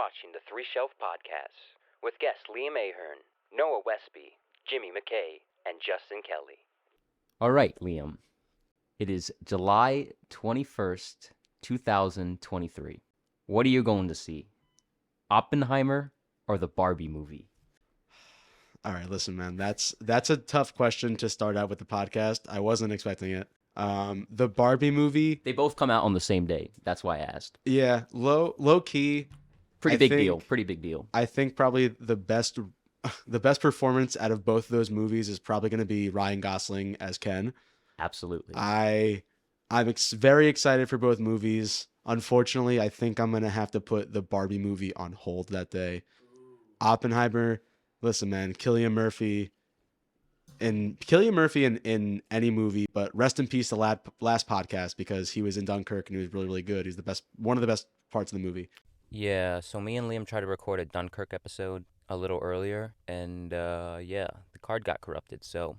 watching the Three Shelf Podcasts with guests Liam Ahern, Noah Westy, Jimmy McCabe, and Justin Kelly. All right, Liam. It is July 21st, 2023. What are you going to see? Oppenheimer or the Barbie movie? All right, listen, man. That's a tough question to start out with the podcast. I wasn't expecting it. The Barbie movie. They both come out on the same day. That's why I asked. Yeah, low key. Pretty big deal. I think probably the best performance out of both of those movies is probably going to be Ryan Gosling as Ken. Absolutely. I'm very excited for both movies. Unfortunately, I think I'm going to have to put the Barbie movie on hold that day. Oppenheimer, listen, man, Cillian Murphy in any movie, but rest in peace the last podcast because he was in Dunkirk and he was really, really good. He's one of the best parts of the movie. Yeah, so me and Liam tried to record a Dunkirk episode a little earlier, and the card got corrupted, so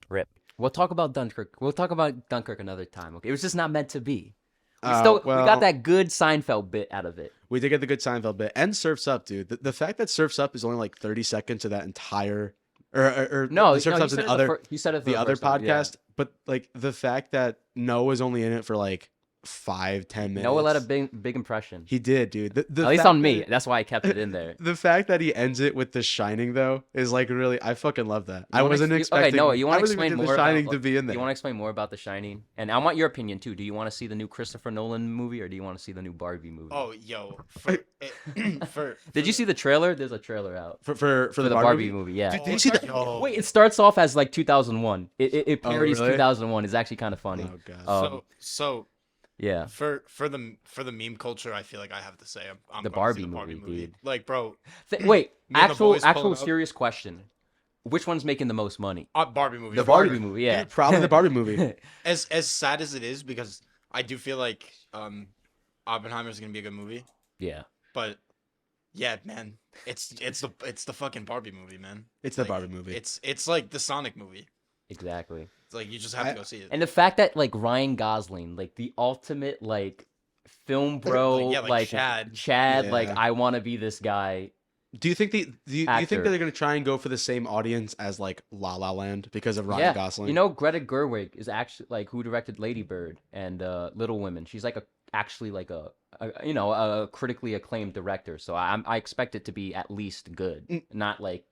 rip. We'll talk about Dunkirk another time, okay? It was just not meant to be. We got that good Seinfeld bit out of it. We did get the good Seinfeld bit. And Surf's Up, dude. The fact that Surf's Up is only like 30 seconds of that entire... Surf's Up's in the other podcast. Yeah. But like the fact that Noah was only in it for like 5-10 minutes. Noah let a big impression. He did, dude. At least on me. That's why I kept it in there. The fact that he ends it with The Shining, though, is like really... I fucking love that. I wasn't expecting... Okay, Noah, you want to explain more The Shining to be in there. You want to explain more about The Shining? And I want your opinion, too. Do you want to see the new Christopher Nolan movie, or do you want to see the new Barbie movie? Oh, yo. Did you see the trailer? There's a trailer out. For the Barbie movie, yeah. Did you see that? Wait, it starts off as like 2001. It parodies 2001. It's actually kind of funny. Oh, God. Yeah. For the meme culture, I feel like I have to say I'm the going to see Barbie the Barbie movie. dude. Like, bro. Wait, actual serious question. Which one's making the most money? Barbie movie. The Barbie movie, yeah. Dude, probably the Barbie movie. As sad as it is, because I do feel like Oppenheimer's gonna be a good movie. Yeah. But yeah, man, it's the fucking Barbie movie, man. It's the Barbie movie. It's like the Sonic movie. Exactly. It's like you just have to go see it. And the fact that like Ryan Gosling, like the ultimate like film bro, like Chad, yeah. Like I want to be this guy. Do you think do you think that they're gonna try and go for the same audience as like La La Land because of Ryan Gosling? You know, Greta Gerwig is actually like who directed Lady Bird and Little Women. She's like a critically acclaimed director. So I expect it to be at least good, not like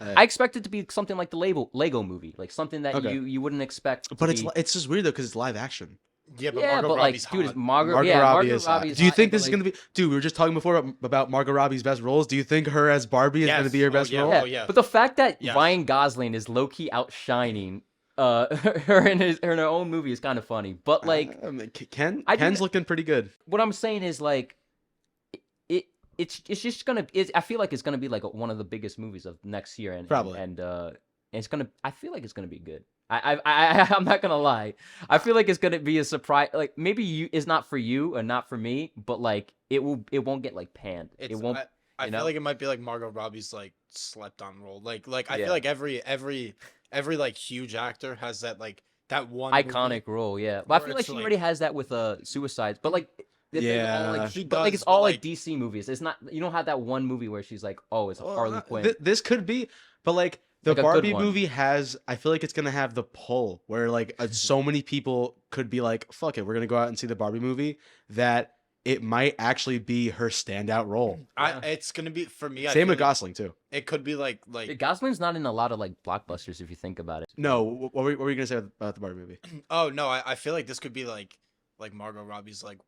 I expect it to be something like the Lego movie, like something that you wouldn't expect. But it's just weird though because it's live action. Yeah, but Margot Robbie's dude, hot. Margot Robbie is hot. Do you think this is gonna be? Dude, we were just talking before about Margot Robbie's best roles. Do you think her as Barbie is gonna be her best role? Yeah. But the fact that Ryan Gosling is low key outshining her in her own movie is kind of funny. But like Ken's looking pretty good. What I'm saying is like it's just gonna. I feel like it's gonna be like one of the biggest movies of next year, and it's gonna. I feel like it's gonna be good. I'm not gonna lie. I feel like it's gonna be a surprise. Like maybe it's not for you and not for me, but like it won't get like panned. It won't. I feel like it might be like Margot Robbie's like slept on role. Like I feel like every like huge actor has that like that one iconic role. Yeah, but I feel like she already has that with Suicides. But like. It's all like DC movies. It's not. You don't have that one movie where she's like, oh, it's Harley Quinn. This could be, but like. The Barbie movie has, I feel like it's going to have the pull where like so many people could be like, fuck it, we're going to go out and see the Barbie movie, that it might actually be her standout role. It's going to be, for me, same with Gosling too. It could be like Gosling's not in a lot of like blockbusters if you think about it. No, what were you going to say about the Barbie movie? Oh, no, I feel like this could be like Margot Robbie's like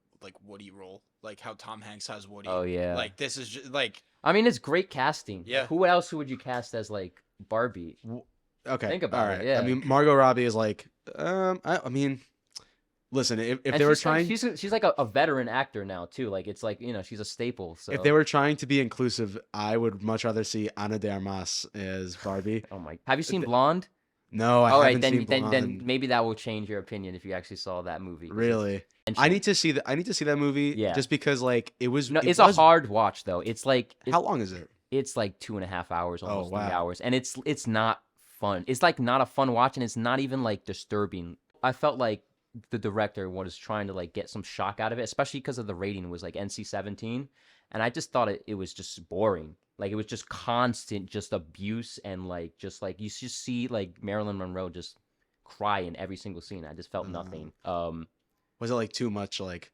Woody role. Like how Tom Hanks has Woody. Oh, yeah. Like this is just like... I mean, it's great casting. Yeah. Who else would you cast as like Barbie? Okay. Think about it. Yeah. I mean, Margot Robbie is like, I mean, listen, if they were trying, she's like a veteran actor now too. Like it's like she's a staple. So if they were trying to be inclusive, I would much rather see Ana de Armas as Barbie. Oh my! Have you seen Blonde? No, I haven't seen Blonde. Then maybe that will change your opinion if you actually saw that movie. Really? I need to see that movie. Yeah. Just because like it was. No, it's a hard watch though. It's like how long is it? It's like 2.5 hours, almost 3 hours, and it's not fun. It's like not a fun watch, and it's not even like disturbing. I felt like the director was trying to like get some shock out of it, especially because of the rating was like NC-17, and I just thought it was just boring. Like it was just constant, just abuse and like just like you just see like Marilyn Monroe just cry in every single scene. I just felt nothing. Was it like too much? Like,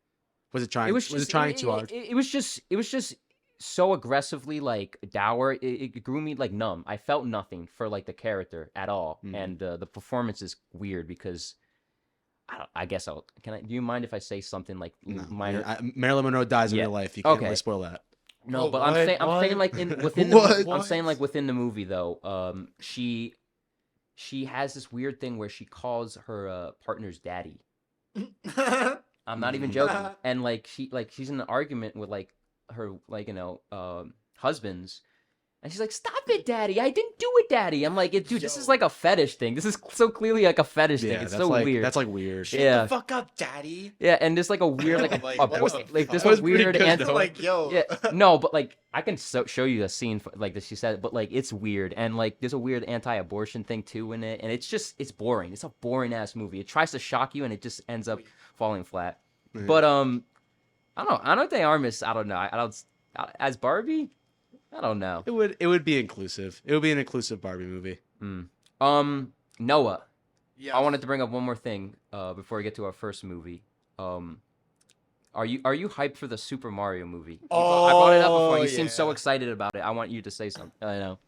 was it trying? Was it trying too hard? It was just so aggressively like dour. It grew me like numb. I felt nothing for like the character at all, and the performance is weird because I guess I'll. Do you mind if I say something like minor? Marilyn Monroe dies in real life. You can't really spoil that. No, but I'm saying like within the movie though. She has this weird thing where she calls her partner's daddy. I'm not even joking. And like she's in an argument with like her like husbands, and she's like, "Stop it, daddy! I didn't do it, daddy." I'm like, "Dude, this is like a fetish thing. This is so clearly like a fetish thing. It's so weird. That's like weird. Shut the fuck up, daddy. Yeah, and there's like a weird this was weird and like yo. Yeah, no, but like I can show you a scene like that she said, but like it's weird and like there's a weird anti-abortion thing too in it, and it's boring. It's a boring ass movie. It tries to shock you and it just ends up falling flat. Mm-hmm. But I don't know. Ana de Armas. I don't know. I don't as Barbie. I don't know. It would be inclusive. It would be an inclusive Barbie movie. Noah. Yeah. I wanted to bring up one more thing before we get to our first movie. Are you hyped for the Super Mario movie? I brought it up before. You seem so excited about it. I want you to say something. I know.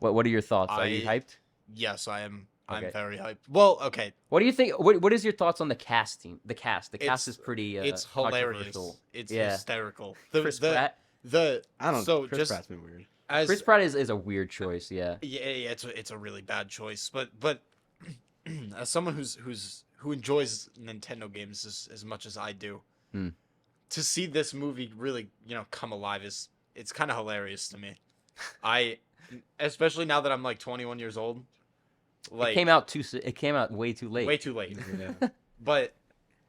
What are your thoughts? Are you hyped? Yes, I am. Okay. I'm very hyped. Well, okay. What do you think? What is your thoughts on the casting? The cast is pretty. It's hilarious. It's hysterical. Chris Pratt. I don't know. So Chris Pratt's been weird. Chris Pratt is a weird choice. Yeah. Yeah. It's a really bad choice. But as someone who enjoys Nintendo games as much as I do, to see this movie really come alive it's kind of hilarious to me. Especially now that I'm like 21 years old. Like it came out way too late. Way too late. Yeah. But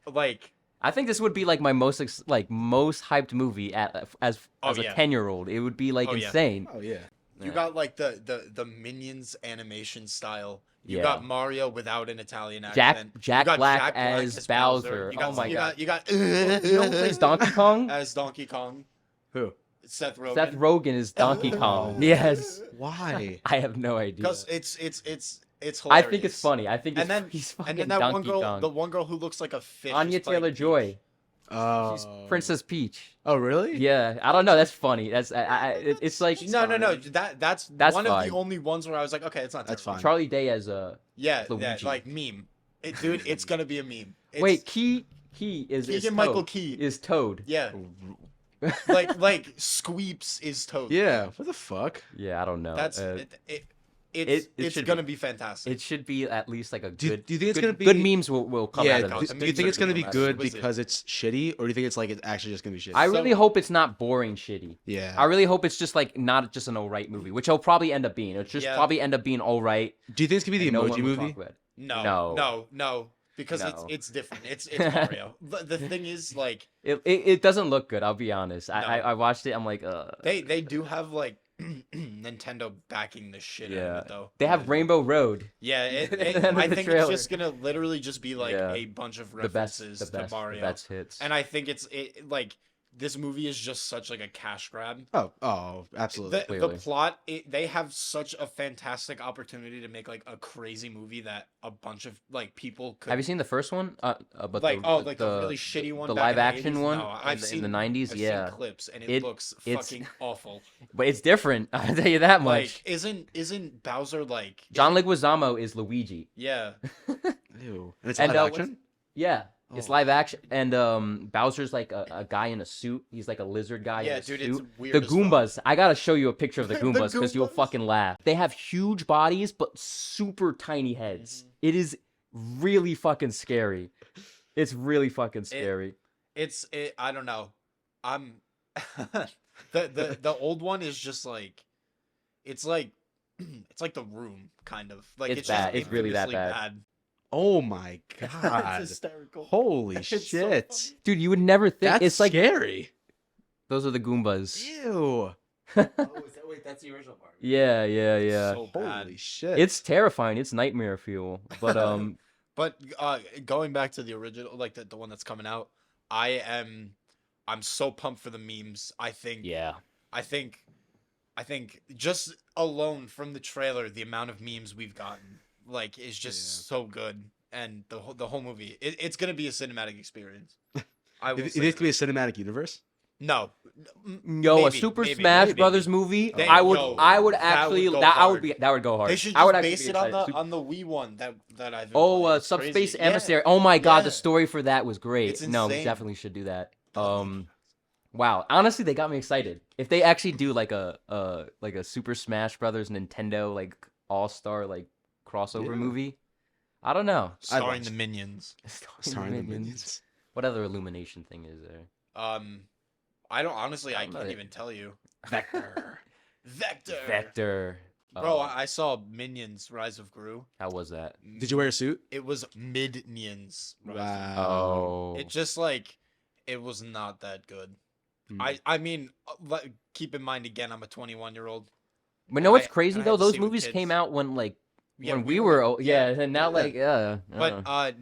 like I think this would be like my most hyped movie as a 10-year-old. It would be like insane. Oh yeah. You got like the Minions animation style. You got Mario without an Italian accent. Jack Black as Bowser. Oh my god. You got you know who plays Donkey Kong? As Donkey Kong. Who? Seth Rogen. Seth Rogen is Donkey Kong. Yes. Why? I have no idea. Because it's hilarious. I think it's funny. I think he's fucking and then that Donkey one girl, Kong. the one girl who looks like a fish. Anya Taylor-Joy. Oh. She's Princess Peach. Oh really? Yeah. I don't know. That's funny. That's it's like no. That's one of the only ones where I was like, okay, it's not. That's fine. Charlie Day as Luigi. Like meme. Dude, it's gonna be a meme. Wait, Key is Toad. Michael Key is Toad. Yeah. like Squeeps is Toad. Yeah. What the fuck? Yeah, I don't know. That's it's gonna be fantastic. It should be at least like a good. Do you think it's gonna be good memes will come out of it? Do you think it's gonna be good because it's shitty, or do you think it's like it's actually just gonna be shitty? I really hope it's not boring shitty. Yeah. I really hope it's just like not just an alright movie, which it'll probably end up being. It'll just probably end up being alright. Do you think it's gonna be the Emoji Movie? No. Because it's different. It's Mario. The thing is, like, it doesn't look good. I'll be honest. I watched it. I'm like, They do have like Nintendo backing the shit out of it though. They have Rainbow Road. Yeah, I think it's just gonna literally just be like a bunch of references to Mario. The best hits. And I think it's like this movie is just such like a cash grab. Oh, absolutely. The plot, they have such a fantastic opportunity to make like a crazy movie that a bunch of like people could. Have you seen the first one? But the really shitty one, the live action one. No, I've seen in the 90s. I've seen clips and it looks fucking awful. But it's different. I'll tell you that much. Like, isn't Bowser like John Leguizamo is Luigi? Yeah. Ew. And it's live action. Yeah. It's live action, and Bowser's like a guy in a suit. He's like a lizard guy. Yeah, in a dude, suit. it's weird. The Goombas. I gotta show you a picture of the Goombas because you'll fucking laugh. They have huge bodies but super tiny heads. Mm-hmm. It is really fucking scary. It's really fucking scary. I don't know. I'm the old one is just like it's like The Room kind of like it's bad. It's really that bad. Oh my god! It's hysterical. Holy shit, so dude! You would never think that's it's like scary. Those are the Goombas. Ew. Wait, that's the original part. Yeah. So bad. Holy shit! It's terrifying. It's nightmare fuel. But But going back to the original, like the one that's coming out, I am I'm so pumped for the memes. I think just alone from the trailer, the amount of memes we've gotten like is just so good, and the whole movie, it's gonna be a cinematic experience. You think it could be a cinematic universe? No, a Super Smash Brothers movie. I would actually that would go hard. They should just base it on the Wii one that I've. Subspace Emissary. Oh my God, the story for that was great. No, we definitely should do that. Wow, honestly, they got me excited. If they actually do like a Super Smash Brothers Nintendo like all-star like crossover movie, I don't know. Starring the Minions. Starring the Minions. What other Illumination thing is there? I don't honestly. I can't even tell you. Vector. Bro, I saw Minions: Rise of Gru. How was that? Did you wear a suit? It was Minions. Wow. Oh. It just like it was not that good. I mean, keep in mind again, I'm a 21-year-old. But no, what's crazy though? Those movies came out when when we were and now But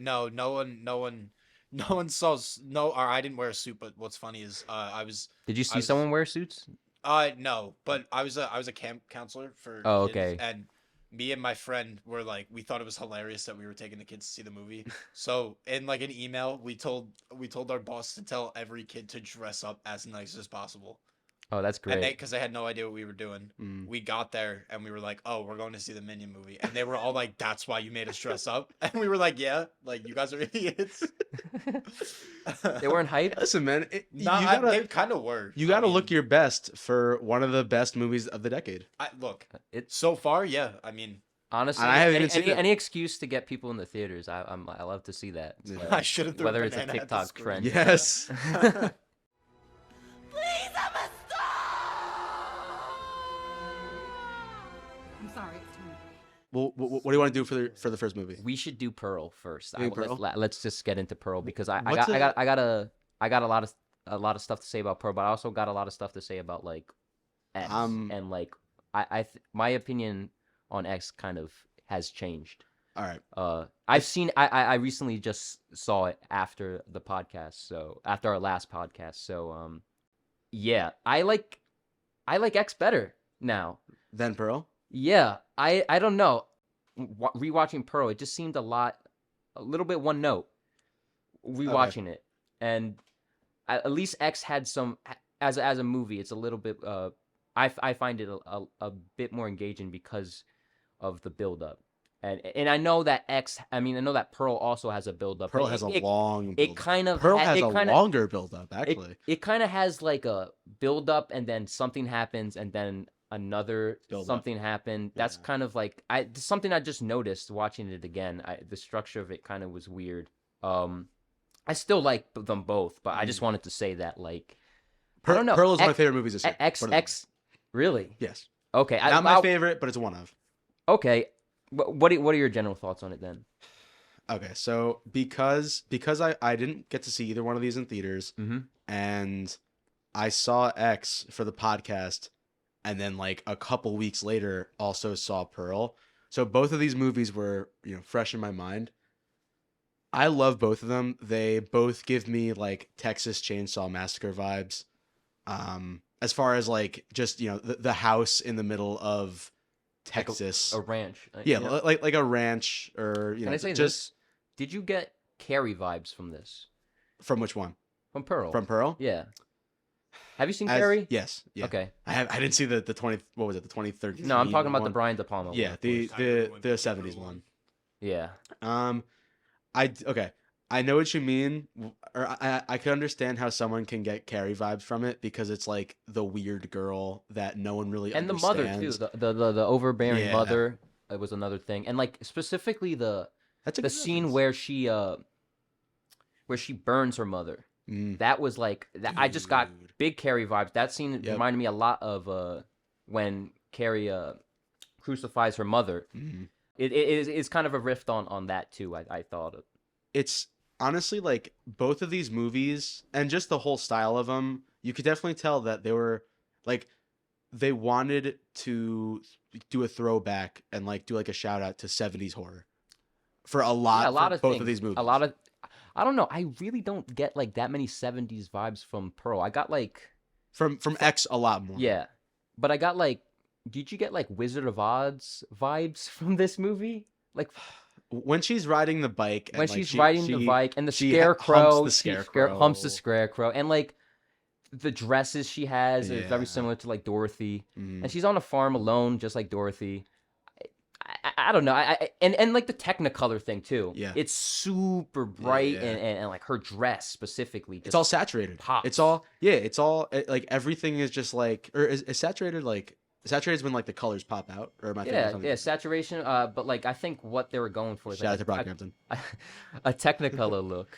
no one saw or I didn't wear a suit. But what's funny is I was. Did you see someone wear suits? No, but I was a camp counselor for kids, okay. And me and my friend were like, we thought it was hilarious that we were taking the kids to see the movie. So in like an email, we told our boss to tell every kid to dress up as nice as possible. Oh, that's great. And because they had no idea what we were doing. We got there and we were like, oh, we're going to see the Minion movie. And they were all like, that's why you made us dress up? And we were like, yeah, like you guys are idiots. They weren't hyped? Listen, man. They kind of were. You got to look your best for one of the best movies of the decade. So far, yeah. I mean, honestly, any excuse to get people in the theaters, I love to see that. So, I should have. Whether it's a TikTok trend. Yes. Please, I'm a star! I'm sorry, it's too much. Well, what do you want to do for the first movie? We should do Pearl first. Pearl? Let's just get into Pearl because I got a lot of stuff to say about Pearl, but I also got a lot of stuff to say about like X and like my opinion on X kind of has changed. All right. I recently just saw it after the podcast, so after our last podcast. So yeah, I like X better now Than Pearl? Yeah, I don't know. Rewatching Pearl, it just seemed a little bit one note. Rewatching it, and at least X had some as a movie. It's a little bit. I find it a bit more engaging because of the build up. And I know that I know that Pearl also has a build up. Pearl has a long build up. Pearl has a longer build up, actually. It kind of has like a build up and then something happens and then another something happened. That's kind of like something I just noticed watching it again. The structure of it kind of was weird. I still like them both, but I just wanted to say that like I don't know. Pearl is one of my favorite movies this year. X really? Yes. Okay. Not my favorite, but it's one of. Okay. What are your general thoughts on it then? Okay, so because I didn't get to see either one of these in theaters, and I saw X for the podcast, and then like a couple weeks later also saw Pearl. So both of these movies were fresh in my mind. I love both of them. They both give me like Texas Chainsaw Massacre vibes. As far as like just the house in the middle of Texas, like a ranch. Like a ranch, or Can I say this? Did you get Carrie vibes from this? From which one? From Pearl. From Pearl? Yeah. Have you seen Carrie? Yes. Yeah. Okay. I didn't see the 20. What was it? The 2013. No, I'm talking about the Brian De Palma. Yeah, the 70s one. Yeah. I know what you mean, or I can understand how someone can get Carrie vibes from it because it's like the weird girl that no one really understands. The mother too, the overbearing mother. It was another thing, and like specifically the scene where she burns her mother. That was like that. I just got big Carrie vibes. That scene reminded me a lot of when Carrie crucifies her mother. It's kind of a riff on that too. I thought it's honestly like both of these movies and just the whole style of them. You could definitely tell that they were like they wanted to do a throwback and like do like a shout out to 70s horror for a lot of both things. of these movies. I don't know. I really don't get like that many 70s vibes from Pearl. I got like from X a lot more. Yeah. But I got like, did you get like Wizard of Oz vibes from this movie? Like when she's riding the bike and when like, she's riding the bike and the scarecrow humps the scarecrow and like the dresses she has are very similar to like Dorothy. And she's on a farm alone just like Dorothy. I don't know. And like the Technicolor thing too. Yeah. It's super bright and like her dress specifically. It's all saturated. Pops. It's all like everything is just like, or is saturated like, saturated is when like the colors pop out, or am I thinking something? Yeah, saturation. But like I think what they were going for is shout out to Brockhampton. A Technicolor look.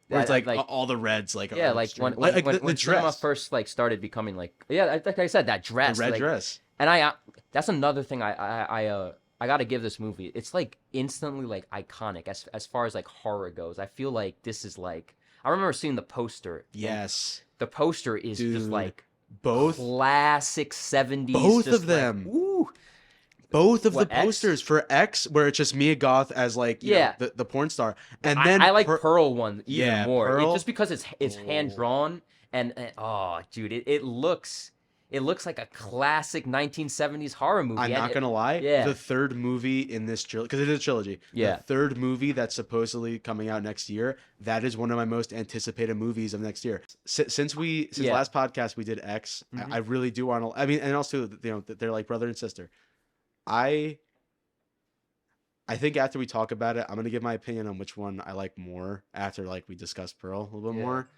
Where it's like all the reds, like like when cinema first like started becoming like like I said, that dress, the red dress. And that's another thing I gotta give this movie. It's like instantly like iconic as far as like horror goes. I feel like this is like, I remember seeing the poster. Yes, the poster is just like both classic 70s. Both of them. Like, ooh. Both of the posters for X, where it's just Mia Goth as like the porn star, and then I like Pearl one even more. Pearl? Just because it's hand drawn and oh dude, it looks like a classic 1970s horror movie. I'm not gonna lie, the third movie in this trilogy, because it is a trilogy. The third movie that's supposedly coming out next year, that is one of my most anticipated movies of next year. Since last podcast we did X, I really do want to. I mean, and also they're like brother and sister. I think after we talk about it, I'm gonna give my opinion on which one I like more after like we discuss Pearl a little bit more.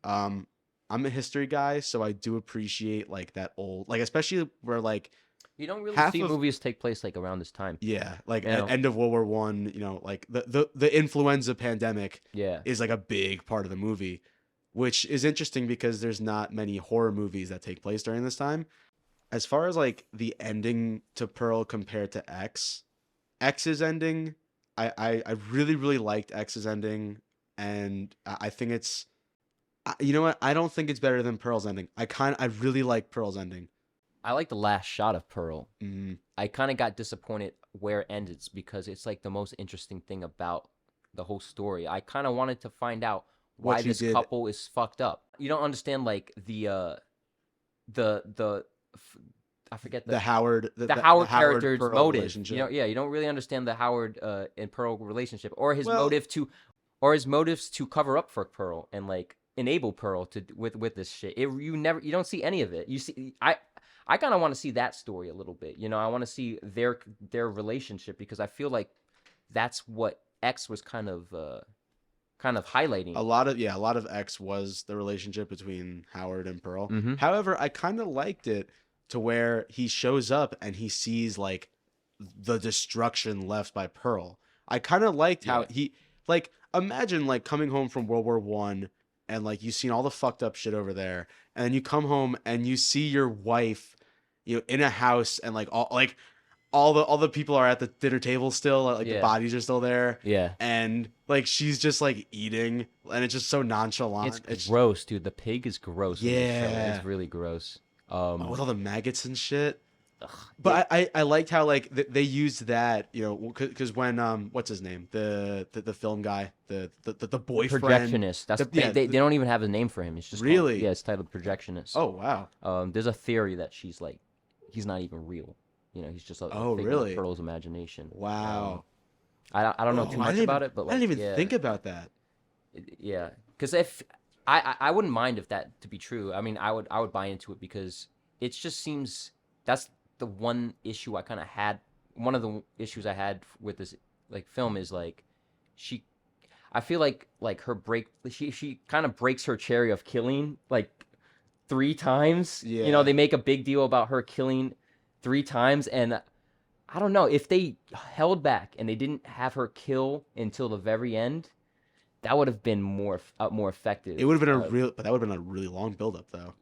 I'm a history guy, so I do appreciate like that old, like especially where like you don't really see movies take place like around this time. Yeah, like end of World War I. Like the influenza pandemic. Is like a big part of the movie, which is interesting because there's not many horror movies that take place during this time. As far as like the ending to Pearl compared to X's ending, I really, really liked X's ending, and I think it's, you know what? I don't think it's better than Pearl's ending. I really like Pearl's ending. I like the last shot of Pearl. I kind of got disappointed where it ended because it's like the most interesting thing about the whole story. I kind of wanted to find out why this couple is fucked up. You don't understand like the I forget the Howard character's motive. You don't really understand the Howard and Pearl relationship, or his motives to cover up for Pearl and like enable Pearl to with this shit. You don't see any of it. You see, I kind of want to see that story a little bit. I want to see their relationship because I feel like that's what X was kind of highlighting. A lot of X was the relationship between Howard and Pearl. However, I kind of liked it to where he shows up and he sees like the destruction left by Pearl. I kind of liked how he like, imagine like coming home from World War I and like you've seen all the fucked up shit over there, and then you come home and you see your wife, in a house, and like all the people are at the dinner table still, like the bodies are still there. Yeah. And like she's just like eating, and it's just so nonchalant. It's gross, dude. The pig is gross. Yeah. It's really gross. With all the maggots and shit. Ugh. But I liked how like they used that, because when what's his name, the film guy, the boyfriend, projectionist. That's they don't even have a name for him. It's just really it's titled Projectionist. Oh wow. There's a theory that he's not even real. He's just a figment of Pearl's imagination. Wow. I don't know too much about it, but like, I didn't even think about that. Yeah, because if I wouldn't mind if that to be true. I mean, I would buy into it because it just seems that's the one issue I kind of had. One of the issues I had with this like film is like I feel like her she kind of breaks her cherry of killing like 3 times. Yeah. They make a big deal about her killing 3 times, and I don't know if they held back and they didn't have her kill until the very end. That would have been more effective. It would have been but that would have been a really long buildup, though.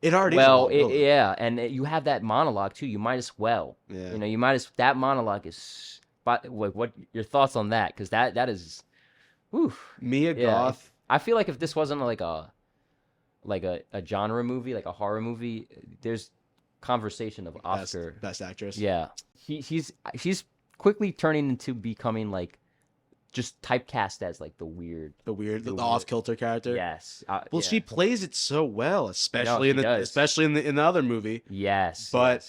It already and you have that monologue too. You might as well, that monologue is. But what your thoughts on that? Because that is, Mia Goth. I feel like if this wasn't like a genre movie, like a horror movie, there's conversation of Oscar best actress. Yeah, she's quickly turning into becoming like just typecast as like the off kilter character. Yes. Well, she plays it so well, especially in the other movie. Yes. But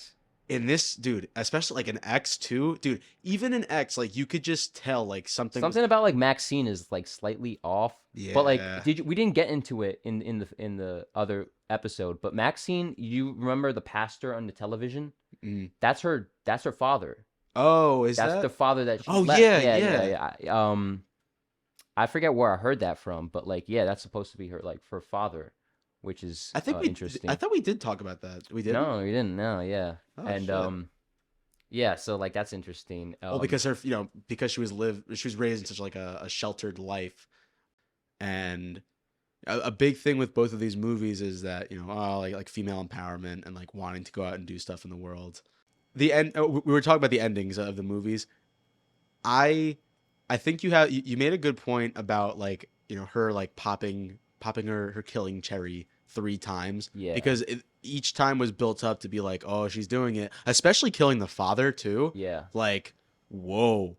in this, dude, especially like in X too, dude. Even in X, like you could just tell like something about like Maxine is like slightly off. Yeah. But like, we didn't get into it in the other episode. But Maxine, you remember the pastor on the television? Mm. That's her father. Oh, that's the father that she left. Yeah. I forget where I heard that from, but like, yeah, that's supposed to be her father, which is interesting. I thought we did talk about that. We did. No, we didn't. No, yeah, oh, and shit. Yeah, so like that's interesting. Well, because because she was raised in such like a sheltered life, and a big thing with both of these movies is that like female empowerment and like wanting to go out and do stuff in the world. We were talking about the endings of the movies. I think you made a good point about like her like popping her killing cherry 3 times. Yeah. Because each time was built up to be like, oh, she's doing it, especially killing the father too. Yeah. Like, whoa.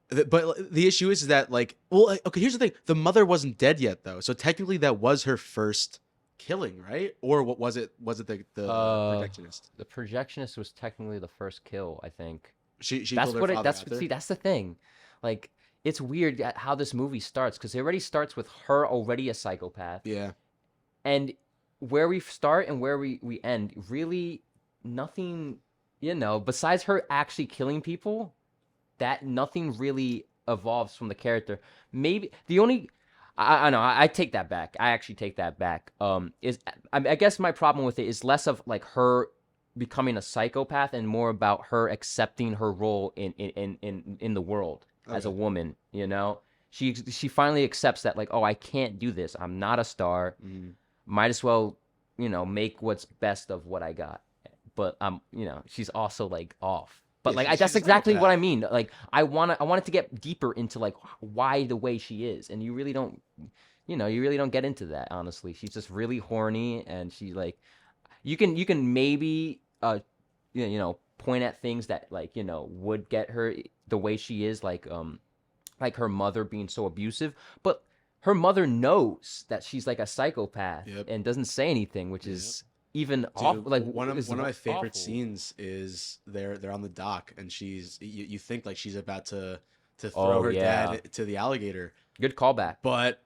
But the issue is that like, well, okay, here's the thing: the mother wasn't dead yet though, so technically that was her first killing, right? Or what was it? Was it the projectionist? The projectionist was technically the first kill, I think. She that's killed her father that's after? see, that's the thing. Like, it's weird how this movie starts, because it already starts with her already a psychopath. Yeah. And where we start and where we end, really nothing, besides her actually killing people, that nothing really evolves from the character. Maybe the only I know. I take that back. I actually take that back. I guess my problem with it is less of like her becoming a psychopath and more about her accepting her role in the world as a woman. She finally accepts that, like, oh, I can't do this. I'm not a star. Might as well, make what's best of what I got. But she's also like off. But like that's exactly what I mean. Like I wanted to get deeper into like why the way she is, and you really don't get into that, honestly. She's just really horny, and she like you can maybe point at things that like would get her the way she is, like her mother being so abusive, but her mother knows that she's like a psychopath and doesn't say anything, which is even off. Like one of my favorite scenes is they're on the dock, and you think like she's about to throw her dad to the alligator. Good callback. But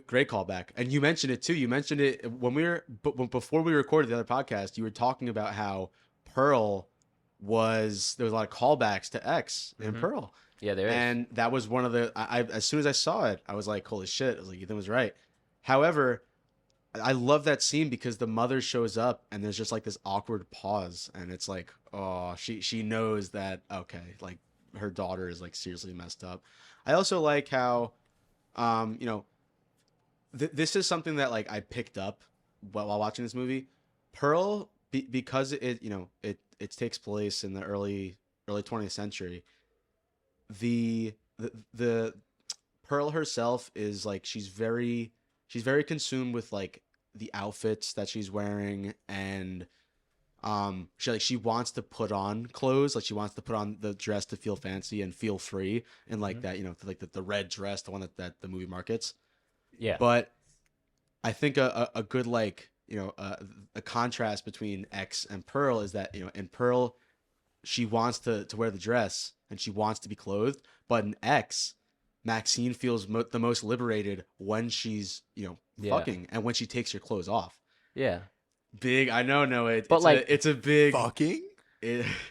great callback. And you mentioned it too. You mentioned it before we recorded the other podcast. You were talking about how Pearl there was a lot of callbacks to X in Pearl. Yeah, there is. And that was one of the as soon as I saw it, I was like, holy shit. I was like, Ethan was right. However, I love that scene because the mother shows up and there's just like this awkward pause, and it's like, oh, she knows that, okay, like her daughter is like seriously messed up. I also like how this is something that like I picked up while watching this movie. Pearl, because it takes place in the early 20th century. The Pearl herself is like she's very consumed with like the outfits that she's wearing, and she wants to put on clothes, like she wants to put on the dress to feel fancy and feel free, and like that like the red dress, the one that the movie markets. Yeah. But I think a good like a contrast between X and Pearl is that in Pearl she wants to wear the dress and she wants to be clothed, but in X, Maxine feels the most liberated when she's fucking, and when she takes her clothes off. Yeah. Big. I know. No, it's a big fucking.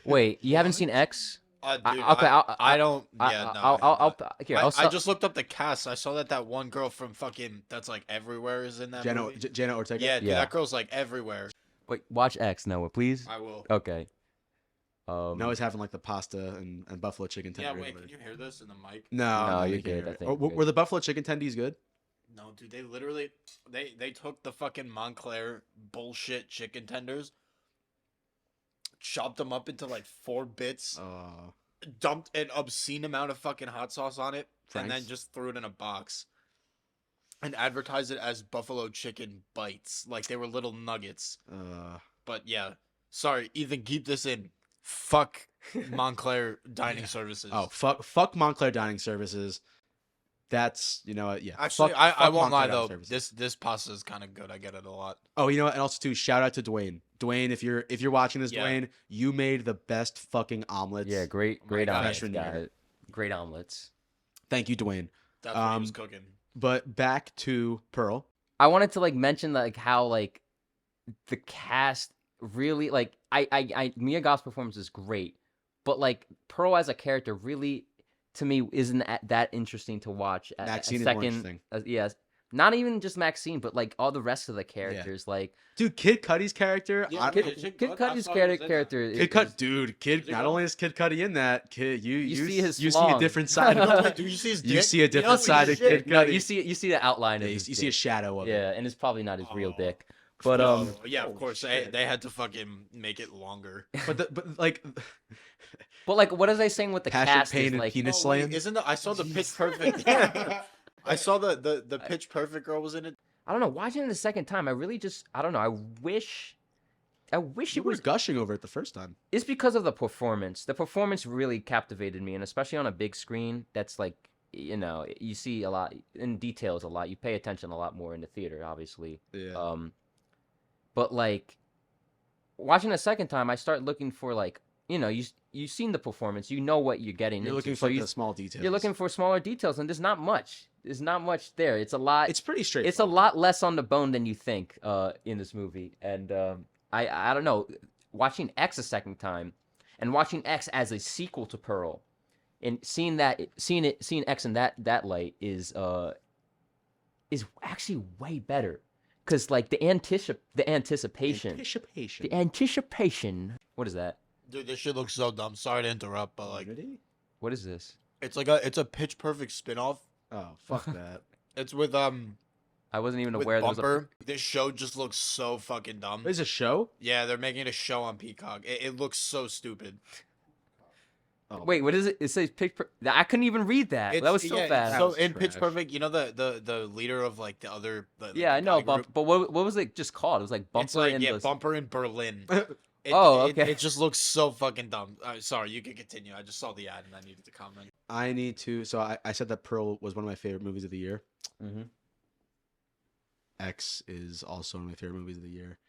Wait, you haven't seen X? Dude, okay, I don't. Yeah, no. I just looked up the cast. I saw that one girl from fucking that's like everywhere is in that movie. Jenna Ortega. Yeah, dude, that girl's like everywhere. Wait, watch X, Noah, please. I will. Okay. Noah's having like the pasta and buffalo chicken tendies. Yeah, wait, can you hear this in the mic? No, you're good. I think were the buffalo chicken tendies good? No, dude, they literally they took the fucking Montclair bullshit chicken tenders, chopped them up into like 4 bits, dumped an obscene amount of fucking hot sauce on it, and then just threw it in a box and advertised it as buffalo chicken bites, like they were little nuggets. But yeah, sorry, Ethan, keep this in. Fuck Montclair Dining Services. Oh, fuck Montclair Dining Services. that's yeah. Actually, I won't lie though. This pasta is kind of good. I get it a lot. Oh, you know what? And also too, shout out to Dwayne. Dwayne, if you're watching this, Dwayne, you made the best fucking omelets. Yeah, great omelets. Great omelets. Thank you, Dwayne. That's what he was cooking. But back to Pearl. I wanted to mention how the cast really Mia Goth's performance is great, but Pearl as a character really, to me, isn't that interesting to watch. Maxine is more interesting. Yes, not even just Maxine, but all the rest of the characters. Dude, Kid Cudi's character. Kid Cudi's character. Not only is Kid Cudi in that, you see a different side. Do you see his dick? You see a different side of Kid Cudi. No, you see the outline of his you see a shadow of it. Yeah, and it's probably not his real dick. But yeah, of course they had to fucking make it longer. But what is I saying with the Passion, cast? Pain, and penis slaying? I saw the Pitch Perfect. I saw the Pitch Perfect girl was in it. I don't know. Watching it the second time, I really I don't know. I wish you were gushing over it the first time. It's because of the performance. The performance really captivated me, and especially on a big screen, that's you see a lot in details. A lot. You pay attention a lot more in the theater, obviously. Yeah. But watching a second time, I start looking for you've seen the performance, you know what you're getting. You're looking for the small details. You're looking for smaller details, and there's not much. There's not much there. It's a lot. It's pretty straightforward. It's a lot less on the bone than you think in this movie. And I don't know. Watching X a second time, and watching X as a sequel to Pearl, and seeing X in that light is actually way better. Because the anticipation. What is that? Dude, this shit looks so dumb. Sorry to interrupt, but what is this? It's it's a Pitch Perfect spinoff. Oh, fuck that. It's with I wasn't even aware there was This show just looks so fucking dumb. There's a show? Yeah, they're making a show on Peacock. It looks so stupid. Oh. Wait, what is it? It says Pitch Perfect. I couldn't even read that. That was so fast. So in Pitch Perfect, the leader of the other. I know, but what was it just called? It was Bumper. Bumper in Berlin. Okay. It just looks so fucking dumb. Sorry, you can continue. I just saw the ad and I needed to comment. I need to. So I said that Pearl was one of my favorite movies of the year. Mm-hmm. X is also one of my favorite movies of the year.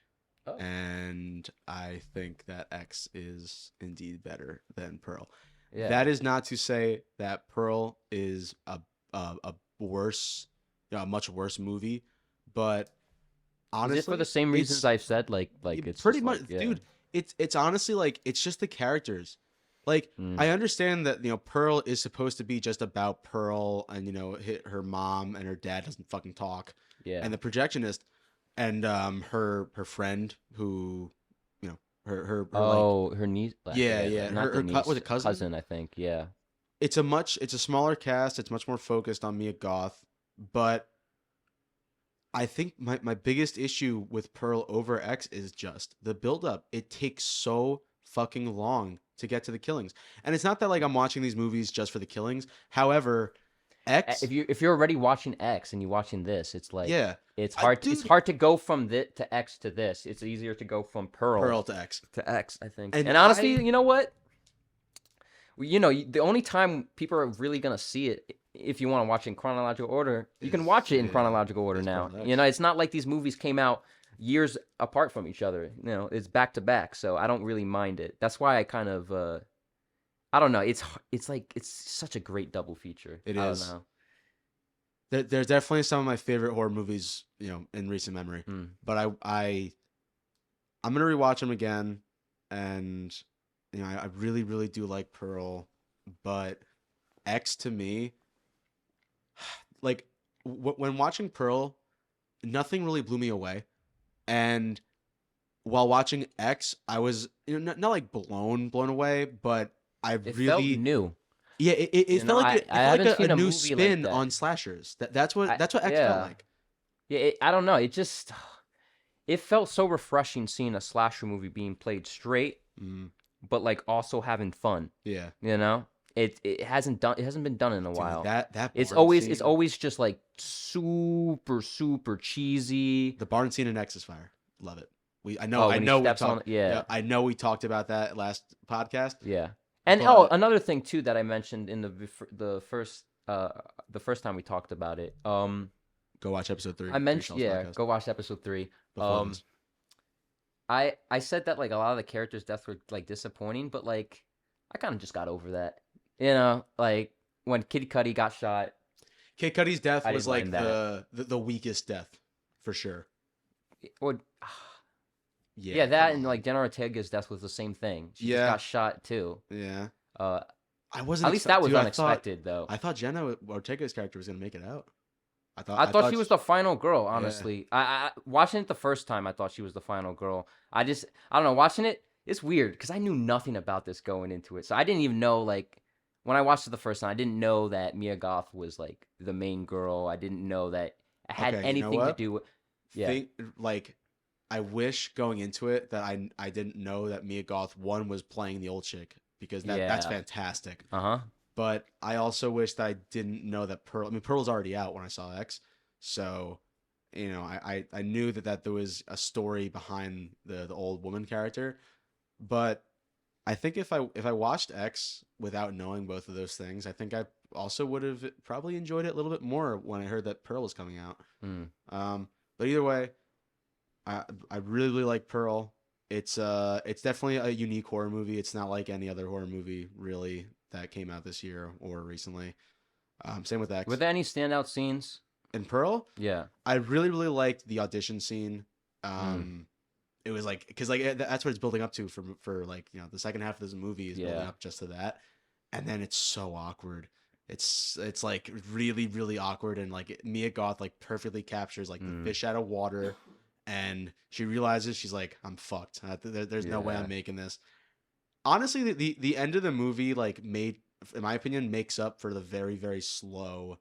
Oh. And I think that X is indeed better than Pearl. Yeah. That is not to say that Pearl is a worse, a much worse movie, but honestly, is it for the same reasons I've said? It's pretty much, dude. It's honestly it's just the characters. I understand that Pearl is supposed to be just about Pearl and her mom and her dad doesn't fucking talk. Yeah. And the projectionist and her friend who her niece. Her cousin, I think. Yeah. It's a smaller cast. It's much more focused on Mia Goth, but I think my biggest issue with Pearl over X is just the buildup. It takes so fucking long to get to the killings, and it's not that I'm watching these movies just for the killings. However, X. If you're already watching X and you're watching this, it's it's hard. It's hard to go from to X to this. It's easier to go from Pearl to X. I think. And honestly, you know what? The only time people are really gonna see it, if you want to watch it in chronological order, you can watch it in chronological order now. It's not like these movies came out years apart from each other. It's back to back, so I don't really mind it. That's why I kind of. I don't know. It's such a great double feature. It is. I don't know. There's definitely some of my favorite horror movies, in recent memory. But I'm gonna rewatch them again, and I really, really do like Pearl, but X to me, when watching Pearl, nothing really blew me away, and while watching X, I was not blown away, but it felt new. Yeah, it felt like a new spin on slashers. That's what X felt like. Yeah, I don't know. It felt so refreshing seeing a slasher movie being played straight, but also having fun. Yeah, it hasn't been done in a while. That it's always just super super cheesy. The barn scene in X is fire. Love it. I know we talked about that last podcast. Yeah. And another thing too that I mentioned in the first the first time we talked about it. Go watch episode 3. I mentioned go watch episode 3. I said that like a lot of the characters' deaths were like disappointing, but like I kind of just got over that. You know, like when Kid Cudi got shot. Kid Cudi's death was like the weakest death for sure. Or yeah, that and like Jenna Ortega's death was the same thing. She just got shot too. Yeah. I wasn't. At least that was unexpected, though. I thought Jenna Ortega's character was gonna make it out. I thought she was the final girl. Honestly, I watching it the first time, I thought she was the final girl. I don't know. Watching it, it's weird because I knew nothing about this going into it, so I didn't even know like. When I watched it the first time, I didn't know that Mia Goth was like the main girl. I didn't know that it had anything to do with. Yeah. I wish going into it that I didn't know that Mia Goth was playing the old chick because that's fantastic. But I also wish that I didn't know that Pearl. I mean, Pearl's already out when I saw X, so you know I knew that there was a story behind the old woman character, but. I think if I watched X without knowing both of those things, I think I also would have probably enjoyed it a little bit more when I heard that Pearl was coming out. But either way, I really, really like Pearl. It's definitely a unique horror movie. It's not like any other horror movie really that came out this year or recently. Same with X. Were there any standout scenes in Pearl? Yeah, I really, really liked the audition scene. It was like because like that's what it's building up to for like you know the second half of this movie is building up just to that, and then it's so awkward. It's like really really awkward and like Mia Goth like perfectly captures like the fish out of water, and she realizes she's like I'm fucked. There's no way I'm making this. Honestly, the end of the movie like in my opinion makes up for the very very slow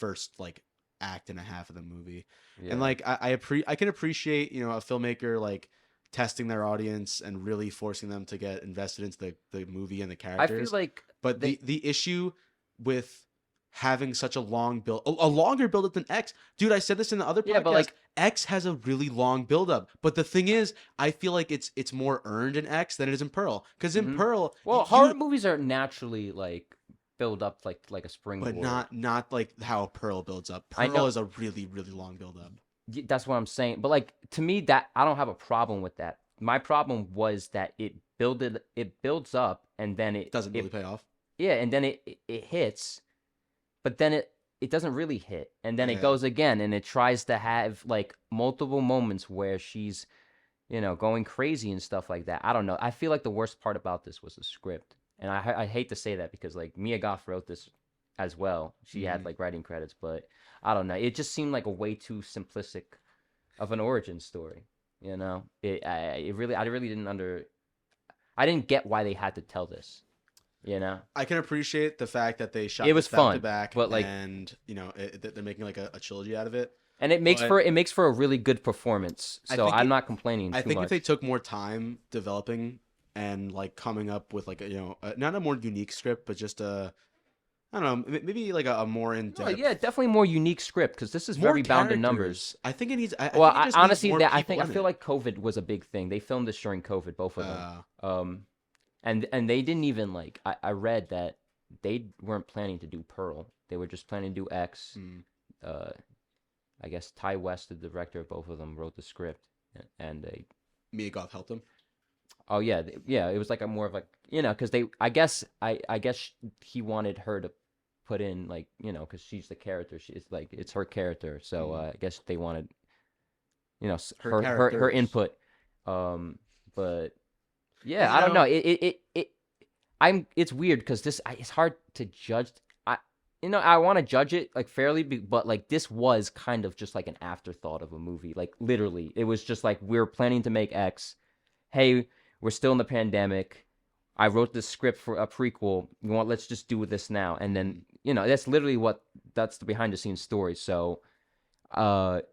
first like act and a half of the movie. And like I can appreciate you know a filmmaker like testing their audience and really forcing them to get invested into the movie and the characters. I feel like but the issue with having such a longer build up than X, dude, I said this in the other podcast, but like X has a really long build up, but the thing is I feel like it's more earned in X than it is in Pearl, because in Pearl horror movies are naturally like build up like a springboard, but not like how Pearl builds up. Pearl is a really really long build up. That's what I'm saying. But like to me, that I don't have a problem with that. My problem was that it builds up and then it doesn't really pay off. Yeah, and then it hits, but then it doesn't really hit, and then it goes again, and it tries to have like multiple moments where she's, you know, going crazy and stuff like that. I don't know. I feel like the worst part about this was the script. And I hate to say that because like Mia Goth wrote this as well. She had like writing credits, but I don't know. It just seemed like a way too simplistic of an origin story. You know, I really didn't get why they had to tell this. You know, I can appreciate the fact that they shot it was fun to back, but like, and you know they're making like a trilogy out of it. And it makes for a really good performance. So I'm not complaining. I think if they took more time developing and like coming up with like not a more unique script, but just I don't know, maybe like a more in depth. Yeah, definitely more unique script because this is very bound to numbers. I think it needs. I feel like COVID was a big thing. They filmed this during COVID, both of them. And they didn't even like. I read that they weren't planning to do Pearl. They were just planning to do X. I guess Ty West, the director of both of them, wrote the script, and Mia Goth helped him. Oh yeah. It was like a more of like because I guess he wanted her to put in like because she's the character. She's like it's her character. So I guess they wanted her input. But yeah, I don't know. It's weird because it's hard to judge. I want to judge it like fairly, but like this was kind of just like an afterthought of a movie. Like literally, it was just like we're planning to make X. Hey, we're still in the pandemic. I wrote this script for a prequel. Let's just do this now. And then that's literally that's the behind the scenes story. So, that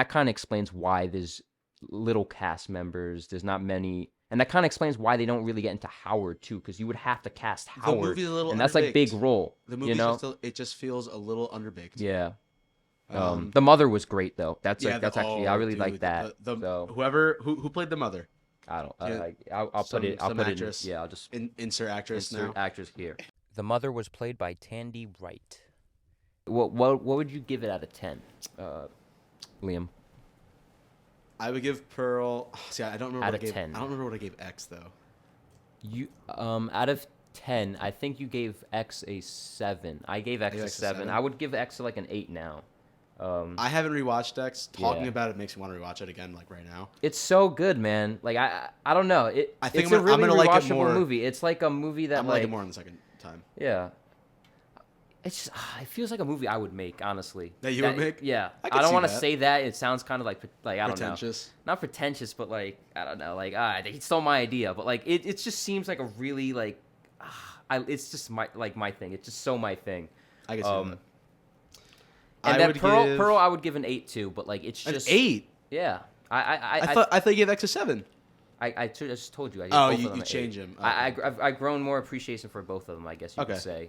kind of explains why there's little cast members. There's not many. And that kind of explains why they don't really get into Howard too, because you would have to cast Howard, and that's like big role. The movie it just feels a little underbaked. Yeah. The mother was great though. That's actually I really like that. Whoever who played the mother. I don't. I'll put it. I'll put actress. I'll just insert actress now. Actress here. The mother was played by Tandy Wright. What would you give it out of 10, Liam? I would give Pearl. See, I don't remember Out what of I gave. 10. I don't remember what I gave X though. You out of 10, I think you gave X a 7. I gave X a 7. I would give X like an 8 now. I haven't rewatched X. Talking about it makes me want to rewatch it again, like right now. It's so good, man. Like I don't know. I think it's a really gonna like it more. movie. It's like a movie that I'm gonna like it more on the second time. Yeah. It's just, it feels like a movie I would make, honestly. That you would make? Yeah. I don't want to say that. It sounds kind of like I don't pretentious. know. Not pretentious, but like I don't know. Like he stole my idea, but like it just seems like a really like it's just my thing. It's just so my thing. I can see that. And that Pearl, I would give an 8 too, but like it's just an 8. Yeah. I thought you gave X a 7. I just told you. I gave both of you them an change 8. them. Okay. I've grown more appreciation for both of them, I guess you could say.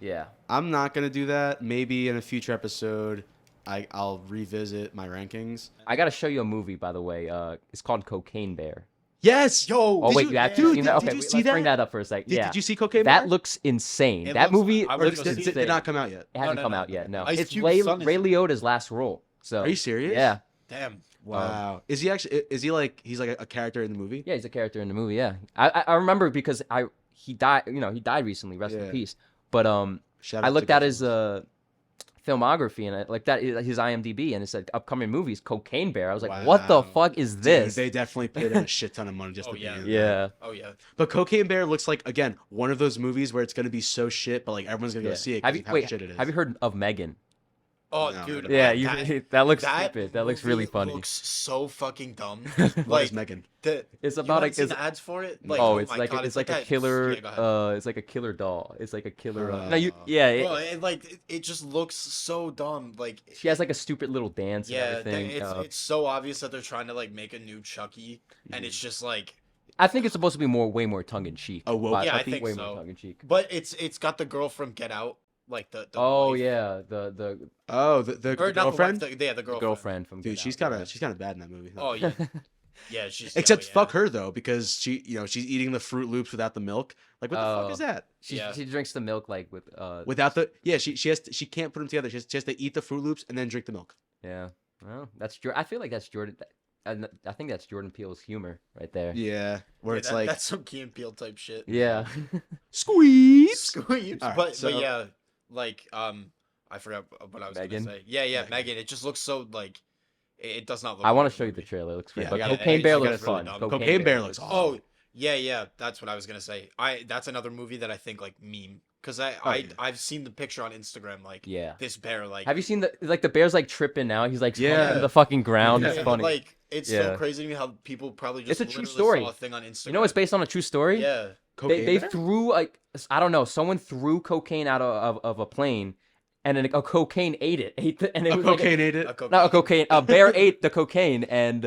Yeah. I'm not gonna do that. Maybe in a future episode, I'll revisit my rankings. I gotta show you a movie, by the way. It's called Cocaine Bear. Yes. Yo. Oh wait, you actually seen that? Okay, did you see let's that? bring that up for a second. Did you see Cocaine Bear? That looks insane. It That looks- movie I looks was gonna insane. say- Did not come out yet. It hasn't No, come no, out no. yet. No, Ice it's Cube's son is Ray in it. Liotta's last role. So. Are you serious? Yeah. Damn. Wow. Is he actually? Is he like? He's like a character in the movie? Yeah, he's a character in the movie. Yeah, I remember because he died. You know, he died recently. Rest in peace. But Shout I out looked to at his filmography and I looked at his IMDb and it said upcoming movies Cocaine Bear. I was like, what the fuck is this? Dude, they definitely paid him a shit ton of money just to be in that. Yeah. Oh yeah. But Cocaine Bear looks like, again, one of those movies where it's gonna be so shit, but like everyone's gonna go see it. Have you, how wait, shit it is. have you heard of Megan? Oh, No, dude. Yeah, that looks that stupid. That looks movie really funny. Looks so fucking dumb. What is Megan? It's you about haven't seen it's the ads for it. it's my like God, it's like a that- killer. Yeah, go ahead. It's like a killer doll. It's like a killer. Oh. No, Bro, it, it just looks so dumb. Like she has like a stupid little dance yeah, and everything. it's so obvious that they're trying to like make a new Chucky, and it's just like. I think it's supposed to be way more tongue in cheek. Oh, well, yeah, I think way so. more tongue in cheek. But it's got the girl from Get Out, like the Oh wife. yeah, the Oh, the Or not girlfriend? the wife, the girlfriend. girlfriend from Dude, Get she's Out, kind of bad in that movie. Oh yeah, yeah. She's Except yeah. fuck her though, because she's eating the Fruit Loops without the milk. Like what the fuck is that? She drinks the milk like with Without the she can't put them together. She has to eat the Fruit Loops and then drink the milk. Yeah. Well, that's I feel like that's Jordan. I think that's Jordan Peele's humor right there. Yeah, where Yeah, it's like that's some Key and Peele type shit. Yeah. squeeze. Squeeze. All right, but so- yeah, like I forgot what I was Megan? gonna say. Yeah, Megan. It just looks so like it does not look. I like want a to show you movie. the trailer. It looks great. Yeah, But yeah, Cocaine yeah, Bear you looks gotta fun. really dumb. Cocaine Bear looks awesome. Oh yeah, that's what I was gonna say. That's another movie that I think like meme because I've seen the picture on Instagram like Yeah. this bear like. Have you seen the bear's like tripping now? He's like Yeah. to the fucking ground. Yeah. It's funny. Like it's Yeah. so crazy to me how people probably just It's a true literally story. saw a thing on Instagram. You know, it's based on a true story. Yeah. Cocaine They Bear? threw like I don't know. Someone threw cocaine out of a plane, and then a cocaine ate it. And it A was like cocaine ate it. not a cocaine. A bear ate the cocaine, and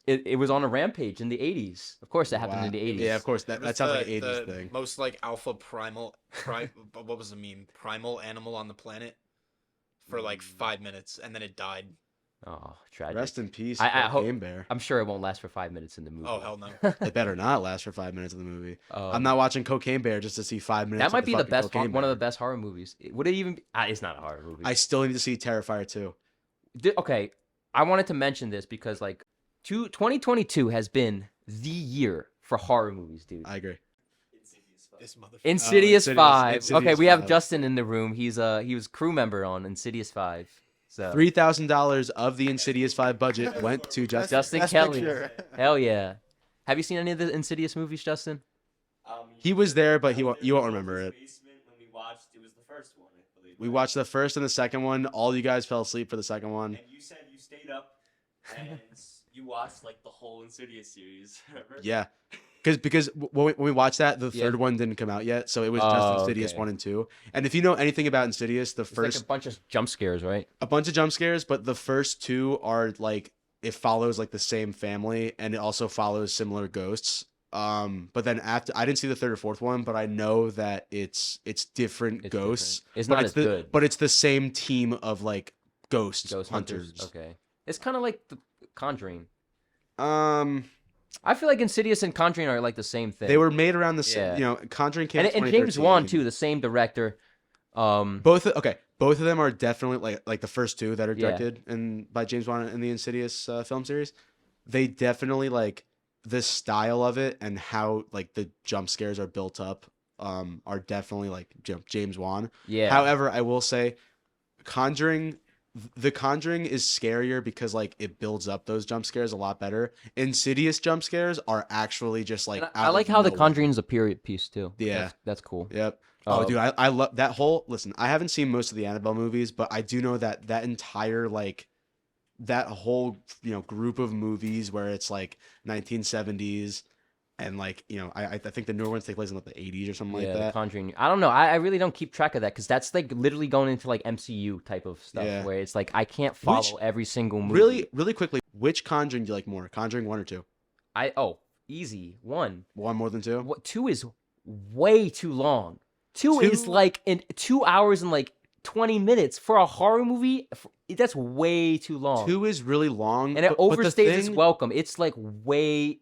it was on a rampage in the 80s. Of course, it happened in the 80s. Yeah, of course. It That was sounds like the- an 80s the thing. Most like alpha what was the meme? Primal animal on the planet for like 5 minutes, and then it died. Oh, tragic. Rest in peace, I hope- Cocaine Bear. I'm sure it won't last for 5 minutes in the movie. Oh hell no. It better not last for 5 minutes of the movie. Um, I'm not watching Cocaine Bear just to see 5 minutes. That might of be the fucking best, Cocaine one of Bear. the best horror movies. Would it even? Be, it's not a horror movie. I still need to see Terrifier 2. Okay, I wanted to mention this because like 2022 has been the year for horror movies, dude. I agree. This motherfucker. Insidious 5. Insidious Okay, we have 5. Justin in the room. He was crew member on Insidious 5. So $3,000 of the Insidious 5 budget went to Justin. Justin Best Kelly. picture. Hell yeah. Have you seen any of the Insidious movies, Justin? He was there, but you won't remember it. When we watched, it was the first one, I believe. We watched the first and the second one. All you guys fell asleep for the second one. And you said you stayed up and you watched like the whole Insidious series. Remember? Yeah. Because when we watched that, the third one didn't come out yet, so it was just Oh, Insidious okay. 1 and 2. And if you know anything about Insidious, the It's first like a bunch of jump scares, right? a bunch of jump scares, but the first two are like it follows like the same family and it also follows similar ghosts. But then after I didn't see the third or fourth one, but I know that it's different It's ghosts. different. It's but not it's as the, good. But it's the same team of like ghost Ghost hunters. Okay. It's kind of like the Conjuring. I feel like Insidious and Conjuring are like the same thing. They were made around the same. You know, Conjuring came. And James Wan too, the same director. Both of them are definitely like the first two that are directed by James Wan in the Insidious film series. They definitely like the style of it and how like the jump scares are built up are definitely like James Wan. Yeah. However, I will say The Conjuring is scarier because like it builds up those jump scares a lot better. Insidious jump scares are actually just like I like how The Conjuring is a period piece too. Yeah. That's cool. Yep. Oh, dude, I love that whole. Listen, I haven't seen most of the Annabelle movies, but I do know that entire like that whole group of movies where it's like 1970s and like I think the newer ones take place in like the 80s or something like that. The Conjuring. I don't know. I really don't keep track of that because that's like literally going into like MCU type of stuff where it's like I can't follow every single movie. Really quickly, which Conjuring do you like more? Conjuring 1 or 2? Easy 1. 1 more than 2? 2 is way too long. 2 is like in 2 hours and like 20 minutes for a horror movie. That's way too long. 2 is really long, and it overstays its welcome. It's like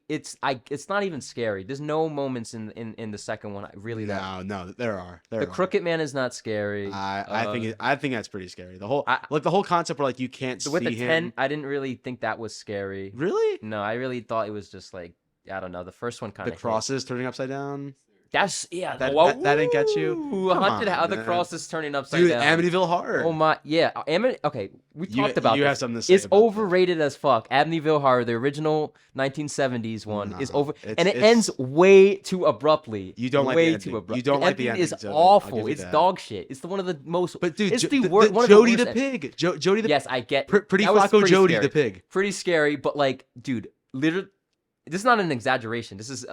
it's not even scary. There's no moments in the second one really that. No, there are. The Crooked Man is not scary. I think that's pretty scary. The whole concept where like you can't see with the him. 10, I didn't really think that was scary. Really? No, I really thought it was just like I don't know. The first one kind of the crosses turning upside down. That didn't get you. Haunted how the cross is turning upside down. Amityville Horror. Oh my, yeah. Okay, we talked about. You this. have something to say. It's overrated as fuck. Amityville Horror, the original 1970s one, is over, and it ends way too abruptly. You don't like way the too ending. abrupt. You don't the like the ending. ending. Is awful. It's dog shit. It's one of the most. But dude, it's the Jody the pig. Jody the. Yes, I get. Pretty Flacco Jody the pig. Pretty scary, but like, dude, literally, this is not an exaggeration. This is,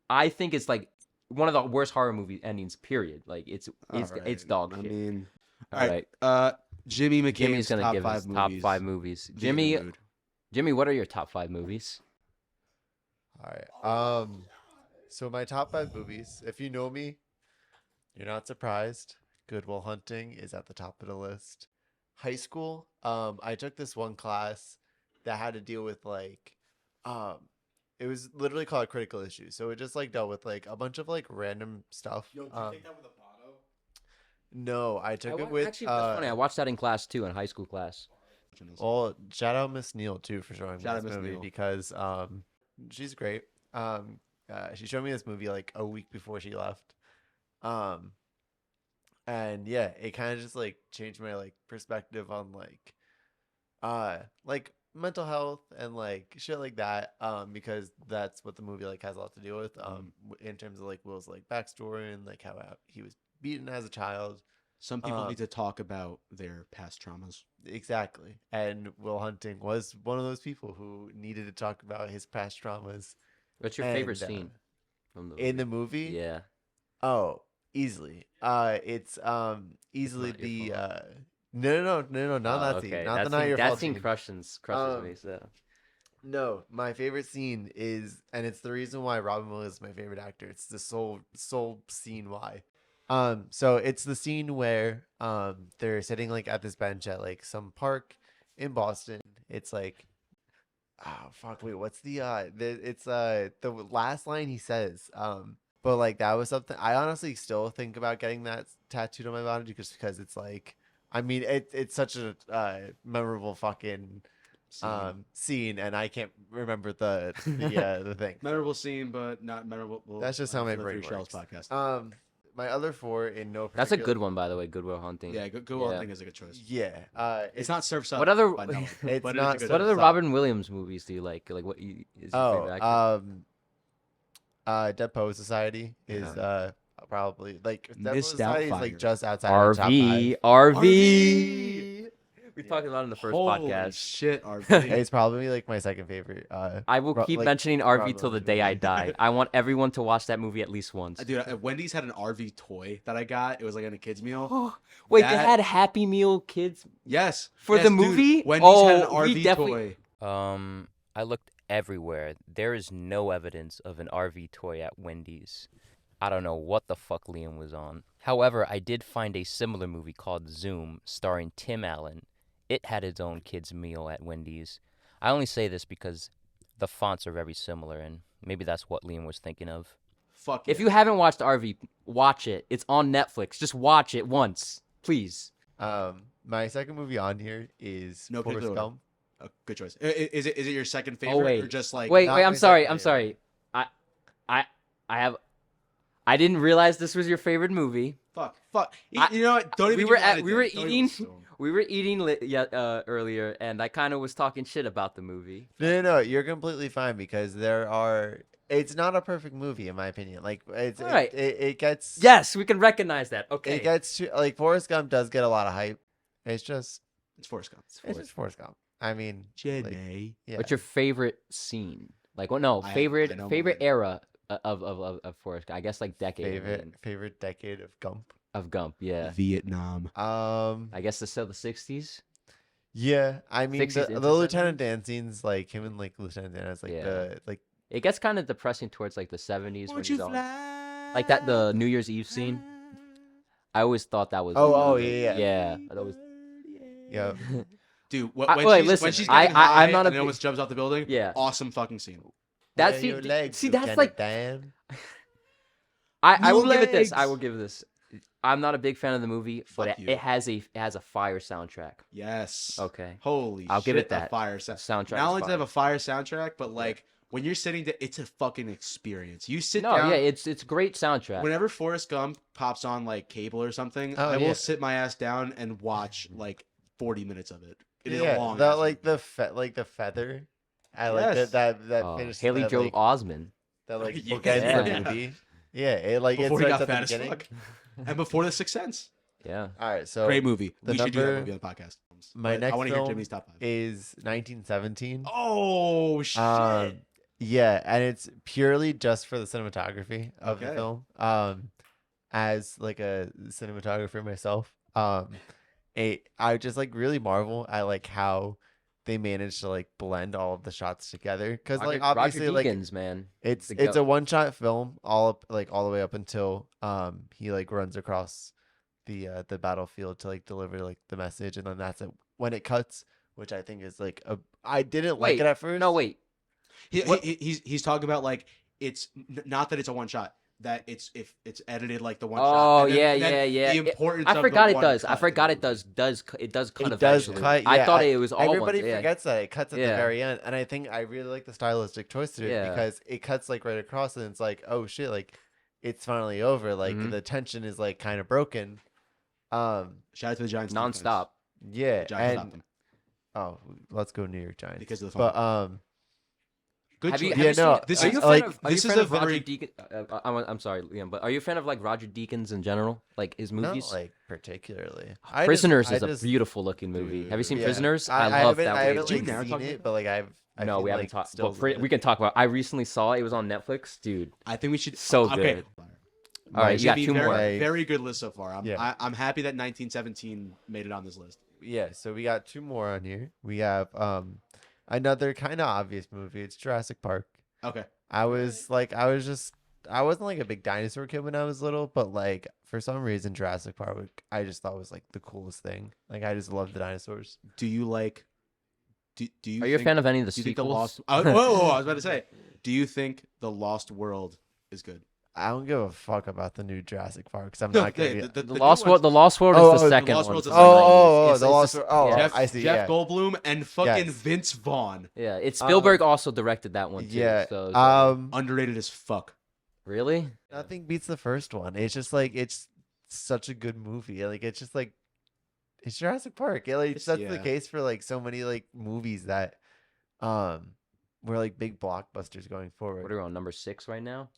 I think it's like one of the worst horror movie endings. Period. Like it's dog shit. I mean, all right. Jimmy McCabe's Jimmy's gonna top give 5 us movies. top 5 movies. Jimmy, what are your top 5 movies? All right. So my top 5 movies. If you know me, you're not surprised. Good Will Hunting is at the top of the list. High school. I took this one class that had to deal with like, it was literally called critical issues. So it just like dealt with like a bunch of like random stuff. Yo, did you take that with a Botto? No, I took it with. Actually, that's funny. I watched that in class too, in high school class. Well, shout out Miss Neal too for showing me Shout out this Miss movie Neal. because she's great. She showed me this movie like a week before she left. And yeah, it kind of just like changed my like perspective on like mental health and like shit like that. Because that's what the movie like has a lot to do with. In terms of like Will's like backstory and like how he was beaten as a child. Some people need to talk about their past traumas. Exactly. And Will Hunting was one of those people who needed to talk about his past traumas. What's your favorite scene from the movie? In the movie? Yeah. Oh, easily. It's easily the no, not that scene. Not the not your fault. That scene crushes me. So. No, my favorite scene is, and it's the reason why Robin Williams is my favorite actor. It's the sole scene why. So it's the scene where they're sitting like at this bench at like some park in Boston. It's like, oh fuck, wait, what's it's the last line he says. But like that was something I honestly still think about getting that tattooed on my body just because it's like, I mean, it's such a memorable fucking scene, and I can't remember the thing. Memorable scene, but not memorable. That's just how my brain works. Podcast. My other 4 in no particular... That's a good one, by the way. Good Will Hunting. Yeah, Good Will Hunting is a good choice. Yeah. It's not Surf's Up. What other... It's not... What other Robin Williams movies do you like? Like, what is your favorite actor? Dead Poet Society is probably... Like, Dead Poet Missed Society is Outfire. like just outside of the top 5. RV. We talked about it in the first Holy podcast. Shit, RV. It's probably like my second favorite. I will keep mentioning RV till the day I die. I want everyone to watch that movie at least once. Dude, Wendy's had an RV toy that I got. It was like in a kid's meal. Wait, they had Happy Meal kids? Yes. For the movie? Dude, Wendy's had an RV toy. I looked everywhere. There is no evidence of an RV toy at Wendy's. I don't know what the fuck Liam was on. However, I did find a similar movie called Zoom, starring Tim Allen. It had its own kids' meal at Wendy's. I only say this because the fonts are very similar, and maybe that's what Liam was thinking of. Fuck. If you haven't watched RV, watch it. It's on Netflix. Just watch it once, please. My second movie on here is No Forrest particular Gump. Oh, good choice. Is it your second favorite or just like wait, Not I'm my sorry. second I'm sorry. I didn't realize this was your favorite movie. fuck. You know what? Don't even. We were eating earlier, and I kind of was talking shit about the movie. No, you're completely fine because it's not a perfect movie in my opinion. Like it's All right. it gets Yes, we can recognize that. Okay. It gets to, like Forrest Gump does get a lot of hype. It's just Forrest Gump. it's just Forrest Gump. I mean, Jenny. yeah. What's your favorite scene? Like, well, no, I favorite know favorite mine. era of Forrest Gump. I guess like decade. I mean, favorite decade of Gump? of Gump. Yeah. Vietnam. I guess it's still the 60s. Yeah, I mean 60s the into Lieutenant Dan scenes, like him and like Lieutenant Dan as like Yeah. the like It gets kind of depressing towards like the 70s when Won't he's you on. fly? Like that, the New Year's Eve scene. I always thought that was. Oh, yeah. Yeah. That was. yeah. Dude, listen, when she's I'm getting high not a and it big- almost jumps off the building. Yeah. Awesome fucking scene. That Where scene. your legs, See, that's Lieutenant like. Dan? I will New give it this. I legs. will give this. I'm not a big fan of the movie, but Fuck it, you. it has a fire soundtrack. Yes. Okay. Holy I'll shit, give it a that. fire The soundtrack. soundtrack. Not only is does it have fire. a fire soundtrack, but like when you're sitting there, it's a fucking experience. You sit No, down. yeah, it's great soundtrack. Whenever Forrest Gump pops on like cable or something, Oh, I yeah. will sit my ass down and watch like 40 minutes of it. It is a Yeah, long. that ass like movie. the feather. I like Yes. that Oh, finished Haley that, Joel like, Osment. that like Yeah. bookends the Yeah. movie. Yeah, it like before it he starts got at the fat as beginning. fuck, and before The Sixth Sense. Yeah. All right, so Great movie. the We should do that number- movie on the podcast. my But next I want to hear film Jimmy's top 5. is 1917. Oh shit! Yeah, and it's purely just for the cinematography of the Okay. film. As like a cinematographer myself, I just like really marvel at like how they managed to like blend all of the shots together because like obviously Roger like Deakins, man. it's the a one shot film all up like all the way up until he like runs across the battlefield to like deliver like the message, and then that's it when it cuts, which I think is like I didn't like Wait, it at first. No, wait. He's talking about like it's not that it's a one shot. That it's if it's edited like the one shot. Oh and then- yeah. The importance. I of forgot the it one does. I cut forgot is it does cut It does eventually. cut. I Yeah, thought it was all everybody ones, yeah. forgets that it cuts at the Yeah. very end, and I think I really like the stylistic choice to it Yeah. because it cuts like right across, and it's like, oh shit, like it's finally over. Like Mhm. the tension is like kind of broken. Shout out to the Giants defense. nonstop. Yeah, The Giants stopped and them oh, let's go New York Giants because of the But fumble. Good Have you, choice. have Yeah, you seen, no, this are is you a fan like- of, are you this a is fan a of Roger very- Deakins? I'm sorry, Liam, but are you a fan of like Roger Deakins in general, like his movies? not like particularly. Prisoners is a beautiful looking movie. Have you seen Yeah. Prisoners? I love haven't, that I movie. haven't Did you like, never seen talk it, about- but like I No, feel we haven't like talked. still Well, we can talk about. I recently saw it. It was on Netflix, dude. I think we should. So okay. good. All right, you got Jimmy, two more. Very good list so far. Yeah. I'm happy that 1917 made it on this list. Yeah, so we got two more on here. We have another kind of obvious movie. It's Jurassic Park. Okay. I wasn't like a big dinosaur kid when I was little, but like for some reason Jurassic Park I just thought was like the coolest thing. Like I just loved the dinosaurs. Do you like? Do you? Are you a think- fan of any of the Do you think the sequels? Lost? Whoa! I was about to say. Do you think the Lost World is good? I don't give a fuck about the new Jurassic Park because I'm No, not gonna be. The new Lost ones- World. The Lost World Oh, is the the second Lost one. World's from the the second 90s. Oh, It's- the it's Lost the- World. Oh, yeah. I see. Jeff Yeah. Goldblum and fucking Yes. Vince Vaughn. Yeah, it's Spielberg also directed that one too. Yeah. So it's Underrated as fuck. really? Nothing beats the first one. It's just like it's such a good movie. Like it's just like it's Jurassic Park. Yeah, like It's- that's yeah. the case for like so many like movies that were like big blockbusters going forward. What are we on number 6 right now?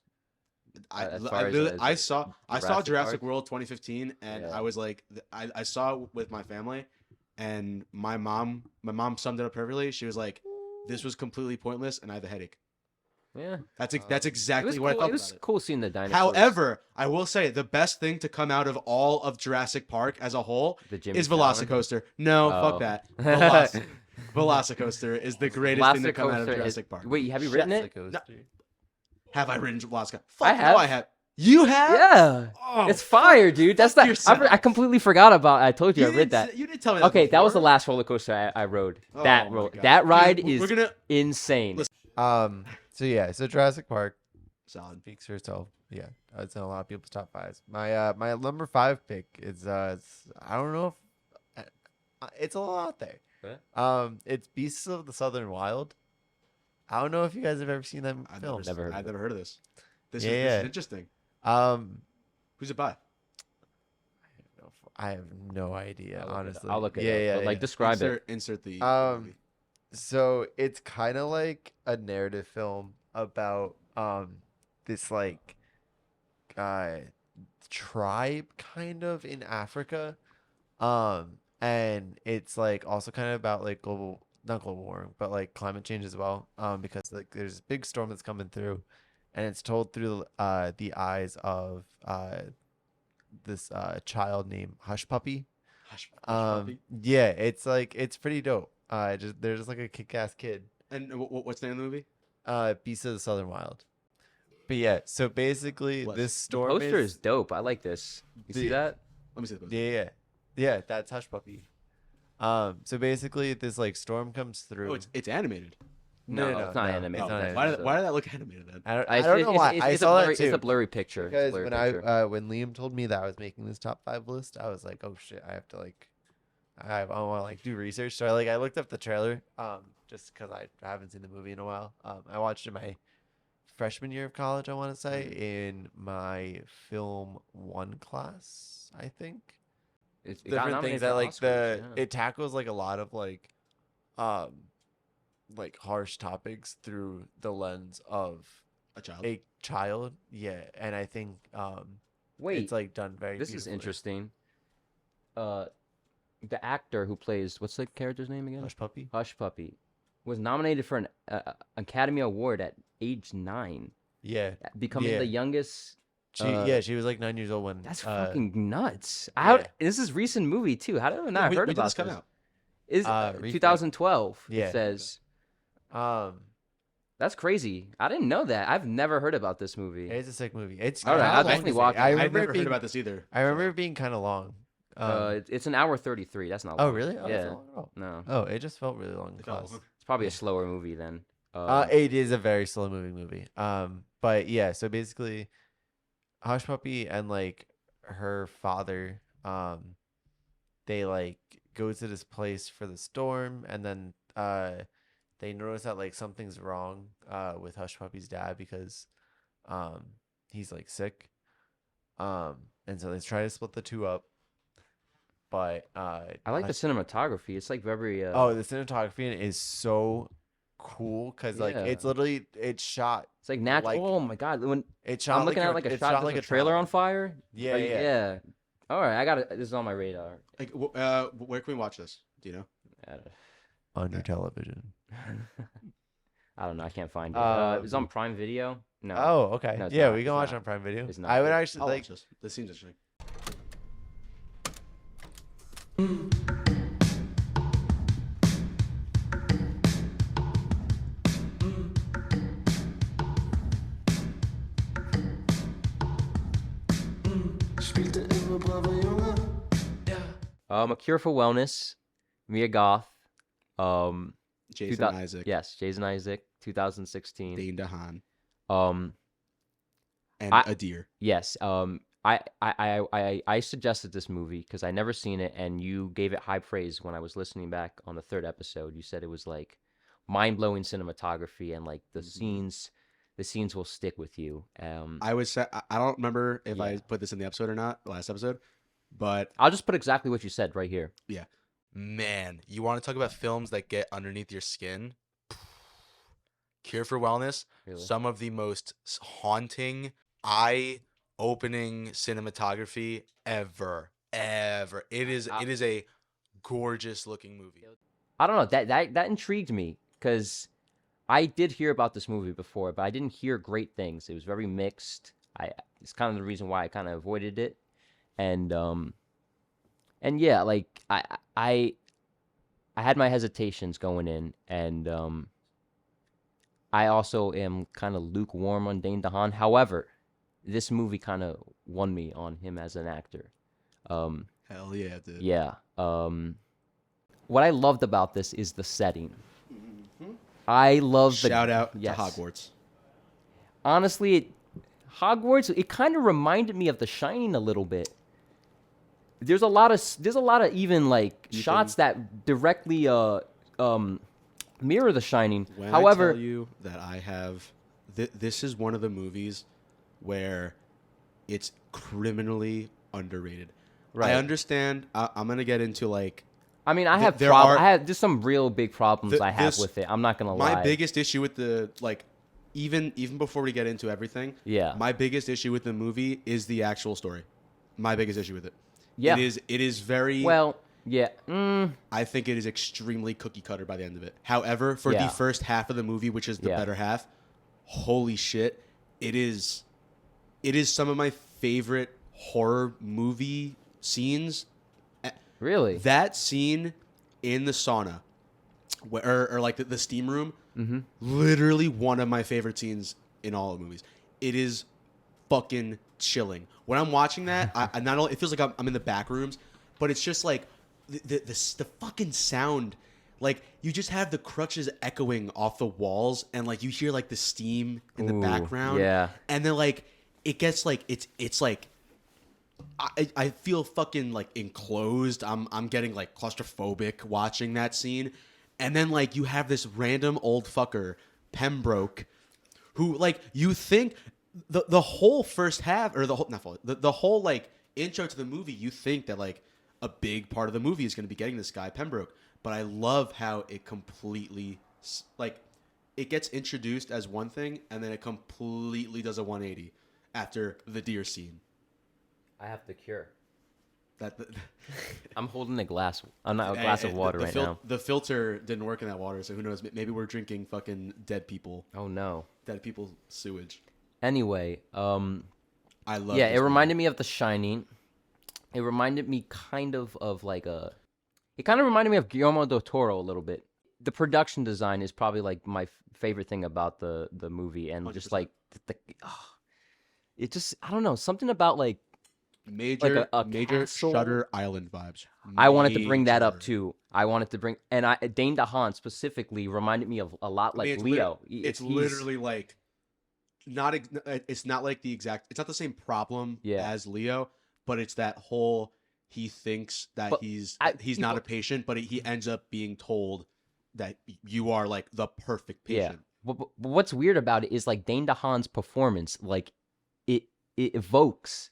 As I far as, literally- as I saw Jurassic Jurassic Park? World 2015, and Yeah. I was like, I saw it with my family, and my mom summed it up perfectly. She was like, "This was completely pointless, and I have a headache." Yeah, That's It was exactly it was what cool. I felt It was about it. cool seeing the dinosaurs. However, I will say the best thing to come out of all of Jurassic Park as a whole the Jimmy is Fallon. Velocicoaster. No, Oh. fuck that. Velocicoaster is the greatest thing to come out of Velocicoaster is- Jurassic Park. Wait, have you written it? Have I written Velocicoaster? I Fuck have. no, I have. You have? Yeah, Oh, it's fire, dude. That's fuck not. yourself. I completely forgot about. I told you, I read didn't that. say- You didn't tell me that. Okay, that was the before. last roller coaster I rode. Oh that my road, God. that ride Dude, is we're gonna insane. Listen, So Jurassic Park Solid. speaks for itself. Yeah, it's in a lot of people's top fives. My number 5 pick is I don't know if it's a little out there. What? It's Beasts of the Southern Wild. I don't know if you guys have ever seen that film. I've never heard of this. This Yeah, is yeah. interesting. Who's it by? I have no idea, honestly. I'll look it Yeah, up. But, like, describe it. Insert the movie. So it's kind of like a narrative film about this like tribe kind of in Africa. And it's like also kind of about like not global warming, but like climate change as well. Because like there's a big storm that's coming through, and it's told through the eyes of this child named Hush Puppy. Hush Puppy. Yeah, it's pretty dope. They're just like a kick-ass kid. And what's the name of the movie? Beasts of the Southern Wild. But yeah, so basically this storm Poster is dope. I like this. You see that? Let me see the poster. Yeah, that's Hush Puppy. So basically this like storm comes through. Oh, it's animated. No, it's not animated. Oh, why did that look animated then? I don't know why. I saw that too. It's a blurry picture. Because when Liam told me that I was making this top 5 list, I was like, oh shit, I have to like, I want to like do research. So I looked up the trailer, just because I haven't seen the movie in a while. I watched it my freshman year of college, I want to say, in my film 1 class, I think. It's Different things that like it tackles like a lot of like harsh topics through the lens of a child. Yeah, and I think wait, it's like done very this is beautifully. interesting. The actor who plays, what's the character's name again? Hush Puppy was nominated for an Academy Award at age 9. Yeah, becoming the youngest. She was like 9 years old when. That's fucking nuts. This is recent movie too. How did I not heard about this? Come out? Is 2012? Yeah, it says. That's crazy. I didn't know that. I've never heard about this movie. It's a sick movie. It's all right. I'll definitely watch it. I've never heard about this either. I remember it being kind of long. It's an hour 33. That's not long. Oh really? Oh, yeah. No. Oh, it just felt really long. It's probably a slower movie then. It is a very slow moving movie. But yeah. So basically, Hush Puppy and like her father, they like go to this place for the storm, and then they notice that like something's wrong with Hush Puppy's dad because he's like sick. And so they try to split the two up. But I like the cinematography. It's like very the cinematography is so cool because like it's shot. It's like natural. Oh my god! When it's shot, I'm looking at like a shot like a trailer on fire. Yeah, like, yeah. All right, I got it. This is on my radar. Like, where can we watch this? Do you know? On your television. I don't know. I can't find it. It was on Prime Video. No. Oh, okay. No, yeah, we can watch it on Prime Video. It's not. I would actually like this. This seems interesting. A Cure for Wellness, Mia Goth, Jason Isaac. Yes, Jason Isaac, 2016. Dane DeHaan. And a deer. Yes. I suggested this movie because I never seen it, and you gave it high praise when I was listening back on the 3rd episode. You said it was like mind-blowing cinematography, and like the scenes will stick with you. I don't remember if I put this in the episode or not, the last episode, but I'll just put exactly what you said right here. Yeah. Man, you want to talk about films that get underneath your skin? Cure for Wellness, some of the most haunting, eye-opening cinematography ever. It is a gorgeous looking movie. I don't know, that intrigued me because I did hear about this movie before, but I didn't hear great things. It was very mixed. It's kind of the reason why I kind of avoided it, and yeah, like I had my hesitations going in, and I also am kind of lukewarm on Dane DeHaan. However, this movie kind of won me on him as an actor. Hell yeah, dude. Yeah. What I loved about this is the setting. I love the Shout out yes. to Hogwarts. Honestly, Hogwarts, it kind of reminded me of The Shining a little bit. There's a lot of even like shots that directly mirror The Shining. When However, I tell you that I have, this is one of the movies where it's criminally underrated. Right. I understand. I'm gonna get into like. I mean, I have just some real big problems I have with it. I'm not gonna lie. My biggest issue with the like, even before we get into everything, my biggest issue with the movie is the actual story. My biggest issue with it. Yeah. It is very well. Yeah. I think it is extremely cookie cutter by the end of it. However, for the first half of the movie, which is the better half, holy shit, it is some of my favorite horror movie scenes. Really? That scene in the sauna, or like the steam room, literally one of my favorite scenes in all of movies. It is fucking chilling. When I'm watching that, I not only it feels like I'm in the back rooms, but it's just like the fucking sound. Like you just have the crutches echoing off the walls, and like you hear like the steam in the background. Yeah. And then like it gets like it's like I feel fucking like enclosed. I'm getting like claustrophobic watching that scene. And then like you have this random old fucker, Pembroke, who like you think the whole first half or the whole like intro to the movie, you think that like a big part of the movie is going to be getting this guy Pembroke. But I love how it completely like it gets introduced as one thing and then it completely does a 180 after the deer scene. I have the cure. I'm holding a glass. I'm not a glass of water right now. The filter didn't work in that water, so who knows? Maybe we're drinking fucking dead people. Oh no, dead people sewage. Anyway, I love. Yeah, it reminded me of The Shining. It reminded me kind of like a. It kind of reminded me of Guillermo del Toro a little bit. The production design is probably like my favorite thing about the movie, and 100%. Just like it just I don't know, something about like. Major Shutter Island vibes. I wanted to bring that up too. And Dane DeHaan specifically reminded me of a lot like Leo. It's literally like it's not like the exact. It's not the same problem as Leo, but it's that whole he thinks that he's not a patient, but he ends up being told that you are like the perfect patient. Yeah. But what's weird about it is like Dane DeHaan's performance, like it evokes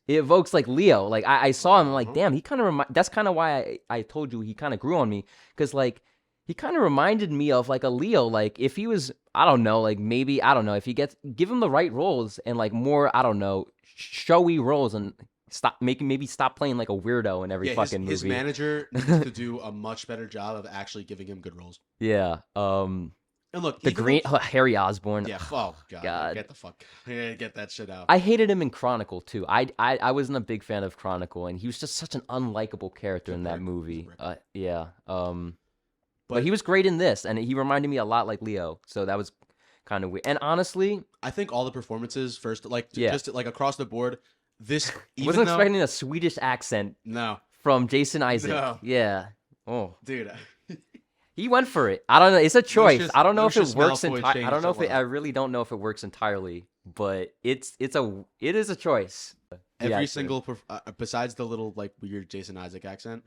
like Leo. Like I saw him, I'm like, damn, he kind of that's kind of why I told you he kind of grew on me, because like he kind of reminded me of like a Leo. Like if he was, I don't know, like maybe I don't know if he give him the right roles and like more, I don't know, showy roles, and stop playing like a weirdo in every fucking movie. His manager needs to do a much better job of actually giving him good roles. Yeah. And look, Harry Osborn. Yeah. Oh God. Get that shit out. I hated him in Chronicle too. I wasn't a big fan of Chronicle, and he was just such an unlikable character in that movie. Yeah. But he was great in this, and he reminded me a lot like Leo. So that was kind of weird. And honestly, I think all the performances first, like just like across the board, this wasn't expecting a Swedish accent. No. From Jason Isaac. No. Yeah. Oh, dude. He went for it. I don't know. It's a choice. I don't know if it works entirely. I don't know if I really don't know if it works entirely, but it is a choice. Every single besides the little like weird Jason Isaac accent,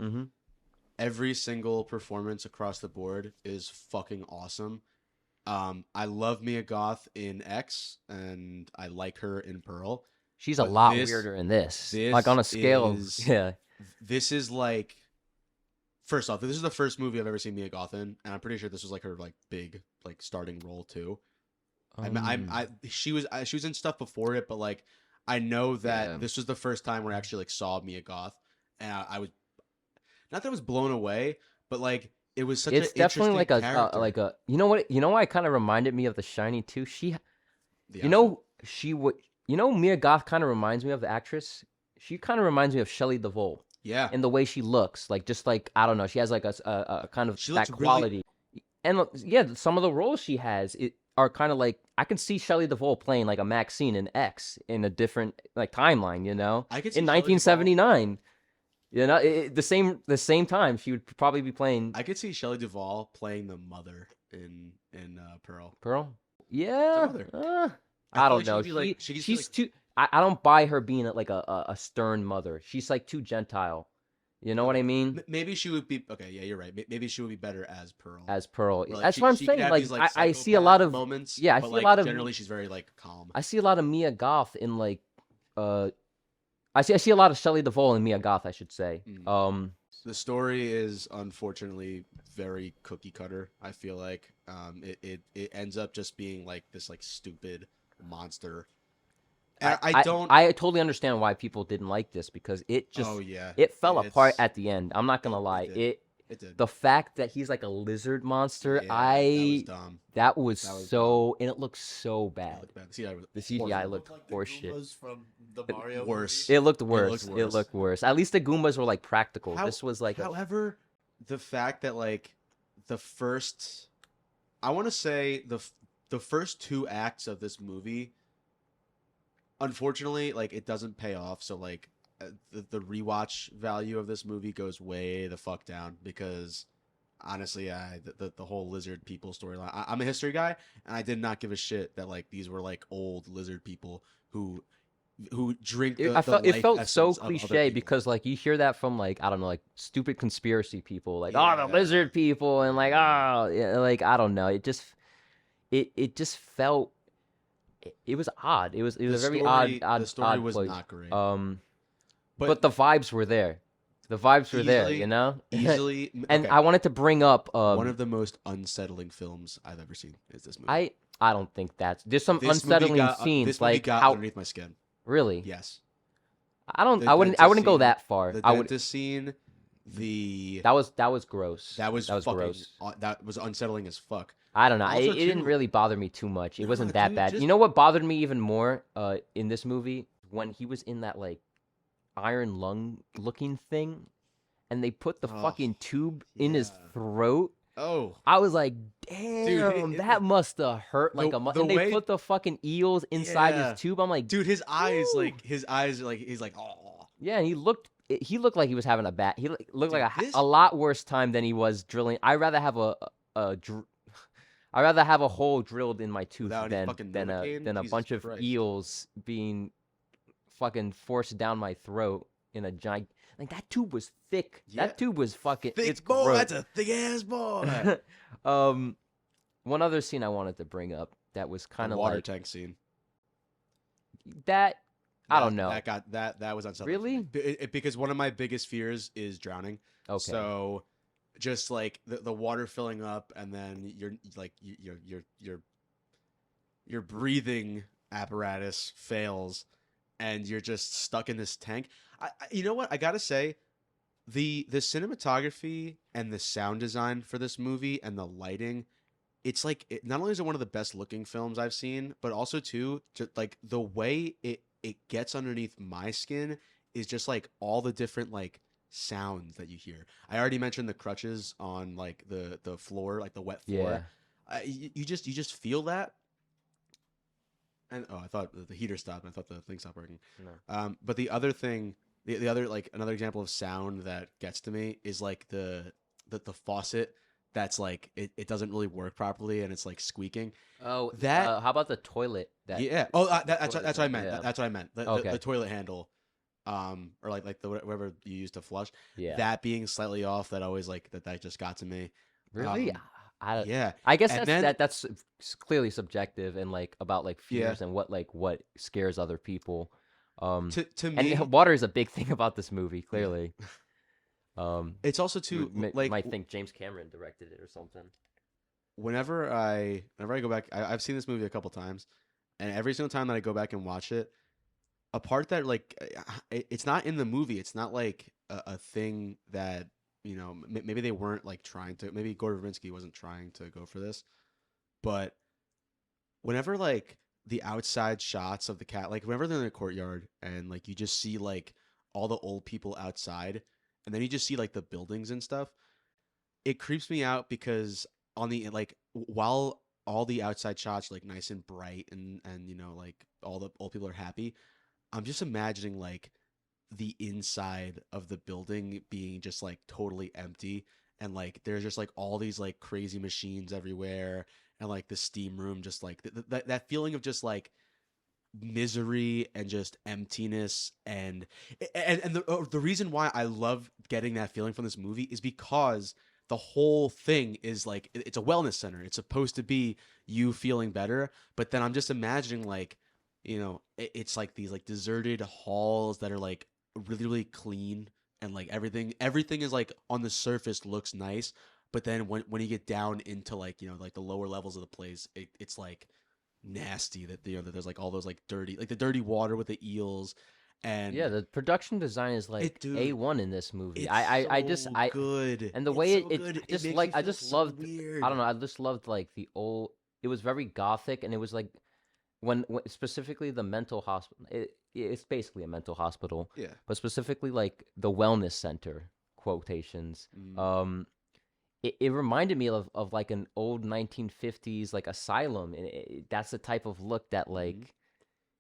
every single performance across the board is fucking awesome. I love Mia Goth in X, and I like her in Pearl. She's a lot weirder in this. Like on a scale This is like. First off, this is the first movie I've ever seen Mia Goth in, and I'm pretty sure this was like her like big like starting role too. She was in stuff before it, but like I know that this was the first time where I actually like saw Mia Goth, and I was not that I was blown away, but like it was such. It's definitely like a you know what it kind of reminded me of The Shining too. Mia Goth kind of reminds me of the actress. She kind of reminds me of Shelley Duvall. Yeah. And the way she looks, like just like I don't know, she has like a kind of that quality. Really... And some of the roles she has are kind of like I can see Shelley Duvall playing like a Maxine in X in a different like timeline, you know. I could see in 1979, you know, the same time she would probably be playing. I could see Shelley Duvall playing the mother in Pearl. Pearl? Yeah. I I feel don't know. like She's too. I don't buy her being like a stern mother. She's like too Gentile. You know what I mean? Maybe she would be okay. Yeah, you're right. Maybe she would be better as Pearl. As Pearl, Where, like, that's what I'm she could saying. have Like these, like, I see a lot of moments. Yeah, I but, see like, a lot of generally she's very like calm. I see a lot of Mia Goth in like I see a lot of Shelley Duvall in Mia Goth, I should say. The story is unfortunately very cookie cutter. I feel like it ends up just being like this like stupid monster. And I totally understand why people didn't like this because it just it fell apart at the end. I'm not gonna lie. It did. The fact that he's like a lizard monster, that was dumb. That was so dumb. And it looked so bad. The CGI looked horseshit. From the Mario worse. It looked worse. It looked worse. At least the Goombas were like practical. This was like however, the fact that like the first I want to say the first 2 acts of this movie, unfortunately, like it doesn't pay off. So like the rewatch value of this movie goes way the fuck down because honestly, the whole lizard people storyline. I'm a history guy, and I did not give a shit that like these were like old lizard people who drink. It felt so cliche because like you hear that from like I don't know like stupid conspiracy people like the lizard people and like like I don't know it just felt it was odd. It was a very odd. The story was place. Not great. But the vibes were there. The vibes were there, you know? Easily. And I wanted to bring up... one of the most unsettling films I've ever seen is this movie. I don't think that's... There's some unsettling scenes. This movie got underneath my skin. Really? Yes. I wouldn't go that far. The dentist scene, That was gross. That was fucking, gross. That was unsettling as fuck. I don't know. It didn't really bother me too much. It wasn't that bad. You know what bothered me even more in this movie? When he was in that, like, iron lung looking thing and they put the fucking tube in his throat. I was like, damn, dude, that must have hurt like and they put the fucking eels inside his tube. I'm like, dude, his eyes he's like, oh yeah, and he looked like he was having a bad looked like a lot worse time than he was drilling. I'd rather have a hole drilled in my tooth than a bunch of eels being fucking forced down my throat in a giant. Like that tube was thick. Yeah. That tube was fucking thick. It's boy. Gross. That's a thick ass boy. One other scene I wanted to bring up that was kind of water tank scene. I don't know. That was unsettling. Really? Because one of my biggest fears is drowning. Okay. So just like the water filling up and then your breathing apparatus fails and you're just stuck in this tank. You know what? I gotta say, the cinematography and the sound design for this movie and the lighting, it's like not only is it one of the best looking films I've seen, but also too, just like the way it gets underneath my skin is just like all the different like sounds that you hear. I already mentioned the crutches on like the floor, like the wet floor. Yeah. You just feel that. And I thought the heater stopped. I thought the thing stopped working. No. But the other thing, the other like another example of sound that gets to me is like the faucet that's like it doesn't really work properly and it's like squeaking. Oh, that. How about the toilet? Yeah. Oh, that's what I meant. Yeah. That's what I meant. The toilet handle, or like whatever you use to flush. Yeah. That being slightly off, that always like that just got to me. Really? Yeah, I guess that's clearly subjective and like about like fears and what scares other people. To me, and water is a big thing about this movie. Clearly, it's also too like might think James Cameron directed it or something. Whenever I go back, I've seen this movie a couple times, and every single time that I go back and watch it, a part that like it's not in the movie. It's not like a thing that. You know, maybe they weren't like trying to. Maybe Gore Verbinski wasn't trying to go for this, but whenever like the outside shots of the cat, like whenever they're in the courtyard and like you just see like all the old people outside, and then you just see like the buildings and stuff, it creeps me out because on the like while all the outside shots are like nice and bright and you know like all the old people are happy, I'm just imagining like the inside of the building being just like totally empty and like there's just like all these like crazy machines everywhere, and like the steam room, just like that feeling of just like misery and just emptiness, and the reason why I love getting that feeling from this movie is because the whole thing is like it's a wellness center. It's supposed to be you feeling better, but then I'm just imagining like, you know, it's like these like deserted halls that are like really really clean, and like everything is like on the surface looks nice, but then when you get down into like, you know, like the lower levels of the place, it's like nasty, that, you know, that there's like all those like dirty, like the dirty water with the eels. And yeah, the production design is like A1 in this movie. I just good, and the way it just like I just loved weird. I don't know, I just loved like the old. It was very gothic, and it was like when specifically the mental hospital. It's basically a mental hospital. Yeah. But specifically like the wellness center, quotations. It reminded me of like an old 1950s like asylum, and that's the type of look that like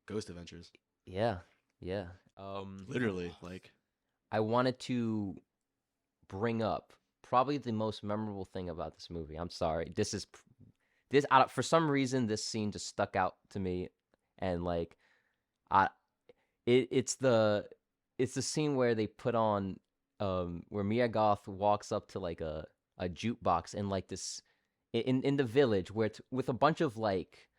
Ghost Adventures. Yeah. Literally, like I wanted to bring up probably the most memorable thing about this movie. I'm sorry. This for some reason this scene just stuck out to me, and like it's the scene where they put on where Mia Goth walks up to like a jukebox in like this in the village where it's with a bunch of like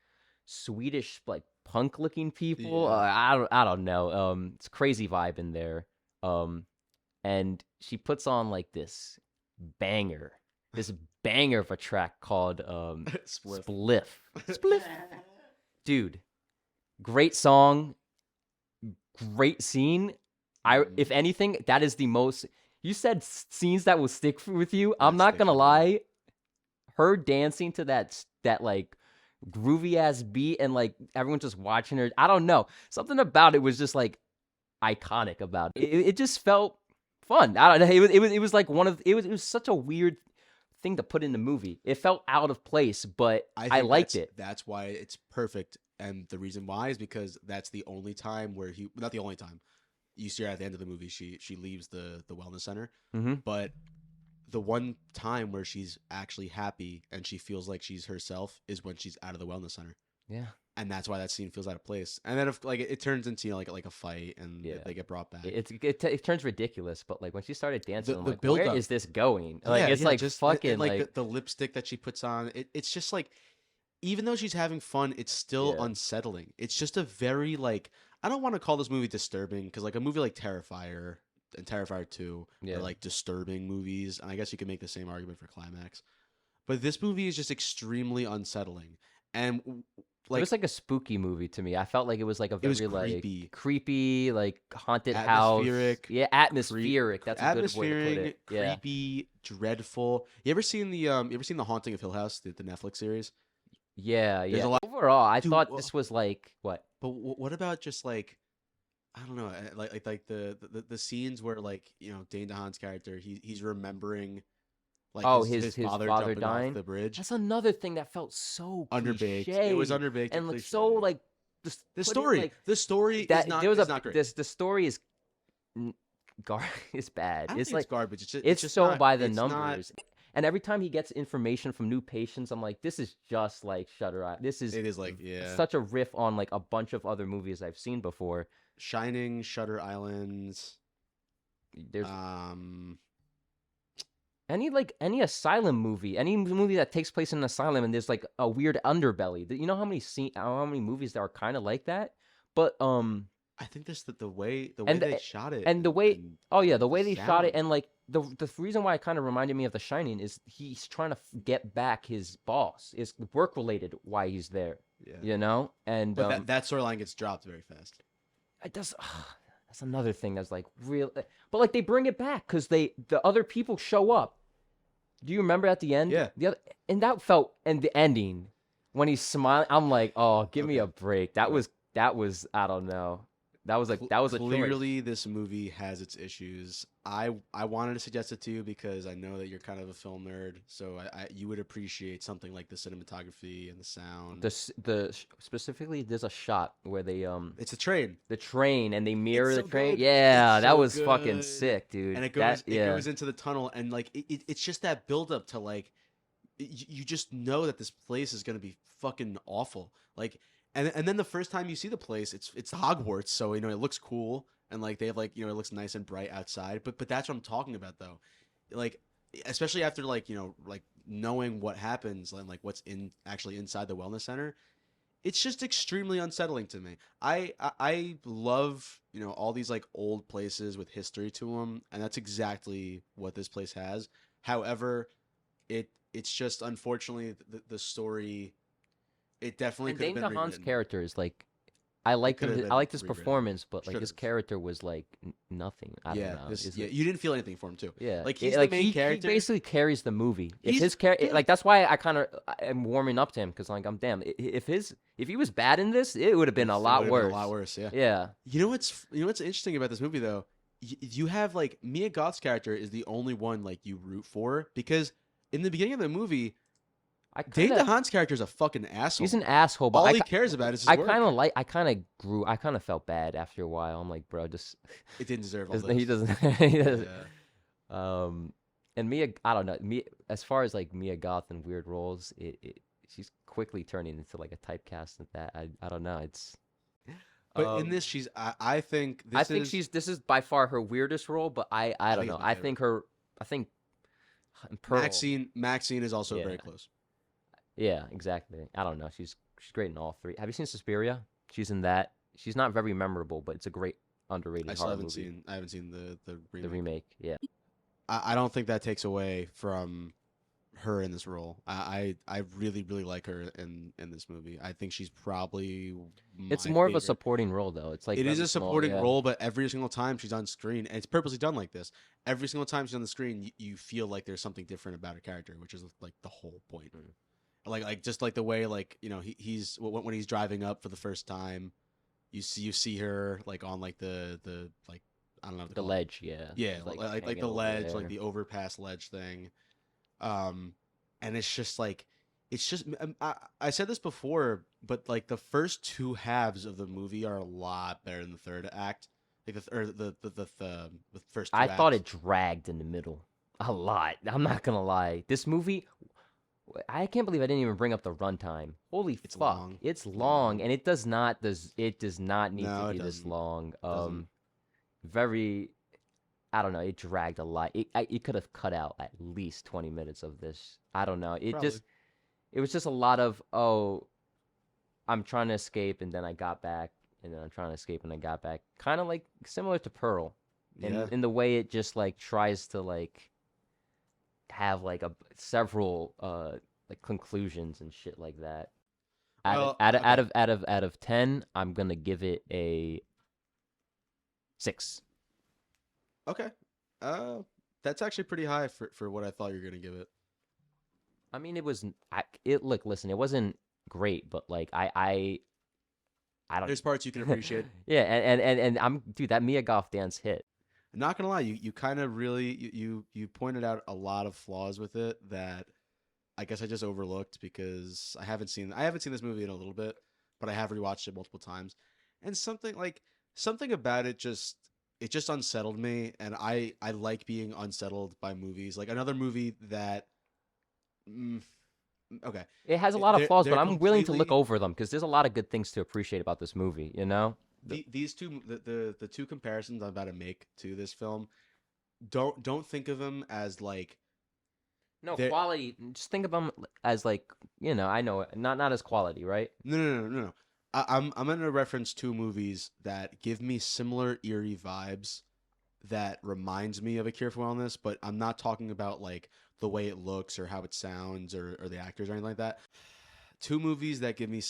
Swedish like punk looking people. Yeah. I don't know. It's crazy vibe in there. And she puts on like this banger of a track called Spliff. Dude, great song, great scene. If anything, that is the most. You said scenes that will stick with you. I'm not gonna lie. Her dancing to that like groovy ass beat, and like everyone just watching her. I don't know. Something about it was just like iconic about it. It just felt fun. I don't know. It was like it was such a weird thing to put in the movie. It felt out of place, but I liked it. That's why it's perfect. And the reason why is because that's the only time where not the only time. You see her at the end of the movie, she leaves the wellness center. Mm-hmm. But the one time where she's actually happy and she feels like she's herself is when she's out of the wellness center. Yeah. And that's why that scene feels out of place. And then if like it turns into, you know, like a fight, and they get brought back. It turns ridiculous, but like when she started dancing, I'm like, where is this going? Like it's like just fucking and like the lipstick that she puts on. It's just like, even though she's having fun, it's still unsettling. It's just a very like, I don't want to call this movie disturbing, because like a movie like Terrifier and Terrifier 2 are like disturbing movies, and I guess you could make the same argument for Climax. But this movie is just extremely unsettling, and like it was like a spooky movie to me. I felt like it was like a very like creepy, like haunted house. Yeah, atmospheric. That's a good way to put it. Creepy, dreadful. You ever seen the Haunting of Hill House, the Netflix series? Yeah. Overall, I thought this was like what? But what about just like, I don't know, like the scenes where, like, you know, Dane DeHaan's character, he's remembering like his father dying off the bridge. That's another thing that felt so underbaked. Cliche. It was underbaked and like so like the story is not great. The story is is bad. It's like garbage. It's just so by the numbers. And every time he gets information from new patients, I'm like, this is just like Shutter Island. It is like such a riff on like a bunch of other movies I've seen before. Shining, Shutter Island. There's any asylum movie, any movie that takes place in an asylum, and there's like a weird underbelly. You know how many movies that are kind of like that? But I think this the way they shot it, and the way the way they shot it, and like the reason why it kind of reminded me of The Shining is he's trying to get back his boss. Is work related why he's there. Yeah. You know, and but that storyline gets dropped very fast. It does. That's another thing that's like real, but like they bring it back because the other people show up. Do you remember at the end? Yeah. And that felt, and the ending when he's smiling, I'm like, oh, give me a break. That was I don't know. That was a clearly choice. this movie has its issues. I wanted to suggest it to you because I know that you're kind of a film nerd, so you would appreciate something like the cinematography and the sound. Specifically, there's a shot where they it's a train, and they mirror so the train. good. Yeah, that so was fucking good. sick, dude. And it goes into the tunnel, and like it's just that build up to like you just know that this place is gonna be fucking awful. Like, and then the first time you see the place, it's Hogwarts, so it looks cool, and like they have like it looks nice and bright outside. But that's what I'm talking about though, like especially after like like knowing what happens and like what's actually inside the wellness center. It's just extremely unsettling to me. I love all these like old places with history to them, and that's exactly what this place has. However, it's just unfortunately the story. It definitely and could have Dane been DeHaan's rewritten. character is like, I liked could have him. been I liked his rewritten. performance, but like Should've. his character was like nothing. I don't know. You didn't feel anything for him too. Yeah, like he's the main he character. He basically carries the movie. If He's his character, good. like that's why I'm warming up to him because like I'm damn. If he was bad in this, it would have been a lot worse. A lot worse. Yeah. Yeah. You know what's interesting about this movie though? You have like Mia Goth's character is the only one like you root for because in the beginning of the movie, Dane DeHaan's character is a fucking asshole. He's an asshole, but all he cares about is his work. I kind of felt bad after a while. I'm like, bro, just it didn't deserve all this. He doesn't. He doesn't. Yeah. And Mia, I don't know. As far as like Mia Goth and weird roles, she's quickly turning into like a typecast of that. I don't know. It's. But in this, I think this is by far her weirdest role. But I don't know. I think Pearl. Maxine is also very close. Yeah, exactly. I don't know. She's great in all three. Have you seen Suspiria? She's in that. She's not very memorable, but it's a great underrated horror movie. I haven't seen the remake. The remake, yeah. I don't think that takes away from her in this role. I really like her in this movie. I think she's probably it's more of a supporting role though. It's like it is a supporting role, but every single time she's on screen, and it's purposely done like this. Every single time she's on the screen, you feel like there's something different about her character, which is like the whole point. Like just like the way like he's when he's driving up for the first time, you see her like on like the like I don't know the ledge, yeah like the ledge, like the overpass ledge thing, and it's just I said this before, but like the first two halves of the movie are a lot better than the third act, like the first. I thought it dragged in the middle a lot. I'm not gonna lie, this movie. I can't believe I didn't even bring up the runtime. Holy fuck. Long. It's long, and it does not need to be this long. Very I don't know, it dragged a lot. It could have cut out at least 20 minutes of this. I don't know. It was just a lot of I'm trying to escape and then I got back and then I'm trying to escape and I got back. Kind of like similar to Pearl. In the way it just like tries to like have like several like conclusions and shit like that. Out of 10, I'm gonna give it a 6. Okay, that's actually pretty high for what I thought you were gonna give it. I mean, it was listen, it wasn't great, but like I don't. There's parts you can appreciate. Yeah, and I'm dude, that Mia Goth dance hit. I'm not gonna lie, you kind of really you pointed out a lot of flaws with it that I guess I just overlooked because I haven't seen this movie in a little bit, but I have rewatched it multiple times, and something about it just unsettled me, and I like being unsettled by movies. Like another movie that okay, it has a lot of flaws, but I'm willing to look over them because there's a lot of good things to appreciate about this movie, you know. These two the two comparisons I'm about to make to this film, don't think of them as like quality. Just think of them as like, you know, I know it, not as quality, right? No. I'm gonna reference two movies that give me similar eerie vibes that reminds me of A Cure for Wellness, but I'm not talking about like the way it looks or how it sounds or the actors or anything like that. Two movies that give me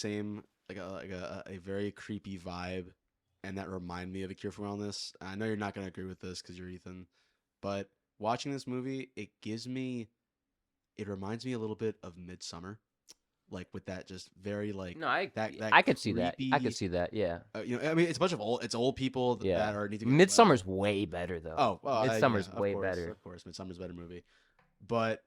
a very creepy vibe and that remind me of A Cure for Wellness. I know you're not gonna agree with this because you're Ethan, but watching this movie, it reminds me a little bit of Midsummer. like with that just very like No, I that I could see that. I creepy, could see that. Yeah. you know, I mean, it's a bunch of old people Yeah. that are need to get Midsummer's way better though. Oh, well, Midsummer's yeah, way better. Of course, Midsummer's a better movie, but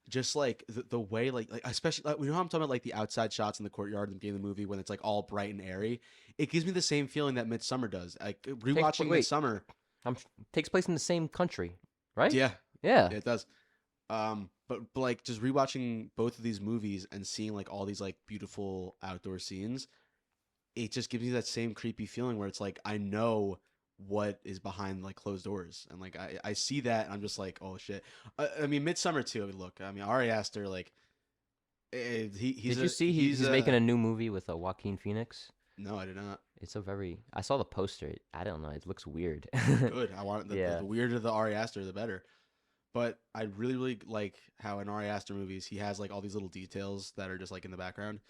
just like the way like especially like, you know how I'm talking about like the outside shots in the courtyard in the beginning of the movie when it's like all bright and airy. It gives me the same feeling that Midsummer does. Like rewatching Midsummer Takes place in the same country, right? Yeah, Yeah. it does. But like just rewatching both of these movies and seeing like all these like beautiful outdoor scenes, it just gives me that same creepy feeling where it's like I know what is behind like closed doors, and like I see that and I'm just like, oh shit. I mean, Midsummer too. Look, I mean, Ari Aster, like he's. Did you see he's making a new movie with Joaquin Phoenix? No, I did not. I saw the poster. I don't know. It looks weird. Good. I want the weirder the Ari Aster, the better. But I really, really like how in Ari Aster movies he has like all these little details that are just like in the background.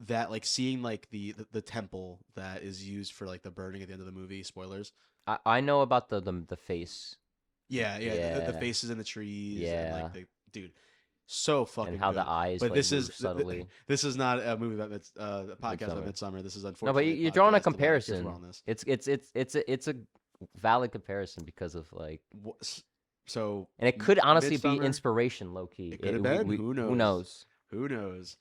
That like seeing like the temple that is used for like the burning at the end of the movie. Spoilers. I know about the face. Yeah. The faces in the trees. Yeah. And, like dude, so fucking. And how good. the eyes. But like, this is subtly. This is not a movie about a podcast about Midsummer. This is unfortunately. No, but you're drawing a comparison. It's a valid comparison because of like. So. And it could honestly be inspiration, low key. It could have been. Who knows? Who knows?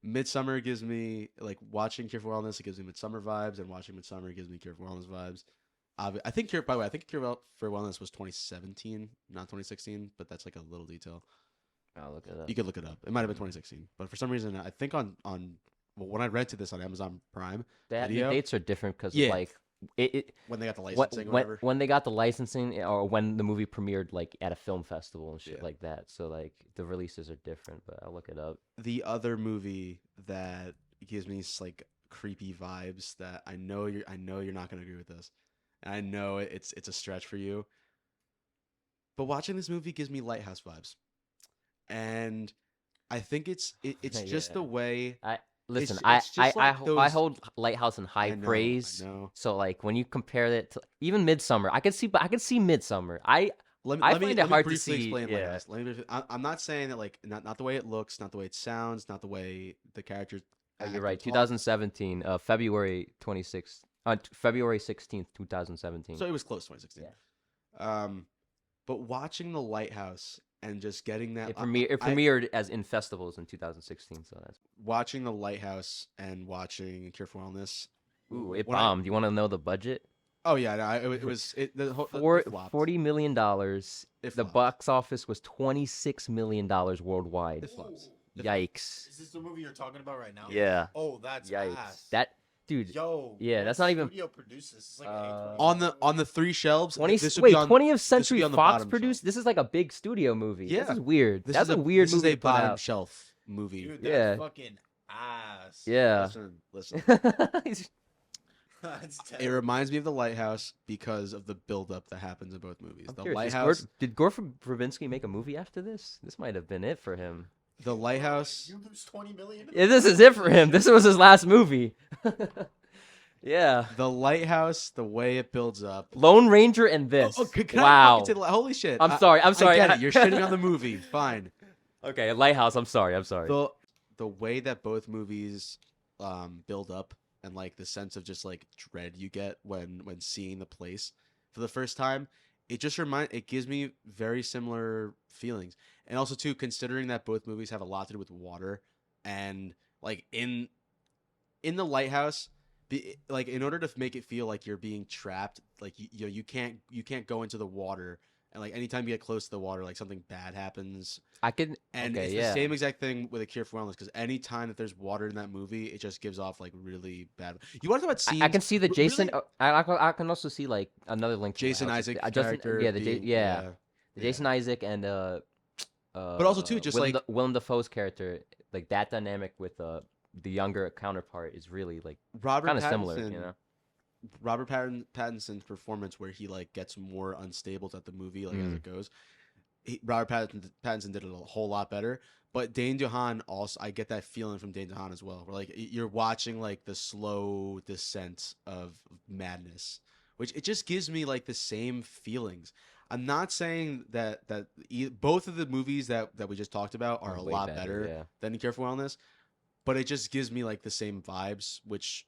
Midsummer gives me like watching Cure for Wellness. It gives me Midsummer vibes, and watching Midsummer gives me Cure for Wellness vibes. I think Cure. By the way, I think Cure for Wellness was 2017, not 2016. But that's like a little detail. I'll look it up. You could look it up. It might have been 2016, but for some reason, I think on when I rented this on Amazon Prime, the dates are different because like when they got the licensing, or whatever. When they got the licensing, or when the movie premiered like at a film festival and shit like that. So like the releases are different, but I'll look it up. The other movie that gives me like creepy vibes that I know you're not gonna agree with this, and I know it's a stretch for you, but watching this movie gives me Lighthouse vibes, and I think it's just the way. Listen, it's I hold Lighthouse in high praise. I know. So like when you compare it to even Midsummer, I could see Midsummer. I find it hard to see. Explain Lighthouse. I'm not saying that like not the way it looks, not the way it sounds, not the way the characters. You're right. 2017, February 26th, February 16th, 2017. So it was close, 2016. Yeah. But watching The Lighthouse and just getting that it premiered as in festivals in 2016. So that's watching The Lighthouse and watching Cure for Wellness. Ooh, it bombed. You want to know the budget? Oh yeah, no, it was $40 million. The box office was $26 million worldwide. It flops. Yikes! Is this the movie you're talking about right now? Yeah. Oh, that's yikes. ass. That dude. Yo. Yeah, that's not even. Studio produced this. It's like on the 3 shelves. 20th Century Fox produced. This is like a big studio movie. Yeah, this is weird. That's a weird movie. This is a bottom shelf movie. Dude, that's fucking ass. Yeah. Listen. It reminds me of The Lighthouse because of the buildup that happens in both movies. The Lighthouse. Did Gore Verbinski make a movie after this? This might have been it for him. The Lighthouse. You lose $20 million. Yeah, this is it for him. This was his last movie. Yeah. The Lighthouse, the way it builds up. Lone Ranger and this. Wow. Holy shit. I'm sorry. I get it. You're shitting on the movie. Fine. Okay, Lighthouse. I'm sorry. The way that both movies build up and like the sense of just like dread you get when seeing the place for the first time, it gives me very similar feelings. And also too, considering that both movies have a lot to do with water, and like in The Lighthouse, like in order to make it feel like you're being trapped, like you can't go into the water, and like anytime you get close to the water, like something bad happens. It's the same exact thing with A Cure for Wellness, because anytime that there's water in that movie, it just gives off like really bad. You want to talk about scenes? I can see the Jason. Really? I can also see like another link. To Jason Isaac character. The Jason Isaac and but also too, just like Willem Dafoe's character, like that dynamic with the younger counterpart is really like kind of similar, you know. Robert Pattinson's performance, where he like gets more unstable at the movie, like as it goes. Robert Pattinson did it a whole lot better. But Dane DeHaan also, I get that feeling from Dane DeHaan as well, where like you're watching like the slow descent of madness, which it just gives me like the same feelings. I'm not saying that both of the movies that we just talked about are a lot better than Cure for Wellness, but it just gives me like the same vibes, which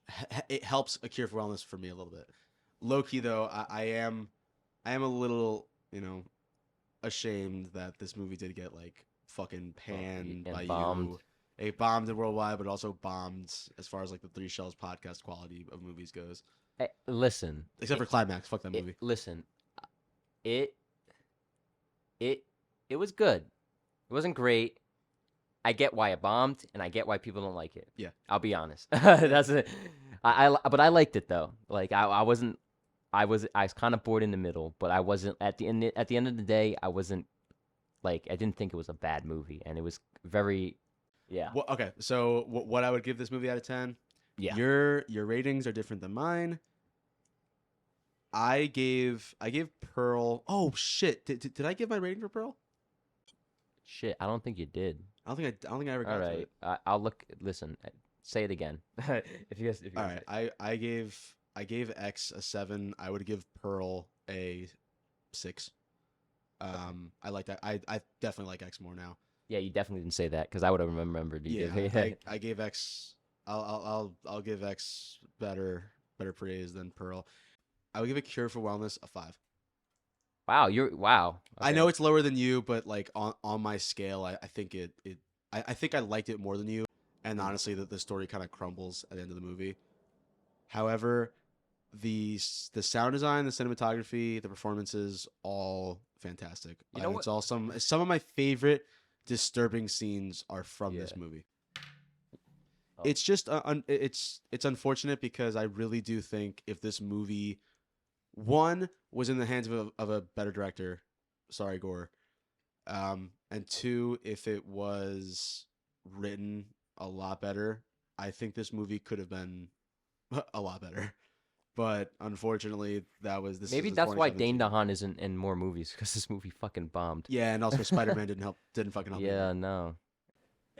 it helps A Cure for Wellness for me a little bit. Low key though, I am a little, ashamed that this movie did get like fucking panned by bombed. you. It bombed it worldwide, but also bombed as far as like the Three Shells podcast quality of movies goes. Listen, Except for Climax, fuck that movie. Listen, it was good. It wasn't great. I get why it bombed, and I get why people don't like it. Yeah, I'll be honest. That's it. But I liked it though. Like I wasn't. I was kind of bored in the middle, but I wasn't at the end. At the end of the day, I wasn't like I didn't think it was a bad movie, and it was very, yeah. Well, okay, so what I would give this movie out of 10? Yeah. Your ratings are different than mine. I gave Pearl. Oh shit! Did I give my rating for Pearl? Shit, I don't think you did. I don't think I ever got All to right, it. I'll look. Listen, say it again. if you guys. All right, I gave X a 7. I would give Pearl a 6. I like that. I definitely like X more now. Yeah, you definitely didn't say that because I would have remembered. I gave X. I'll give X better praise than Pearl. I would give A Cure for Wellness a 5. Wow, wow. I know it's lower than you, but like on my scale, I think I think I liked it more than you. And honestly, the story kind of crumbles at the end of the movie. However, the sound design, the cinematography, the performances, all fantastic. You know what? It's all some of my favorite disturbing scenes are from this movie. Oh. It's just it's unfortunate because I really do think if this movie one was in the hands of a better director, sorry Gore, and two, if it was written a lot better, I think this movie could have been a lot better. But unfortunately, this. Maybe that's why Dane DeHaan isn't in more movies because this movie fucking bombed. Yeah, and also Spider-Man didn't fucking help. Yeah, no.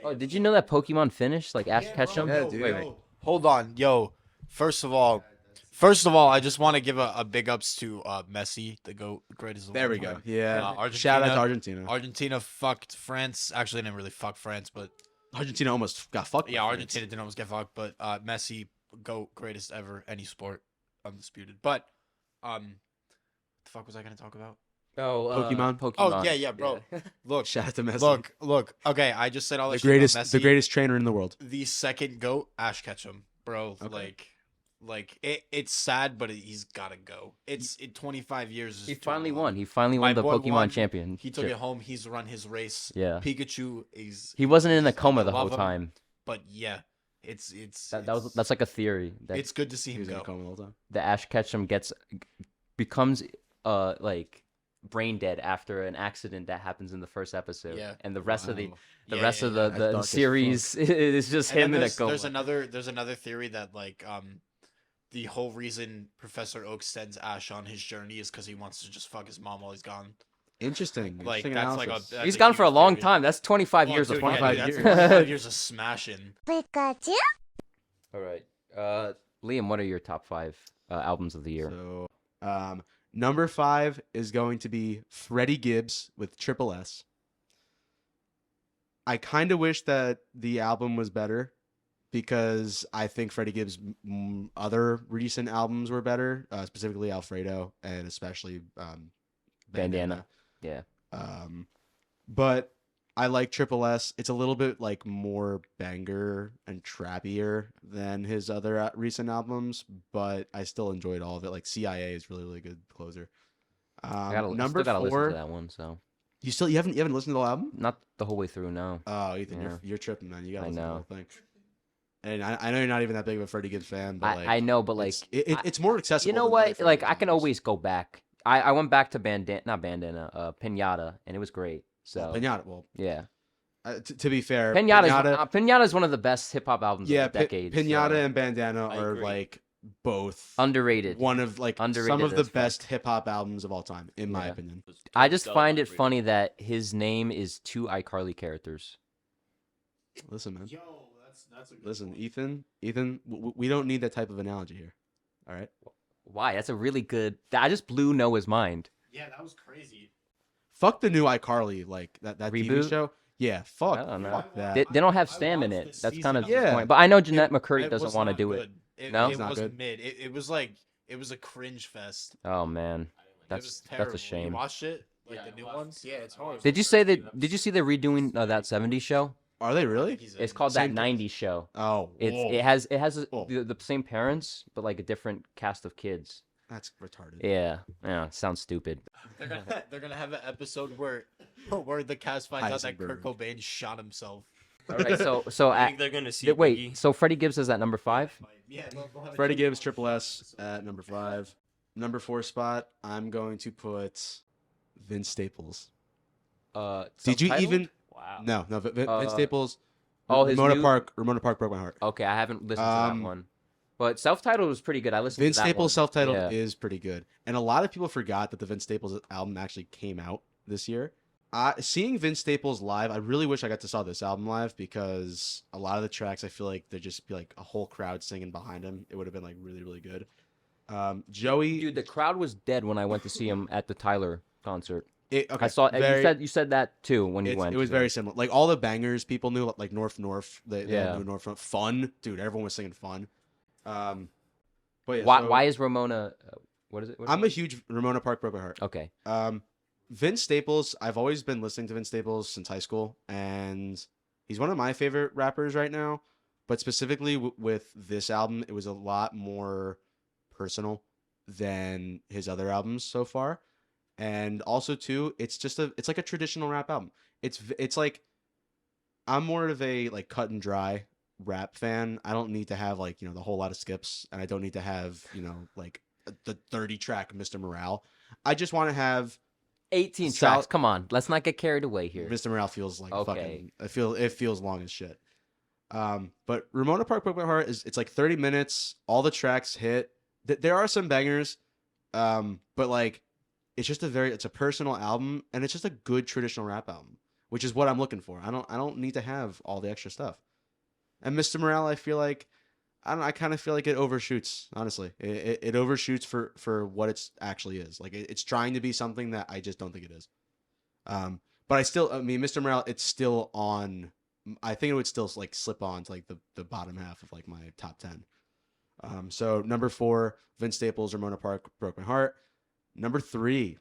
Oh, did you know that Pokemon finished? Like Ash Ketchum? Yeah, dude. Wait. Hold on, yo. First of all, I just want to give a big ups to Messi, the greatest. Of There all we go. time. Yeah. Argentina, Shout out to Argentina. Argentina fucked France. Actually, they didn't really fuck France, but Argentina almost got fucked. yeah, Argentina didn't almost get fucked. But Messi, greatest ever, any sport, undisputed. But the fuck was I gonna talk about? Oh, Pokemon. Oh yeah, bro. Yeah. Look, Shout out to Messi. Look. Okay, I just said all The this. Shit about Messi. the greatest trainer in the world. The second goat, Ash Ketchum, bro. Okay. Like it's sad, but he's gotta go. It's 25 years. He finally won. He finally won the Pokemon champion. He took it home. He's run his race. Yeah. Pikachu is. He wasn't in a coma the love whole him. time. But yeah, it's That's like a theory. That it's good to see He him was in a go. coma the whole time. the Ash Ketchum becomes like brain dead after an accident that happens in the first episode. Yeah. And the rest of the Yeah, rest of That's dark the as series is just And him then in a coma. there's another theory that like the whole reason Professor Oak sends Ash on his journey is because he wants to just fuck his mom while he's gone. Interesting. Like Interesting that's analysis. like He's gone for a huge long theory. time. That's 25 Oh, years dude, of yeah, 25 dude, years. that's 25 years of smashing. All right. Liam, what are your top 5 albums of the year? So, number 5 is going to be Freddie Gibbs with Triple S. I kind of wish that the album was better because I think Freddie Gibbs' other recent albums were better, specifically Alfredo and especially Bandana. Yeah. But I like Triple S. It's a little bit like more banger and trappier than his other recent albums, but I still enjoyed all of it. Like CIA is really, really good closer. I Number still gotta 4. listen to that one, so You haven't listened to the whole album? not the whole way through, no. Oh, Ethan, Yeah. you're tripping, man. You gotta I listen to the know. whole thing. And I know you're not even that big of a Freddie Gibbs fan, but like, I know, but like it's more accessible. you know than the other what? Freddie Like Gibbs I can albums. always go back. I went back to Pinata, and it was great. So Pinata. Well, yeah, to be fair, Pinata is one of the best hip hop albums yeah, of the decade. Pinata so. and Bandana I are agree. like both Underrated. one of like some Underrated of the as fuck. best hip hop albums of all time, in my Yeah. opinion. I just find it funny that his name is 2 iCarly characters. Listen, man. Yo, that's a good Listen, point. Ethan. We don't need that type of analogy here. All right. Why? That's a really good. I just blew Noah's mind. Yeah, that was crazy. Fuck the new iCarly, like that TV Reboot? show. Yeah, fuck. I don't know. Fuck that. They don't have I Stam in watched it. the That's season kind of of the it. point. But I know Jeanette It McCurdy doesn't was want to not do it. good. No? It It's not was good. mid. It was like it was a cringe fest. Oh man, It that's was that's terrible. a shame. You watched it? Like Yeah, the new I watched- ones? Yeah, it's horrible. Did you say that? Did you see they're redoing that '70s show? Are they really? It's called Same that '90s show. Oh, whoa. It has Whoa. the same parents, but like a different cast of kids. That's retarded. Yeah. Sounds stupid. They're gonna have an episode where the cast finds out that Kurt Heisenberg. Cobain shot himself. All right, so I at, think they're gonna see. wait, Biggie. so Freddie Gibbs is at number 5. Yeah, they'll have a Freddie team. Gibbs, Triple S at number 5. Number 4 spot, I'm going to put Vince Staples. Did you Subtitled? even? Wow. No, Vince Staples. his Ramona new- Park. Ramona Park broke my heart. Okay, I haven't listened to that one, but self-titled was pretty good. I listened Vince to that Staples one. self-titled Yeah. is pretty good, and a lot of people forgot that the Vince Staples album actually came out this year. Seeing Vince Staples live, I really wish I got to saw this album live because a lot of the tracks I feel like there'd just be like a whole crowd singing behind him. It would have been like really, really good. Joey, Dude, the crowd was dead when I went to see him at the Tyler concert. okay, I saw very- you said that too when you went. It was to very similar. Like all the bangers people knew, like North. They Yeah. knew North. Fun, dude. Everyone was singing Fun. But yeah, Why? so Why is Ramona? What is it? I'm a huge Ramona Park broke my heart. Okay. Vince Staples, I've always been listening to Vince Staples since high school, and he's one of my favorite rappers right now. But specifically with this album, it was a lot more personal than his other albums so far. And also too, it's like a traditional rap album. It's like I'm more of a like cut and dry rap fan. I don't need to have like, the whole lot of skips, and I don't need to have, like the 30 track Mr. Morale. I just want to have 18 tracks. Come on, let's not get carried away here. Mr. Morale feels like Okay. fucking. It feels long as shit. But Ramona Park broke my heart it's like 30 minutes. All the tracks hit. There are some bangers, but like it's a personal album, and it's just a good traditional rap album, which is what I'm looking for. I don't need to have all the extra stuff. And Mr. Morale, I feel like I kind of feel like it overshoots. Honestly, it overshoots for what it's actually is. Like it's trying to be something that I just don't think it is. But Mr. Morale, it's still on. I think it would still like slip on to like the bottom half of like my top 10. So number 4, Vince Staples, Ramona Park broke my heart. Number 3,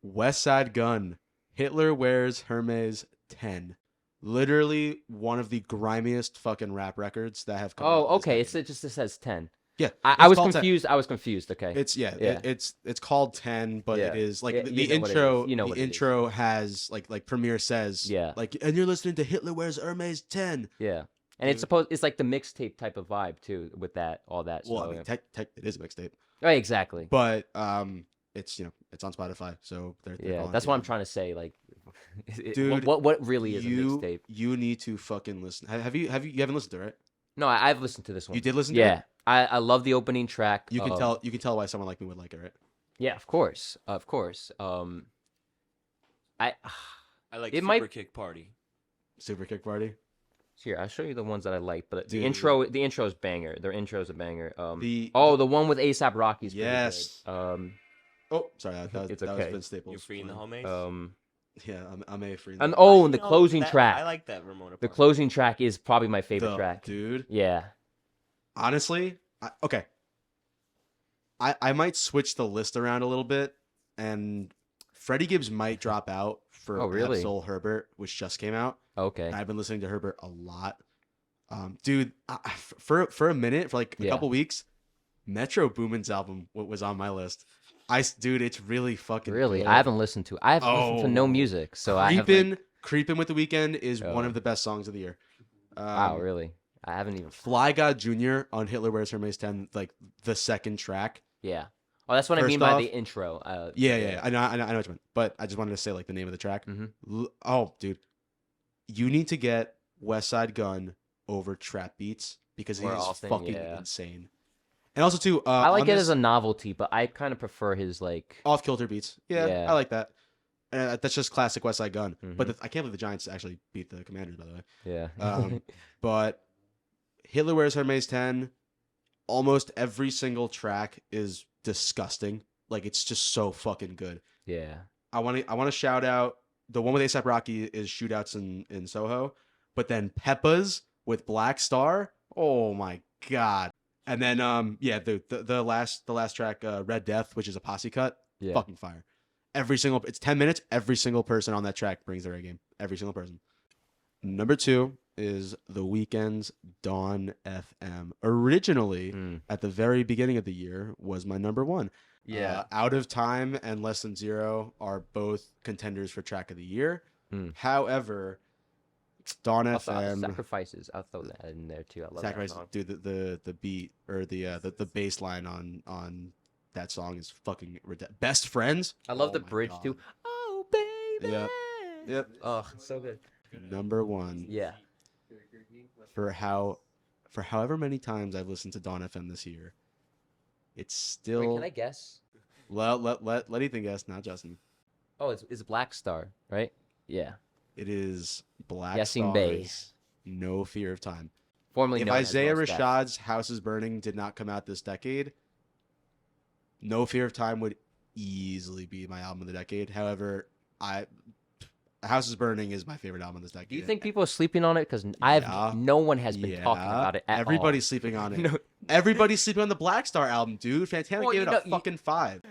West Side Gun, Hitler Wears Hermes 10. Literally one of the grimiest fucking rap records that have come out. Oh, this okay. decade. It just says 10. Yeah, I was called 10. confused. I was confused. Okay. It's Yeah. It's called 10, but Yeah. it is like Yeah, the you know what it intro. is. You know the what it is. intro has like Premiere says. Yeah. Like, and you're listening to Hitler Wears Hermes 10. Yeah. And it's like the mixtape type of vibe too, with all that. Well, so, I mean, it is a mixtape, right, exactly. but it's it's on Spotify, so they're Yeah, calling that's it what I'm a- trying to say. Like, Dude, what really is a mixtape? You need to fucking listen. You haven't listened to it, right? No, I've listened to this one. You did listen to Yeah, it? I love the opening track. You can tell why someone like me would like it, right? Yeah, of course. I like It Super might- Kick Party. Super Kick Party. Here, I'll show you the ones that I like. But Dude. the intro is banger. Their intro is a banger. The one with ASAP Rocky's pretty Yes. good. Oh, sorry, that was It's that was okay. Vince Staples. You're free in the playing. homies. Yeah, I'm a free. And You the know, closing that- track. I like that Ramona. The Park. closing track is probably my favorite track. dude. Yeah. Honestly, okay. I might switch the list around a little bit, and Freddie Gibbs might drop out for Oh, really? Absol Herbert, which just came out. Okay. And I've been listening to Herbert a lot. Dude, for a minute, for like a Yeah. couple weeks, Metro Boomin's album was on my list. Dude, it's really fucking Really, good. I haven't listened to. I have listened to no Oh. music, so I have. Like, Creepin' with the Weekend is one Oh. of the best songs of the year. wow, really? I haven't even. Fly God Jr. on Hitler Wears Hermes 10, like the second track. Yeah. Oh, that's what I First mean by off- the intro. Yeah. I know what you meant, but I just wanted to say like the name of the track. Mhm. Oh, dude, you need to get West Side Gun over trap beats because Or he's Austin, fucking yeah. insane. And also too, I like on it this- as a novelty, but I kind of prefer his like. off kilter beats. Yeah, Yeah. I like that. That's just classic West Side Gun. Mhm. But I can't believe the Giants actually beat the Commanders, by the way. Yeah. But Hitler Wears Hermes 10, almost every single track is disgusting. Like it's just so fucking good. yeah. I want to shout out the one with A$AP Rocky is Shootouts in Soho, but then Peppa's with Black Star. Oh my god! And then the last track, Red Death, which is a posse cut. Yeah. Fucking fire. It's 10 minutes. Every single person on that track brings their A game. Every single person. Number 2 is The Weeknd's Dawn FM. Originally, at the very beginning of the year, was my number 1. Yeah. Out of Time and Less Than Zero are both contenders for track of the year. However, Dawn Also, FM Sacrifices. I'll throw that in there too. I love that song. Dude, the beat or the bass line on that song is fucking Best Friends. I love the bridge too. Oh baby. Yep. Oh, so good. Number 1. Yeah. For however many times I've listened to Dawn FM this year, it's still. Wait, can I guess? Let Ethan guess, not Justin. Oh, it's Black Star, right? Yeah. It is Black Guessing Star's No Fear of Time. Formerly If known as Isaiah Most Def. Rashad's House is Burning did not come out this decade, No Fear of Time would easily be my album of the decade. However, House is Burning is my favorite album of this decade. Do you think people are sleeping on it? Because no one has been talking about it at Everybody's all. sleeping on it. No. Everybody's sleeping on the Black Star album, dude. Fantana Well, gave you it know- a fucking 5.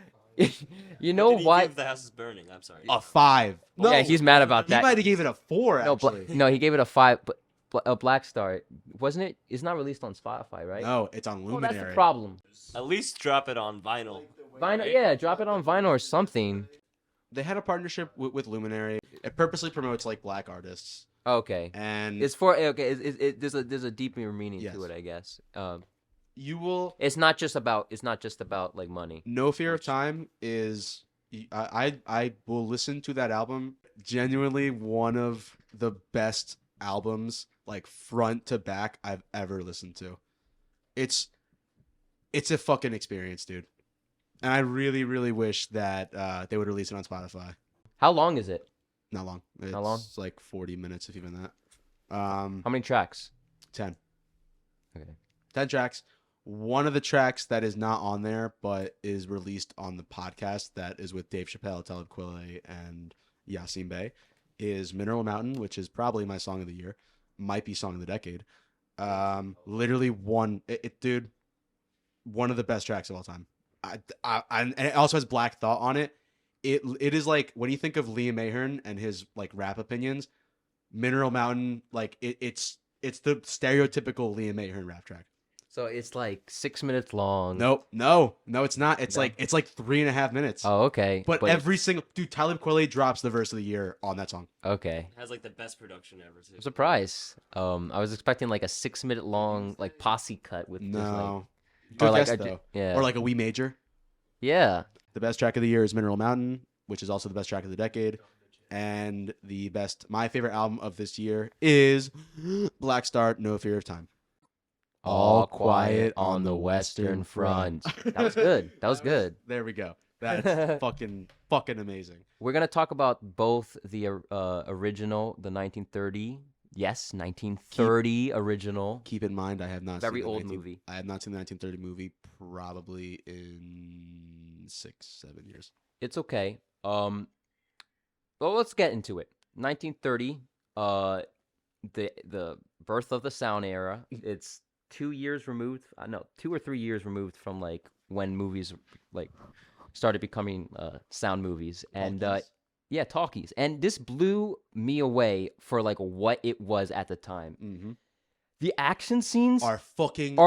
You know Did he what? give The House is Burning. I'm sorry. A 5. No, Yeah, he's mad about he that. might have gave it a 4, No, actually. no, he gave it a 5. But a Black Star, wasn't it? It's not released on Spotify, right? No, it's on Oh, Luminary. that's the problem. At least drop it on vinyl. Vinyl, yeah, drop it on vinyl or something. They had a partnership with Luminary. It purposely promotes like black artists, Okay, and it's for okay. There's a deeper meaning Yes. to it, I guess. you will. It's not just about like money. No Fear of Time is. I will listen to that album. Genuinely one of the best albums, like front to back, I've ever listened to. It's a fucking experience, dude. And I really, really wish that they would release it on Spotify. How long is it? Not long. It's How long? like 40 minutes, if even that. How many tracks? 10. Okay. 10 tracks. One of the tracks that is not on there, but is released on the podcast that is with Dave Chappelle, Talib Kweli, and Yasin Bey, is Mineral Mountain, which is probably my song of the year. Might be song of the decade. Literally dude, one of the best tracks of all time. And it also has Black Thought on it. It is like, when you think of Liam Ahern and his like rap opinions, Mineral Mountain, like it's the stereotypical Liam Ahern rap track. So it's like 6 minutes long. No, it's not. It's like 3.5 minutes. Oh, okay. But every single dude, Talib Kweli drops the verse of the year on that song. Okay. It has like the best production ever too. I'm surprised. I was expecting like a 6 minute long like posse cut with just, No, or good like guess, a- though. yeah. Or like a We Major. Yeah. The best track of the year is Mineral Mountain, which is also the best track of the decade. And my favorite album of this year is Black Star, No Fear of Time. All Quiet on the Western Front. That was good. That was good. There we go. That's fucking amazing. We're gonna talk about both the original, the 1930. Yes, 1930 original. Keep in mind, I have not Very seen the old movie. I have not seen the 1930 movie probably in 6-7 years. It's okay. Well, let's get into it. 1930. The birth of the sound era. It's 2 years removed. No, 2 or 3 years removed from like when movies like started becoming sound movies. And yeah, talkies. And this blew me away for like what it was at the time. Mm-hmm. The action scenes Are fucking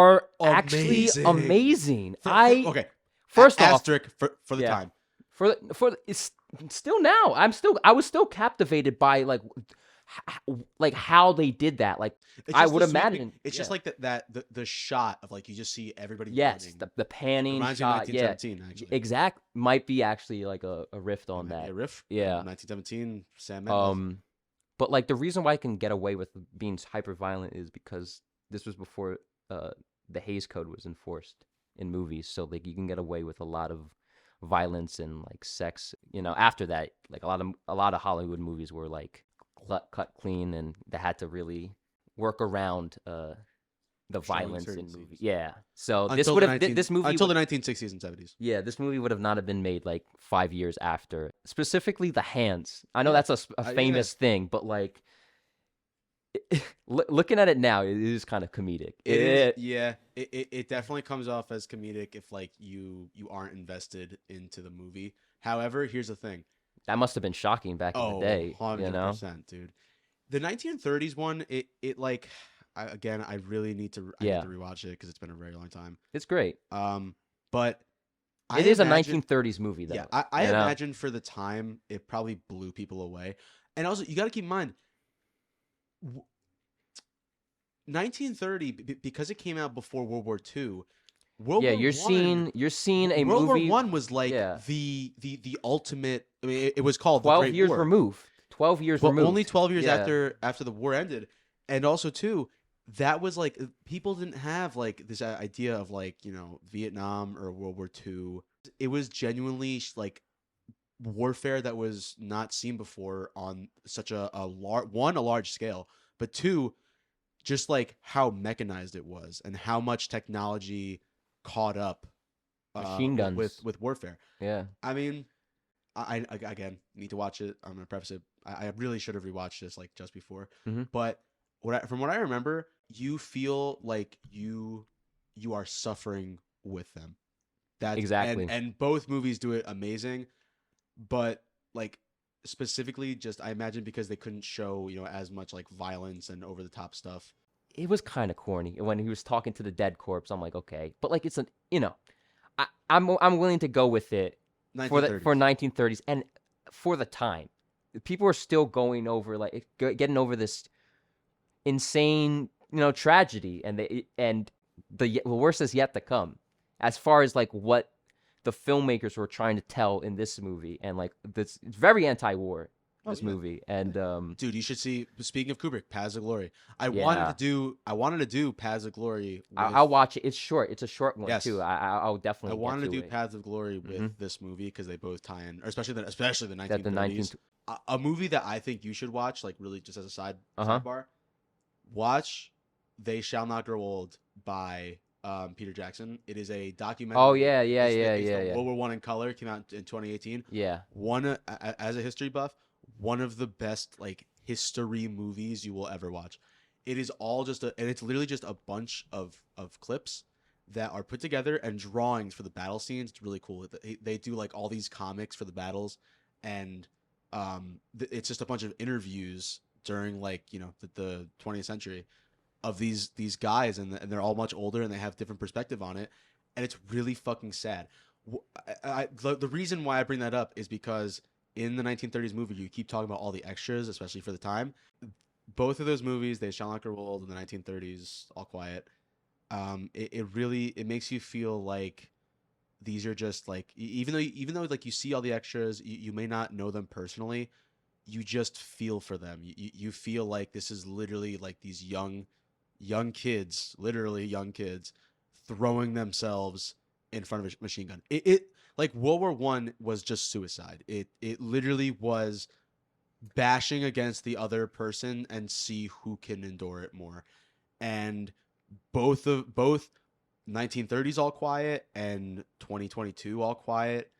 actually amazing. Okay. First off, asterisk for the time. for it's still now. I was still captivated by like how they did that. Like It's I just would the sweeping- imagine. It's just like the shot of like you just see everybody. yes, running. the panning Reminds me of shot. Yeah, 1917, actually. exact might be actually like a riff on Maybe that. a riff. Yeah. 1917. Sam Mendes. But like the reason why I can get away with being hyper violent is because this was before the Hays Code was enforced in movies, so like you can get away with a lot of violence and like sex. You know, after that, like a lot of Hollywood movies were like cut clean, and they had to really work around the showing violence certain in movies. scenes. Yeah. So this Until would the have 19 this movie until would- the 1960s and 70s. Yeah, this movie would have not have been made like 5 years after. Specifically, the hands. I know Yeah. that's a Yeah. famous thing, but like looking at it now, it is kind of comedic. It is, yeah. It definitely comes off as comedic if like you aren't invested into the movie. However, here's the thing. That must have been shocking back in the day. 100%, dude. The 1930s one, it like, I really need to rewatch it because it's been a very long time. It's great. But it is a 1930s movie though. Yeah, I imagine for the time it probably blew people away, and also you got to keep in mind. 1930 because it came out before World War II. You're seeing a World movie. War I was like the ultimate. I mean, it was called 12 the Great years War. removed. 12 years But removed. only 12 years after the war ended, and also too, that was like people didn't have like this idea of like Vietnam or World War II. It was genuinely like warfare that was not seen before on such a large scale, but two, just like how mechanized it was and how much technology caught up machine guns with warfare. Yeah. I mean, I again need to watch it. I'm gonna preface it. I really should have rewatched this like just before. Mm-hmm. But from what I remember, you feel like you are suffering with them. That's exactly. And both movies do it amazing, but like specifically, just I imagine because they couldn't show as much like violence and over the top stuff. It was kind of corny when he was talking to the dead corpse. I'm like, okay, but like it's I'm willing to go with it for 1930s and for the time. People are still going over getting over this insane tragedy, and the worst is yet to come. As far as like what the filmmakers were trying to tell in this movie, and like this, it's very anti-war. This movie, and dude, you should see. Speaking of Kubrick, Paths of Glory. I wanted to do Paths of Glory. I'll watch it. It's short. It's a short one too. I'll definitely. I wanted to do Paths of Glory with this movie because they both tie in, or especially the 1930s. The 19th... A movie that I think you should watch, like really just as a sidebar. Watch "They Shall Not Grow Old" by Peter Jackson. It is a documentary. Oh yeah. World War I in color, came out in 2018. Yeah. One as a history buff. One of the best like history movies you will ever watch. It is all and it's literally just a bunch of clips that are put together and drawings for the battle scenes. It's really cool. They do like all these comics for the battles, and it's just a bunch of interviews during like the 20th century of these guys, and they're all much older and they have different perspective on it, and it's really fucking sad. The reason why I bring that up is because in the 1930s movie, you keep talking about all the extras, especially for the time. Both of those movies, They Shall Not Grow Old in the 1930s, All Quiet, it really makes you feel like these are just like even though like you see all the extras, you may not know them personally, you just feel for them. You feel like this is literally like these young kids, literally young kids, throwing themselves in front of a machine gun. It like World War I was just suicide. It literally was bashing against the other person and see who can endure it more. And both 1930s All Quiet and 2022 All Quiet,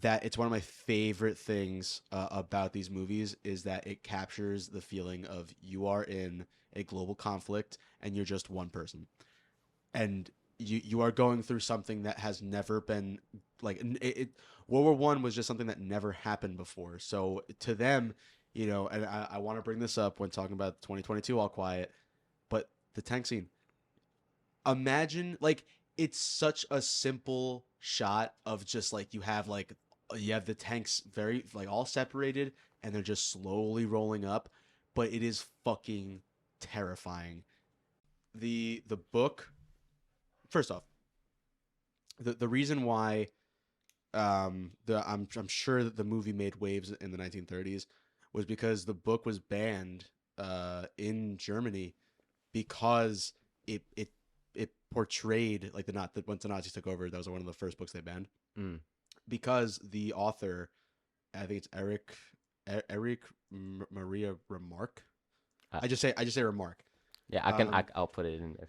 that it's one of my favorite things about these movies is that it captures the feeling of you are in a global conflict and you're just one person. And you are going through something that has never been like World War I was just something that never happened before. So to them, and I want to bring this up when talking about 2022 All Quiet, but the tank scene. Imagine like it's such a simple shot of just like you have the tanks very like all separated and they're just slowly rolling up, but it is fucking terrifying. The book. First off, the reason why I'm sure that the movie made waves in the 1930s was because the book was banned in Germany because it portrayed like once the Nazis took over, that was one of the first books they banned. Because the author, I think it's Eric Maria Remarque. I just say Remarque. Yeah, I'll put it in there.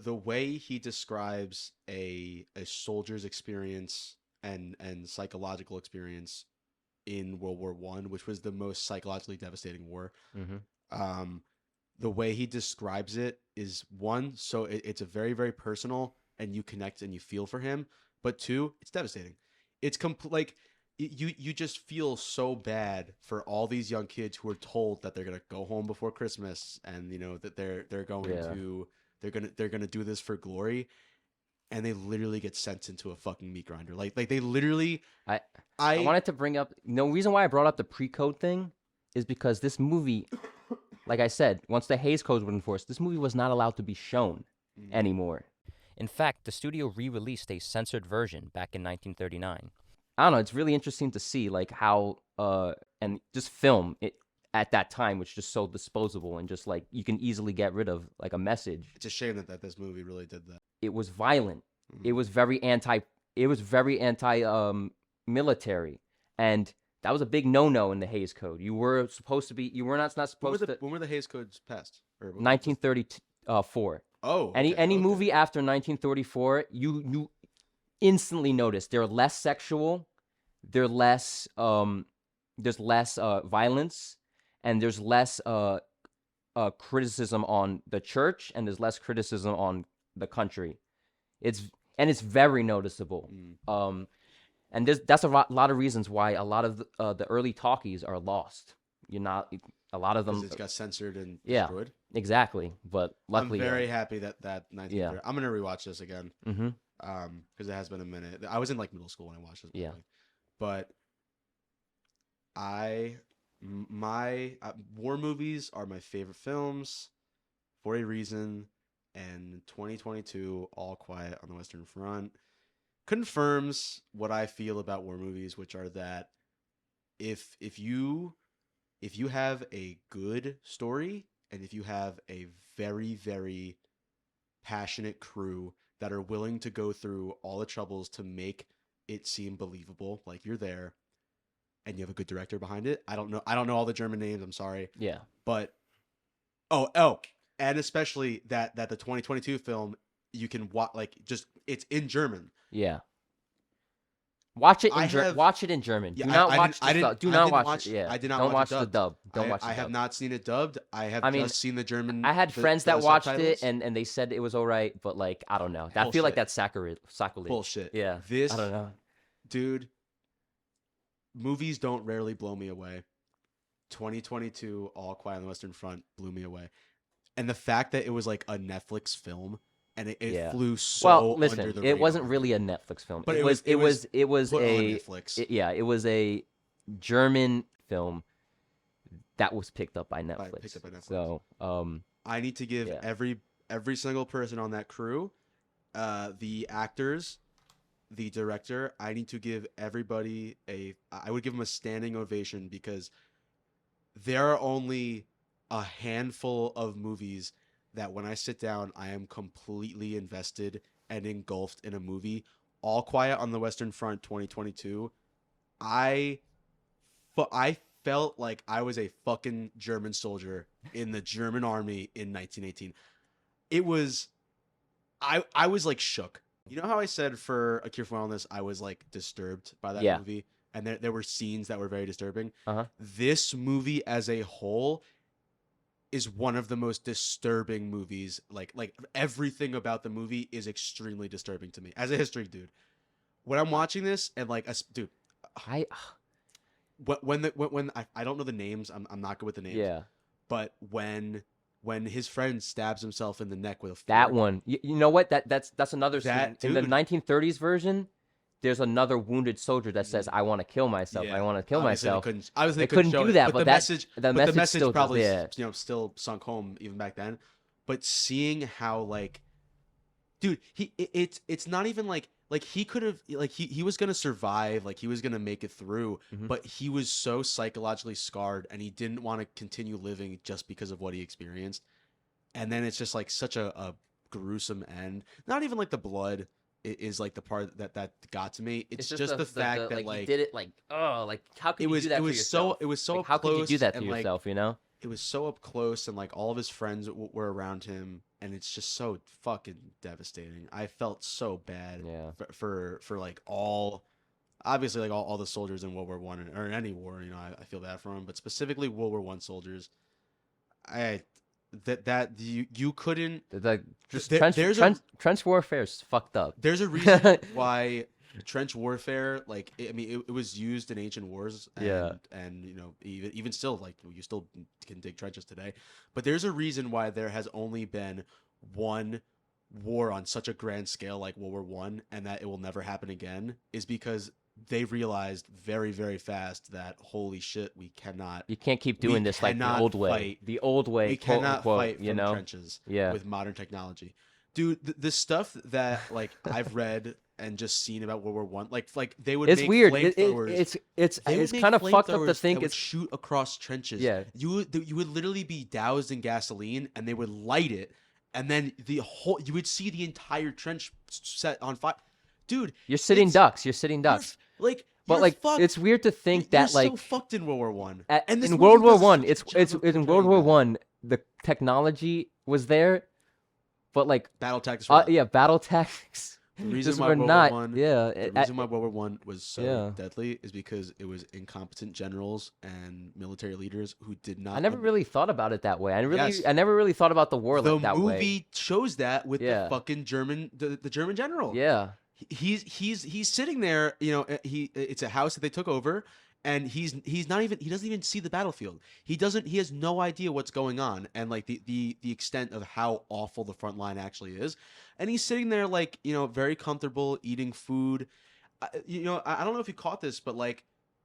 The way he describes a soldier's experience and psychological experience in World War I, which was the most psychologically devastating war. Mm-hmm. The way he describes it is one, so it's a very, very personal, and you connect and you feel for him. But two, it's devastating. It's like you just feel so bad for all these young kids who are told that they're gonna go home before Christmas, and that they're going to they're gonna do this for glory, and they literally get sent into a fucking meat grinder. Like they literally. I wanted to bring up no reason why I brought up the pre-code thing is because this movie, like I said, once the Hays Code was enforced, this movie was not allowed to be shown anymore. In fact, the studio re-released a censored version back in 1939. I don't know. It's really interesting to see like how and just film it at that time, which is just so disposable and just like you can easily get rid of like a message. It's a shame that this movie really did that. It was violent. It was very anti military, and that was a big no-no in the Hays Code. You were not supposed to. When were the Hays Codes passed? 1934. Oh, any movie after 1934, you instantly notice they're less sexual, there's less violence, and there's less criticism on the church, and there's less criticism on the country. It's very noticeable. And that's a lot of reasons why a lot of the early talkies are lost. A lot of them. It got censored and destroyed. Exactly. But luckily, I'm very happy that 1930. I'm gonna rewatch this again. Mm-hmm. Because it has been a minute. I was in like middle school when I watched this movie. Yeah. But my war movies are my favorite films for a reason, and 2022 All Quiet on the Western Front confirms what I feel about war movies, which are that if you have a good story, and if you have a very, very passionate crew that are willing to go through all the troubles to make it seem believable, like you're there, and you have a good director behind it. I don't know all the German names, I'm sorry. Yeah. But and especially that the 2022 film, you can watch, like, just it's in German. Yeah. Watch it in German. Do not watch the dub. Do not watch it. Yeah. I did not Don't watch the dub. Don't watch the dub. I have not seen it dubbed. I just seen the German. I had friends that watched it and they said it was all right, but like I don't know. I feel like that's sacrilege. Bullshit. Yeah. I don't know. Dude, movies don't rarely blow me away. 2022 All Quiet on the Western Front blew me away. And the fact that it was like a Netflix film and it flew so under the radar. It wasn't really a Netflix film. But it was put a on Netflix. It was a German film that was picked up by Netflix. So, I need to give every single person on that crew, the actors, the director, I need to give everybody I would give them a standing ovation, because there are only a handful of movies that when I sit down, I am completely invested and engulfed in a movie. All Quiet on the Western Front 2022, I felt like I was a fucking German soldier in the German army in 1918. It was, I was like shook. You know how I said for A Cure for Wellness, I was like disturbed by that movie? And there were scenes that were very disturbing. This movie as a whole is one of the most disturbing movies. Like everything about the movie is extremely disturbing to me as a history dude. When I'm watching this and like, dude, when I don't know the names, I'm not good with the names. Yeah. But when his friend stabs himself in the neck with a fork, that one, you know what? That's another scene. In the 1930s version, there's another wounded soldier that says, "I want to kill myself. I want to kill myself." They couldn't do that, but the message still probably still sunk home even back then. But seeing how, like, dude, it's not even like he could have, like, he was gonna survive, like he was gonna make it through, but he was so psychologically scarred and he didn't want to continue living just because of what he experienced. And then it's just like such a gruesome end. Not even like the blood is like the part that got to me. It's just the fact that like he did it, like, oh, like how could you do that to yourself? It was so like, how close, could you do that to yourself? You know, it was so up close, and like all of his friends were around him, and it's just so fucking devastating. I felt so bad for like obviously like all the soldiers in World War One or in any war, you know, I feel bad for them, but specifically World War One soldiers. You couldn't like just trench warfare is fucked up. There's a reason why trench warfare, like it was used in ancient wars, and you know even still, like you still can dig trenches today, but there's a reason why there has only been one war on such a grand scale like World War One, and that it will never happen again, is because they realized very, very fast that holy shit, you can't keep doing this like the old way. The old way, we cannot fight from trenches with modern technology. Dude, the stuff that like I've read and just seen about World War One, like they would it's make weird. Flamethrowers. It's kind of fucked up to think it's shoot across trenches. Yeah, you would literally be doused in gasoline, and they would light it, and then you would see the entire trench set on fire. Dude, you're sitting ducks. It's weird to think that you're like so fucked in World War One. In World War One, it's in World War One. The technology was there, but like battle tactics. Battle tactics. The reason why World War One, the reason why World War One was so deadly is because it was incompetent generals and military leaders who did not. I never really thought about it that way. I never really thought about the war like that way. The movie shows that with the fucking German, the German general. Yeah. He's sitting there, you know, it's a house that they took over, and he doesn't even see the battlefield. He has no idea what's going on, and like the extent of how awful the front line actually is. And he's sitting there like, you know, very comfortable eating food. You know, I don't know if you caught this, but like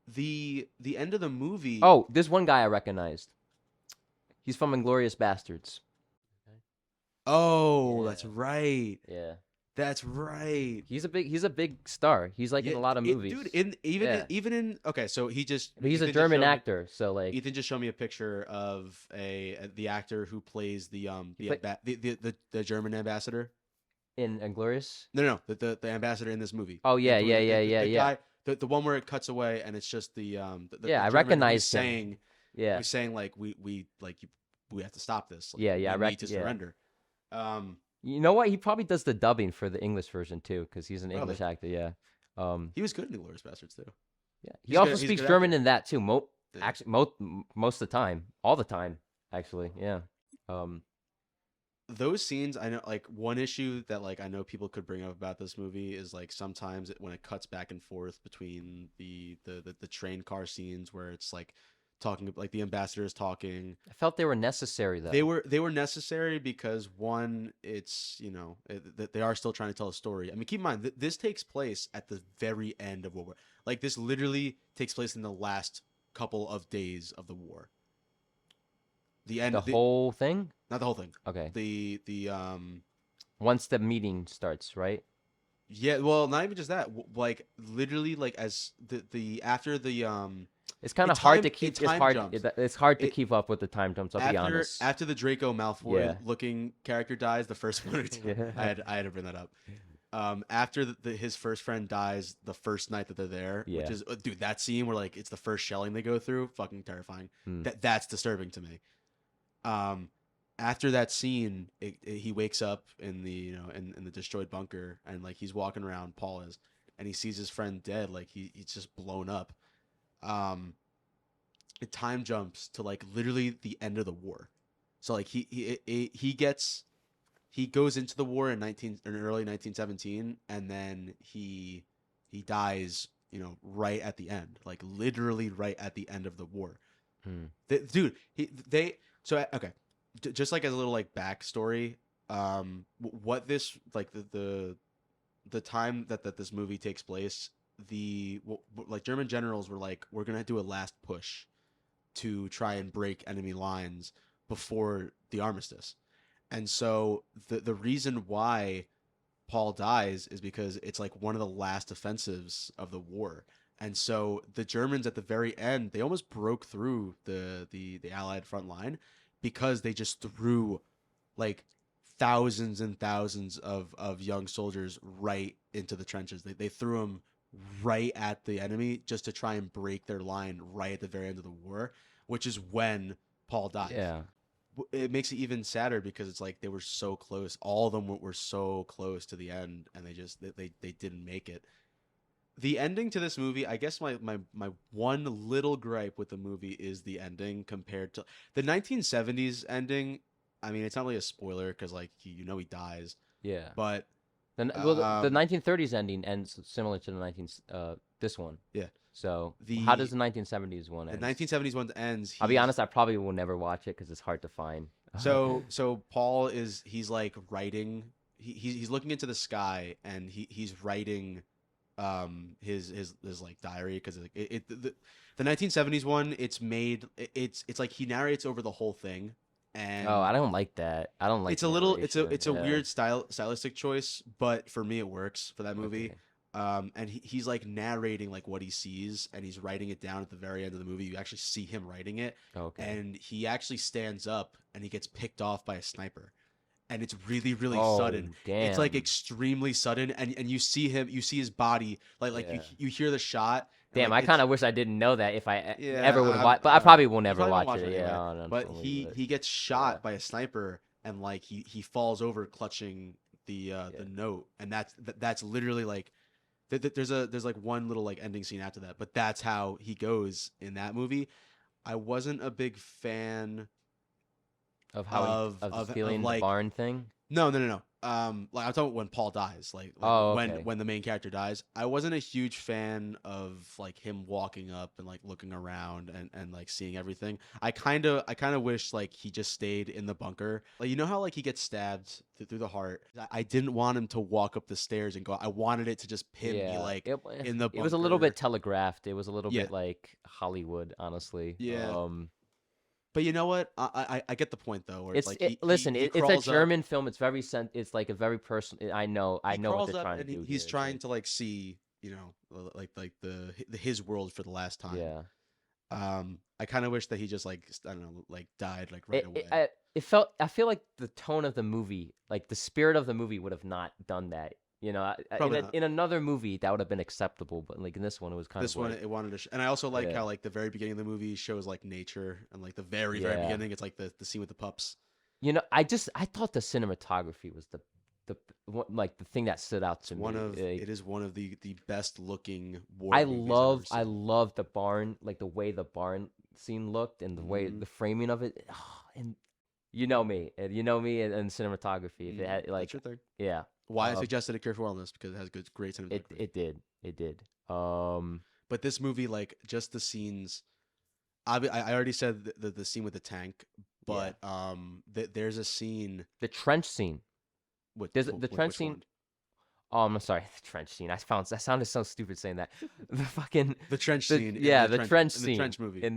the end of the movie. Oh, there's one guy I recognized. He's from Inglourious Bastards. Oh, that's right. Yeah. That's right. He's a big star. He's like in a lot of movies. Dude, even in okay, so he's a German actor, so like Ethan just showed me a picture of the actor who plays the German ambassador in Inglourious. No, the ambassador in this movie. Oh yeah, the guy, the one where it cuts away and it's just the I recognize him. Saying he's saying like we have to stop this. Like, we need to surrender. You know what? He probably does the dubbing for the English version too, because he's an English actor. Yeah. He was good in Inglourious Bastards too. Yeah. He also speaks German in that too. Actually, most of the time, all the time, actually. Yeah. Those scenes, I know, like one issue that like I know people could bring up about this movie is like sometimes when it cuts back and forth between the train car scenes where it's like talking like the ambassador is talking. I felt they were necessary though. They were necessary because one, it's, you know, they are still trying to tell a story. I mean, keep in mind this takes place at the very end of World War. Like this literally takes place in the last couple of days of the war. The end. The whole thing? Not the whole thing. Okay. The once the meeting starts, right? Yeah. Well, not even just that. Like literally, like as the after the It's kind of hard to keep. It's hard to keep up with the time jumps. I'll be honest. After the Draco Malfoy looking character dies, the first one or two, I had to bring that up. After his first friend dies, the first night that they're there, which is dude, that scene where like it's the first shelling they go through, fucking terrifying. That's disturbing to me. After that scene, he wakes up in the in the destroyed bunker, and like he's walking around, Paul is, and he sees his friend dead, like he's just blown up. It time jumps to like literally the end of the war. So like he goes into the war in early 1917, and then he dies, you know, right at the end, like literally right at the end of the war. Just like as a little like backstory, what this like the time that this movie takes place, like German generals were like, we're gonna do a last push to try and break enemy lines before the armistice. And so the reason why Paul dies is because it's like one of the last offensives of the war. And so the Germans at the very end, they almost broke through the Allied front line because they just threw like thousands and thousands of young soldiers right into the trenches. They threw them right at the enemy just to try and break their line right at the very end of the war, which is when Paul dies. Yeah. It makes it even sadder because it's like they were so close. All of them were so close to the end, and they didn't make it. The ending to this movie, I guess my one little gripe with the movie is the ending compared to the 1970s ending. I mean, it's not really a spoiler because like he dies. Yeah. But the 1930s ending ends similar to the this one. Yeah. So how does the 1970s one end? The 1970s one ends. I'll be honest, I probably will never watch it because it's hard to find. So Paul he's like writing. He's looking into the sky and he's writing his like diary because the 1970s one it's like he narrates over the whole thing. And I don't like that. I don't like it's a little it's a weird stylistic choice, but for me it works for that movie. Okay. And he's like narrating like what he sees and he's writing it down at the very end of the movie. You actually see him writing it. Okay. And he actually stands up and he gets picked off by a sniper. And it's really, really sudden. Damn. It's like extremely sudden, and you see his body, you hear the shot. Damn, like, I kind of wish I didn't know that if I ever would have watched, but I probably will never watch it. Yeah, but he gets shot by a sniper, and like he falls over clutching the note, and that's literally like there's like one little like ending scene after that, but that's how he goes in that movie. I wasn't a big fan. Of how of stealing the barn thing? No. Like I'm talking when Paul dies, when the main character dies. I wasn't a huge fan of like him walking up and like looking around and like seeing everything. I kind of wish like he just stayed in the bunker. Like how like he gets stabbed through the heart. I didn't want him to walk up the stairs and go. I wanted it to just pin me like in the bunker. It was a little bit telegraphed. It was a little bit like Hollywood, honestly. Yeah. But you know what? I get the point though. Where it's like it's a German film. It's very it's like a very personal. I know what they're trying to do. He's trying to like see like the his world for the last time. Yeah. I kind of wish that he just like I don't know like died like right away. I feel like the tone of the movie, like the spirit of the movie, would have not done that. In another movie that would have bbeen acceptable, but like in this one, it was kind of one. It wanted to, and I also like how like the very beginning of the movie shows like nature, and like the very beginning, it's like the scene with the pups. I thought the cinematography was the thing that stood out to me. It is one of the best looking war movies I love the barn, like the way the barn scene looked and the way the framing of it, and you know me and cinematography. If it had like, that's your third. Yeah. Why I suggested A Cure for Wellness because it has great cinematography. It did. But this movie, like, just the scenes. I already said the scene with the tank, but there's a scene. The trench scene. The trench scene. One? Oh, I'm sorry. The trench scene. That sounded so stupid saying that. The trench scene. The trench scene. In the trench movie.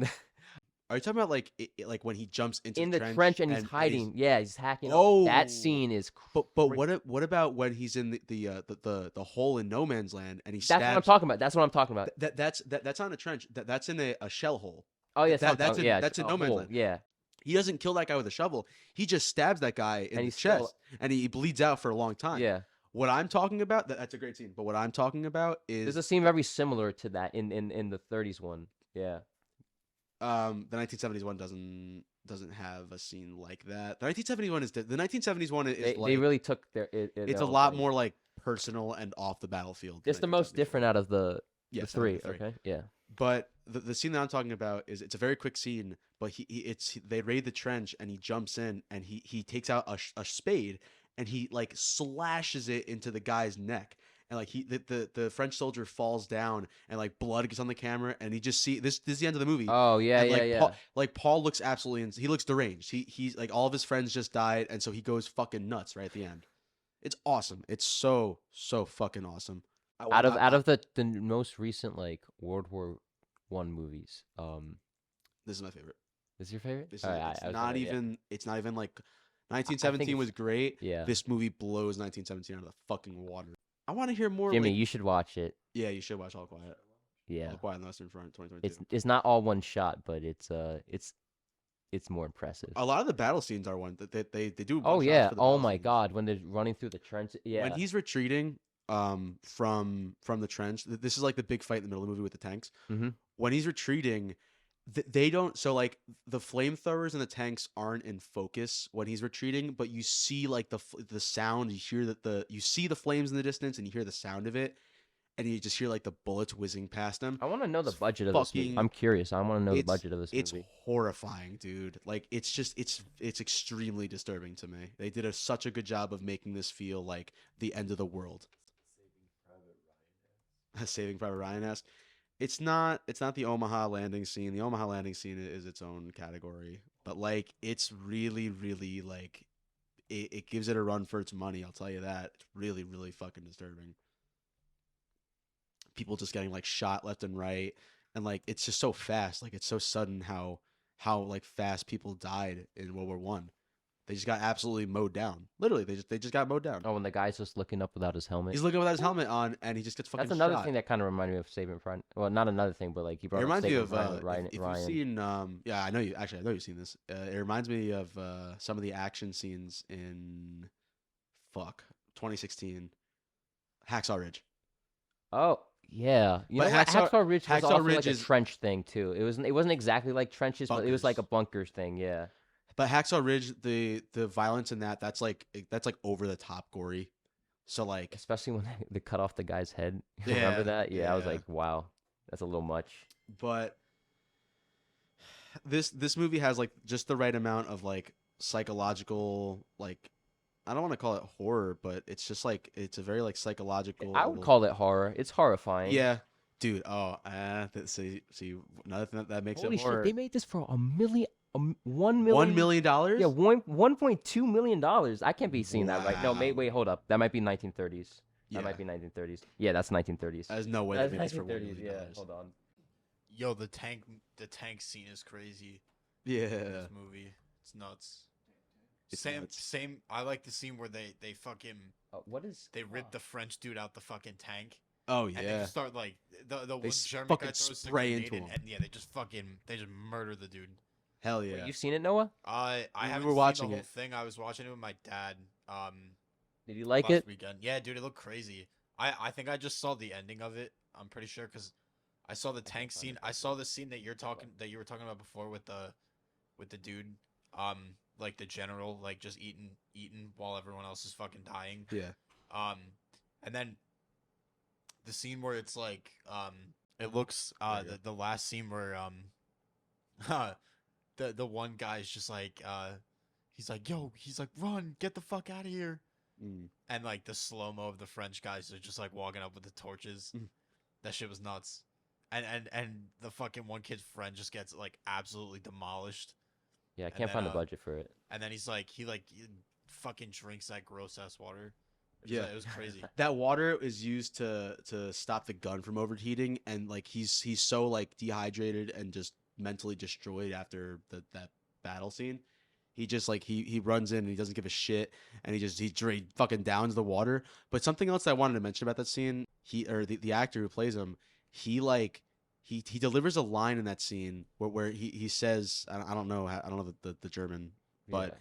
Are you talking about like when he jumps into the trench and he's hiding? He's hacking. Oh, that scene is. But what about when he's in the hole in no man's land and he stabs? That's what I'm talking about. That's not a trench. That's in a shell hole. Oh yeah, that's in no man's land. Yeah. He doesn't kill that guy with a shovel. He just stabs that guy in the chest, and he bleeds out for a long time. Yeah. What I'm talking about, that's a great scene. But what I'm talking about is there's a scene very similar to that in the 30s one. Yeah. The 1970s one doesn't have a scene like that. The 1971 is the 1970s one is they really took their. It's a lot more like personal and off the battlefield. It's the most different out of the three. Okay, yeah. But the scene that I'm talking about is it's a very quick scene, but they raid the trench and he jumps in and he takes out a spade and he like slashes it into the guy's neck. And like the French soldier falls down and like blood gets on the camera and he just this is the end of the movie. Oh yeah, and, Paul looks absolutely he looks deranged. He's like all of his friends just died and so he goes fucking nuts right at the end. It's awesome. It's so fucking awesome. Out of the most recent like World War I movies, this is my favorite. This is your favorite? It's not even like 1917 was great. Yeah. This movie blows 1917 out of the fucking water. I want to hear more. Jimmy, you should watch it. Yeah, you should watch All Quiet. Yeah. All Quiet on the Western Front 2022. It's not all one shot, but it's more impressive. A lot of the battle scenes are one that they do. Oh yeah. Oh my God, when they're running through the trench. Yeah. When he's retreating from the trench, this is like the big fight in the middle of the movie with the tanks. Mm-hmm. When he's retreating they don't. So like the flamethrowers and the tanks aren't in focus when he's retreating, but you see like the sound. You hear you see the flames in the distance, and you hear the sound of it, and you just hear like the bullets whizzing past him. I want to know the budget of this movie. I'm curious. I want to know the budget of this movie. It's horrifying, dude. Like it's extremely disturbing to me. They did such a good job of making this feel like the end of the world. Saving Private Ryan-esque. It's not the Omaha landing scene. The Omaha landing scene is its own category, but like it's really, really like it gives it a run for its money. I'll tell you that. It's really, really fucking disturbing. People just getting like shot left and right, and like it's just so fast. Like it's so sudden how like fast people died in World War One. They just got absolutely mowed down. Literally, they just got mowed down. Oh, and the guy's just looking up without his helmet. He's looking without his helmet on, and he just gets fucking. That's another shot. thing that kind of reminded me of Saving Private. Well, not another thing, but like he brought. It reminds me of Ryan. If you've seen, yeah, I know you've seen this. It reminds me of some of the action scenes in 2016, Hacksaw Ridge. Oh. Yeah, Hacksaw Ridge was also like a trench thing too. It wasn't exactly like trenches, bunkers. But it was like a bunkers thing. Yeah. But Hacksaw Ridge, the violence in that's like over the top gory. So like, especially when they cut off the guy's head. Remember that? Yeah, I was like, wow, that's a little much. But this movie has like just the right amount of like psychological, like, I don't want to call it horror, but it's just like it's a very like psychological. I would call it horror. It's horrifying. Yeah, dude. Oh, see, another thing that makes Holy it horror. Shit, they made this for $1 million. $1 million? Yeah, $1.2 million. I can't be seeing that right. No, wait, hold up. That might be 1930s. That might be 1930s. Yeah, that's 1930s. There's no way they made this for $1 million. Yeah, hold on. Yo, the tank scene is crazy. Yeah. This movie, it's nuts. Same. I like the scene where they fucking. They rip the French dude out the fucking tank. Oh yeah. And they just start like the one German fucking guy throws spray into him. and yeah, they just murder the dude. Hell yeah. Wait, you've seen it, Noah? I haven't were watching seen the whole it. thing. I was watching it with my dad. Did you like last it? weekend. Yeah, dude, it looked crazy. I think I just saw the ending of it. I'm pretty sure because I saw the tank scene. I saw the scene that you were talking about before with the dude. Like the general, like just eating while everyone else is fucking dying. Yeah. And then the scene where it's like, it looks the last scene where the one guy's just like he's like, run, get the fuck out of here. And like the slow-mo of the French guys are just like walking up with the torches. That shit was nuts. And the fucking one kid's friend just gets like absolutely demolished. Yeah, I can't find the budget for it. And then he fucking drinks that gross ass water. It was crazy. That water is used to stop the gun from overheating, and like he's so like dehydrated and just mentally destroyed after that battle scene. He just like he runs in and he doesn't give a shit, and he fucking downs the water. But something else that I wanted to mention about that scene, the actor who plays him, he delivers a line in that scene where he says, I don't know the German, but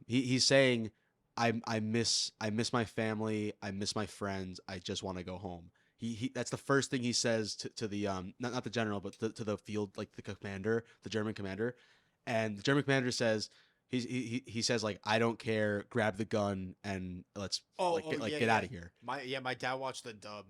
he's saying, I miss my family, I miss my friends, I just want to go home. He that's the first thing he says to the not the general, but to the field, like the commander, the German commander, and the German commander says he says like, I don't care, grab the gun and let's get out of here. My dad watched the dub.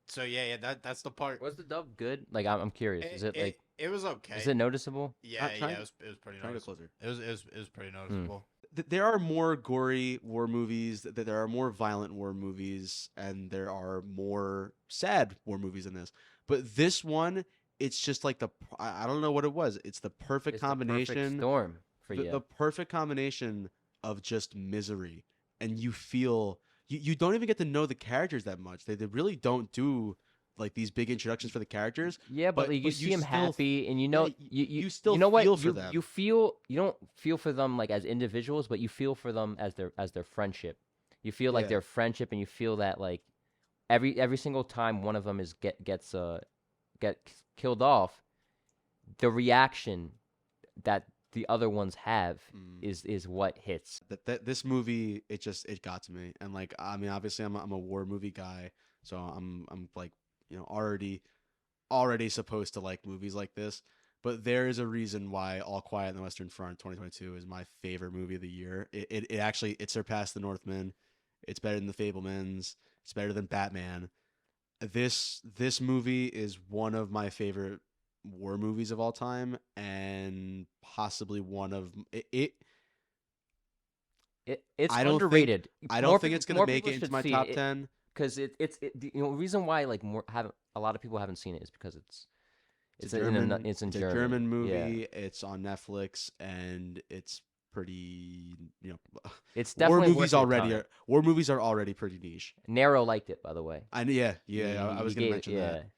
So yeah, that's the part. Was the dub good? Like I'm curious. Is it like it was okay? Is it noticeable? Yeah, it was pretty noticeable. It was pretty noticeable. There are more gory war movies. There are more violent war movies, and there are more sad war movies than this. But this one, it's just like I don't know what it was. It's the perfect combination. The perfect storm for you. The perfect combination of just misery, and you feel. You don't even get to know the characters that much. They really don't do like these big introductions for the characters. Yeah, but like, you see them happy, and you still you know what? feel for them. You don't feel for them like as individuals, but you feel for them as their friendship. You feel like their friendship, and you feel that like every single time one of them gets killed off, the reaction that the other ones have is what hits. That this movie, it got to me. And like, I mean, obviously I'm a war movie guy, so I'm like, already already supposed to like movies like this, but there is a reason why All Quiet on the Western Front 2022 is my favorite movie of the year. It actually it surpassed The Northman. It's better than The Fabelmans. It's better than Batman. This movie is one of my favorite war movies of all time, and possibly one of it. It's I don't underrated. I don't think it's gonna make it into my top 10 because the reason why like a lot of people haven't seen it is because it's a German, it's a German movie. Yeah. It's on Netflix, and it's pretty, it's definitely war movies are already pretty niche. Nero liked it, by the way. I was gonna mention that.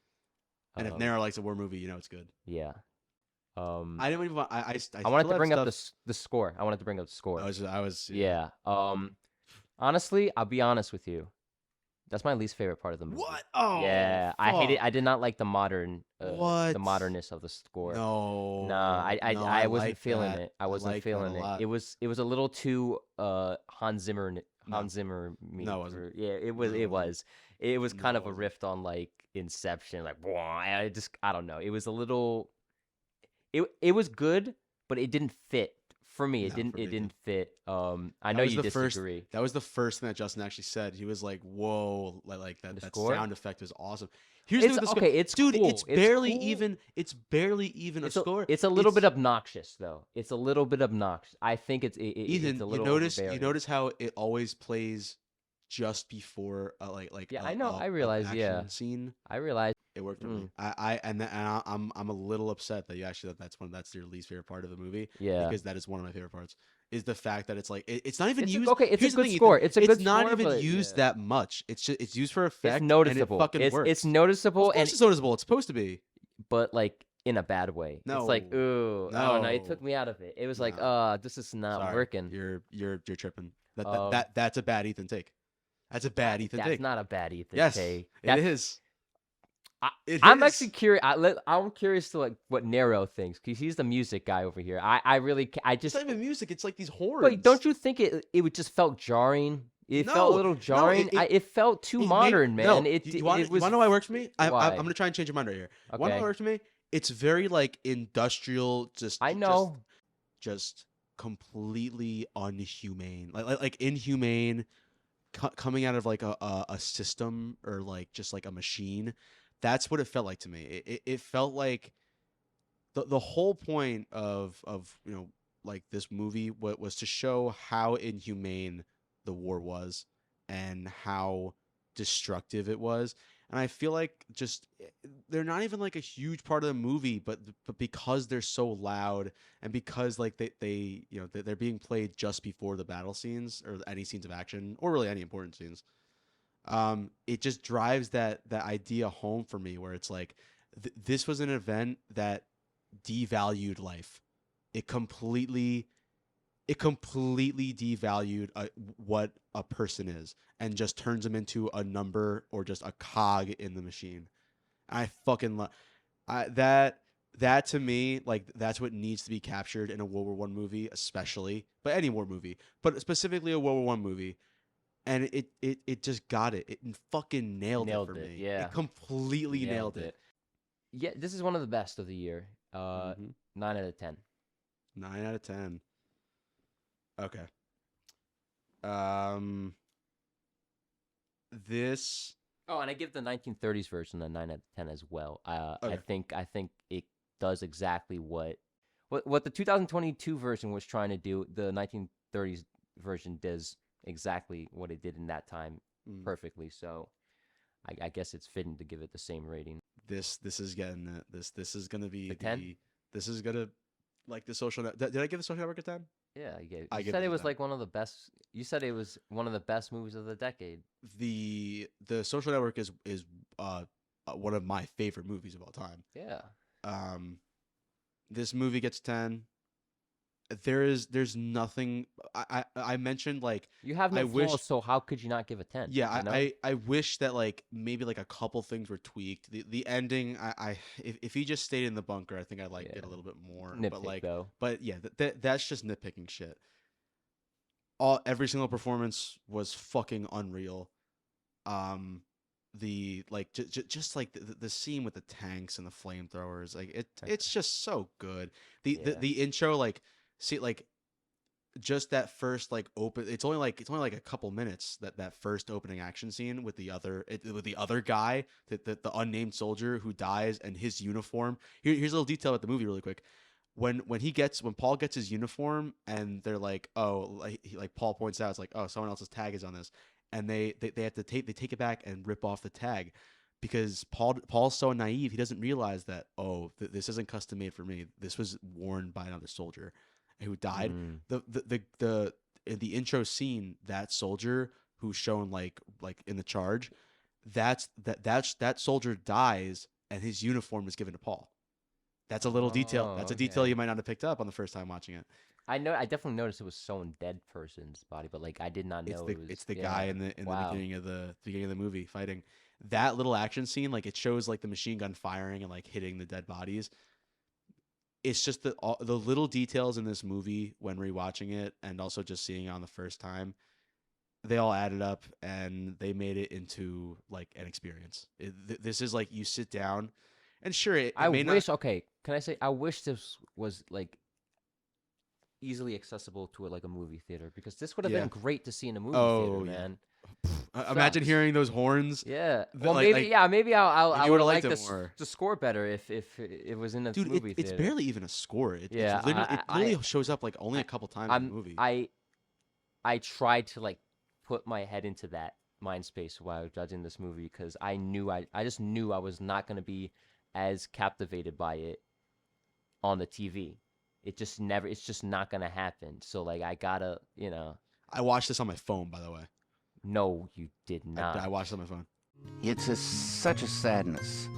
And if Nero likes a war movie, it's good. Yeah. I didn't even. I wanted to bring up the score. I wanted to bring up the score. I was. Yeah. Honestly, I'll be honest with you. That's my least favorite part of the movie. What? Oh, yeah. Fuck. I hate it. I did not like the modern, the modernness of the score. No. I wasn't like feeling that. it. I wasn't feeling it. It was a little too Hans Zimmer. No, it wasn't. Yeah, it was. It was kind of a riff on like Inception. Like, I don't know. It was a little. It was good, but it didn't fit for me. It didn't fit. I know you disagree. That was the first thing that Justin actually said. He was like, "Whoa, like that sound effect is awesome." It's cool. It's barely even a score. It's a little bit obnoxious though. It's a little bit obnoxious. I think Ethan, it's a little you notice how it always plays just before yeah, I know. I realize. Yeah, scene. I realize. It worked for me. I'm a little upset that that's your least favorite part of the movie. Yeah, because that is one of my favorite parts. Is the fact that it's like it's not even used. It's a good score. It's not even used that much. It's used for effect. It's noticeable. And it fucking works. It's noticeable. Of course it's noticeable. It's supposed to be. But like in a bad way. No. It's like, ooh, no. I don't know. It took me out of it. It was like, this is not working. You're tripping. That's a bad Ethan take. That's a bad Ethan take. That's not a bad Ethan take. It is. I'm actually curious. I'm curious to like what Nero thinks because he's the music guy over here. It's not even music. It's like these horns. But don't you think it just felt jarring? It felt a little jarring. It felt too modern, man. No, you want to know why it works for me? I'm gonna try and change your mind right here. Okay. Why it works for me? It's very like industrial. Just completely unhumane. Like inhumane, coming out of like a system or like just like a machine. That's what it felt like to me. It felt like the whole point of like this movie was to show how inhumane the war was and how destructive it was. And I feel like just they're not even like a huge part of the movie, but because they're so loud and because like they're being played just before the battle scenes or any scenes of action or really any important scenes. It just drives that idea home for me where it's like this was an event that devalued life. It completely devalued what a person is and just turns them into a number or just a cog in the machine. I fucking love that to me, like that's what needs to be captured in a World War I movie, especially, but any war movie, but specifically a World War I movie. And it just got it. It fucking nailed it for me. Yeah. It completely nailed it. Yeah, this is one of the best of the year. 9 out of 10. 9 out of 10. Okay. This. Oh, and I give the 1930s version a 9 out of 10 as well. Okay. I think it does exactly what the 2022 version was trying to do. The 1930s version does exactly what it did in that time perfectly. So I guess it's fitting to give it the same rating. This is getting it. This is gonna be 10. This is gonna like the Social Network. Did I give the Social Network a 10? Yeah, you said it was like one of the best. You said it was one of the best movies of the decade. The Social Network is one of my favorite movies of all time. Yeah. This movie gets 10. There's nothing. I mentioned like you have no flaws, so how could you not give a 10? Yeah, I wish that like maybe like a couple things were tweaked. The ending, if he just stayed in the bunker, I think I liked it a little bit more. But yeah, that's just nitpicking shit. Every single performance was fucking unreal. the like just like the scene with the tanks and the flamethrowers, like it's just so good. The intro, like see like just that first like open, it's only like a couple minutes, that first opening action scene with the other guy, the unnamed soldier who dies, and his uniform. Here's a little detail about the movie really quick. When Paul gets his uniform, and they're like, oh, like Paul points out, it's like, oh, someone else's tag is on this, and they have to take it back and rip off the tag, because Paul's so naive, he doesn't realize that, oh, this isn't custom made for me. This was worn by another soldier who died. In the intro scene, that soldier who's shown like in the charge, that soldier dies, and his uniform is given to Paul. That's a little detail. That's a detail you might not have picked up on the first time watching it. I definitely noticed it was sewn dead person's body, but like I did not know it's the guy in the beginning of the movie fighting. That little action scene, like it shows like the machine gun firing and like hitting the dead bodies. It's just the little details in this movie when rewatching it, and also just seeing it on the first time, they all added up and they made it into like an experience. This is like, you sit down, and sure, okay, can I say I wish this was like easily accessible to like a movie theater, because this would have been great to see in a movie theater, man. Imagine hearing those horns. Yeah. Well, maybe I would have liked the score better if it was in a movie theater. It's barely even a score. It literally shows up like only a couple times in the movie. I tried to like put my head into that mind space while judging this movie, because I just knew I was not going to be as captivated by it on the TV. It's just not going to happen. So like I gotta, I watched this on my phone, by the way. No, you did not. I watched it on my phone. It's such a sadness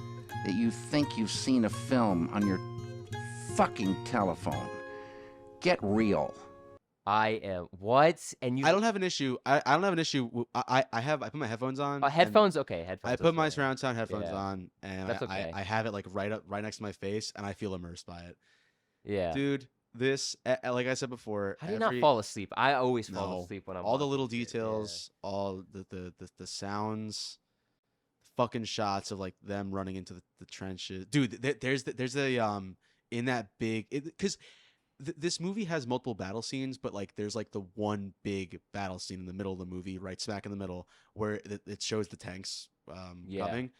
that you think you've seen a film on your fucking telephone. Get real. I am what? And you? I don't have an issue. I don't have an issue. I put my headphones on. Headphones, okay. Headphones. I put my surround sound headphones on, and that's okay. I have it like right next to my face, and I feel immersed by it. Yeah, dude. This, like I said before, how do you not fall asleep? I always fall asleep when I'm all the little details, all the sounds, fucking shots of like them running into the trenches, dude. There's a in that big, because this movie has multiple battle scenes, but like there's like the one big battle scene in the middle of the movie, right smack in the middle, where it shows the tanks coming.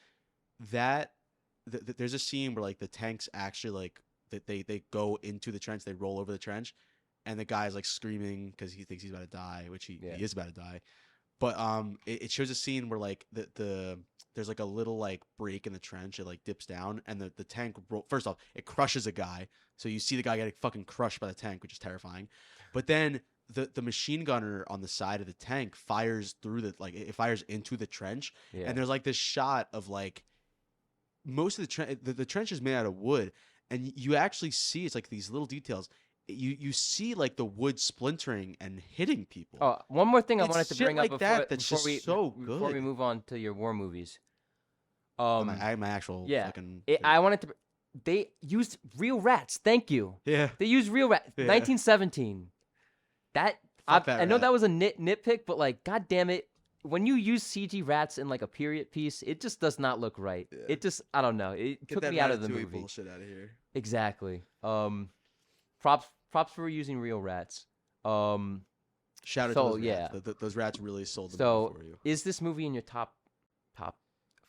There's a scene where like the tanks actually like they go into the trench, they roll over the trench, and the guy's like screaming because he thinks he's about to die, which he is about to die. But it shows a scene where like there's like a little like break in the trench, it like dips down, and the tank first off, it crushes a guy, so you see the guy getting fucking crushed by the tank, which is terrifying. But then the machine gunner on the side of the tank fires through it fires into the trench, and there's like this shot of like most of the trench is made out of wood. And you actually see, it's like these little details. You see like the wood splintering and hitting people. Oh, one more thing I wanted to bring up before we move on to your war movies. My actual fucking. They used real rats. Thank you. Yeah. They used real rats. 1917. I know that was a nitpick, but like, god damn it. When you use CG rats in like a period piece, it just does not look right. Yeah. It just, I don't know. It took me out of the movie. Bullshit out of here. Exactly. Props for using real rats. Shout out to those rats. Those rats really sold the movie for you. Is this movie in your top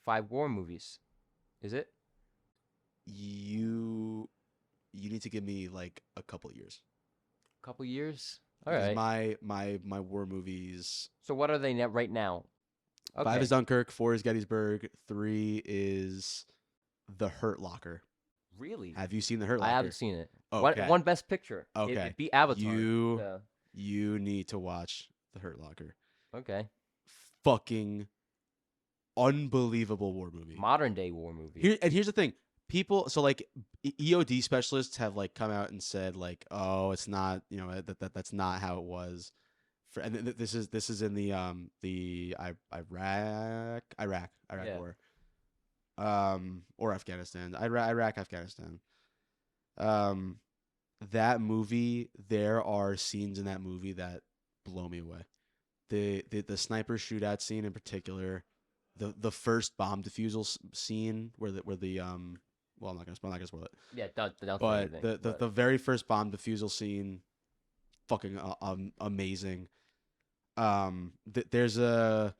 5 war movies? Is it? You need to give me like a couple years. Couple years? All right. My war movies. So what are they right now? Okay. 5 is Dunkirk. 4 is Gettysburg. 3 is The Hurt Locker. Really? Have you seen The Hurt Locker? I haven't seen it. Okay. One Best Picture. Okay. It'd be Avatar. You need to watch The Hurt Locker. Okay. Fucking unbelievable war movie. Modern day war movie. Here's the thing. People, so like EOD specialists have like come out and said like, oh, it's not, that's not how it was. And this is in the Iraq war, or Afghanistan, Iraq, Afghanistan. That movie, there are scenes in that movie that blow me away. The sniper shootout scene in particular, the first bomb defusal scene where the well, I'm not gonna spoil it. Yeah, don't say But anything, the very first bomb defusal scene, fucking amazing. There's a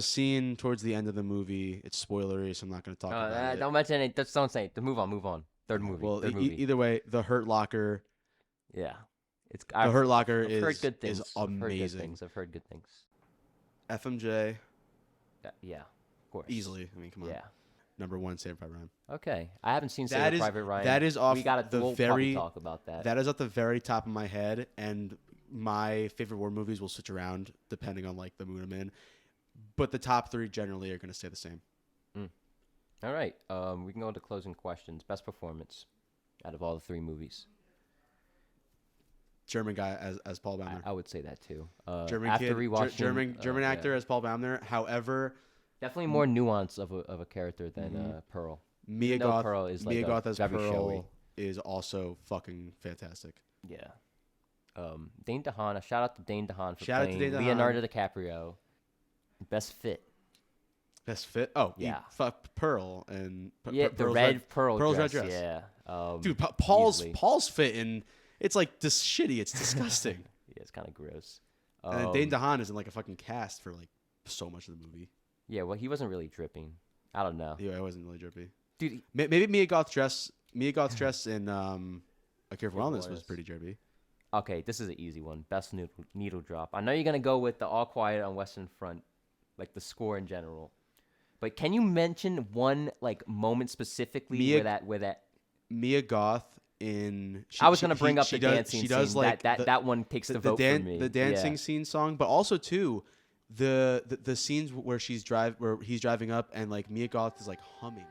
scene towards the end of the movie. It's spoilery, so I'm not gonna talk about it. Don't mention it. Just don't say it. Move on. Third movie. Well, third movie. Either way, the Hurt Locker. Yeah, The Hurt Locker I've heard good things. is amazing. I've heard good things. FMJ. Yeah, of course. Easily. I mean, come on. Yeah. Number 1, Saving Private Ryan. Okay, I haven't seen Saving Private Ryan. That is off we gotta, the we'll very talk about that. That is at the very top of my head, and my favorite war movies will switch around depending on like the mood I'm in. But the top 3 generally are going to stay the same. All right, we can go into closing questions. Best performance out of all the 3 movies. German guy as Paul Baumner. I would say that too. German after kid, rewatching, German actor as Paul Baumner. However, definitely more nuance of a character than Pearl. Mia Goth is like as very Pearl showy. is also fucking fantastic. Yeah. Dane DeHaan. Shout out to Dane DeHaan for Shout out to playing Dane DeHaan. Leonardo DiCaprio. Best fit. Best fit. Oh yeah. Pearl and the Pearl's red dress. Yeah. Dude, Paul's fit and it's like this shitty. It's disgusting. Yeah, it's kind of gross. And then Dane DeHaan is in like a fucking cast for like so much of the movie. Yeah, well, he wasn't really dripping. I don't know. Yeah, I wasn't really drippy. Dude, maybe Mia Goth's dress in A Cure for Wellness was pretty drippy. Okay, this is an easy one. Best needle drop. I know you're gonna go with the All Quiet on Western Front, like the score in general. But can you mention one like moment specifically where that Mia Goth in? I was gonna bring up the dancing scene. Like that one takes the vote for me. The dancing scene song, but also too, the scenes where he's driving up and like Mia Goth is like humming.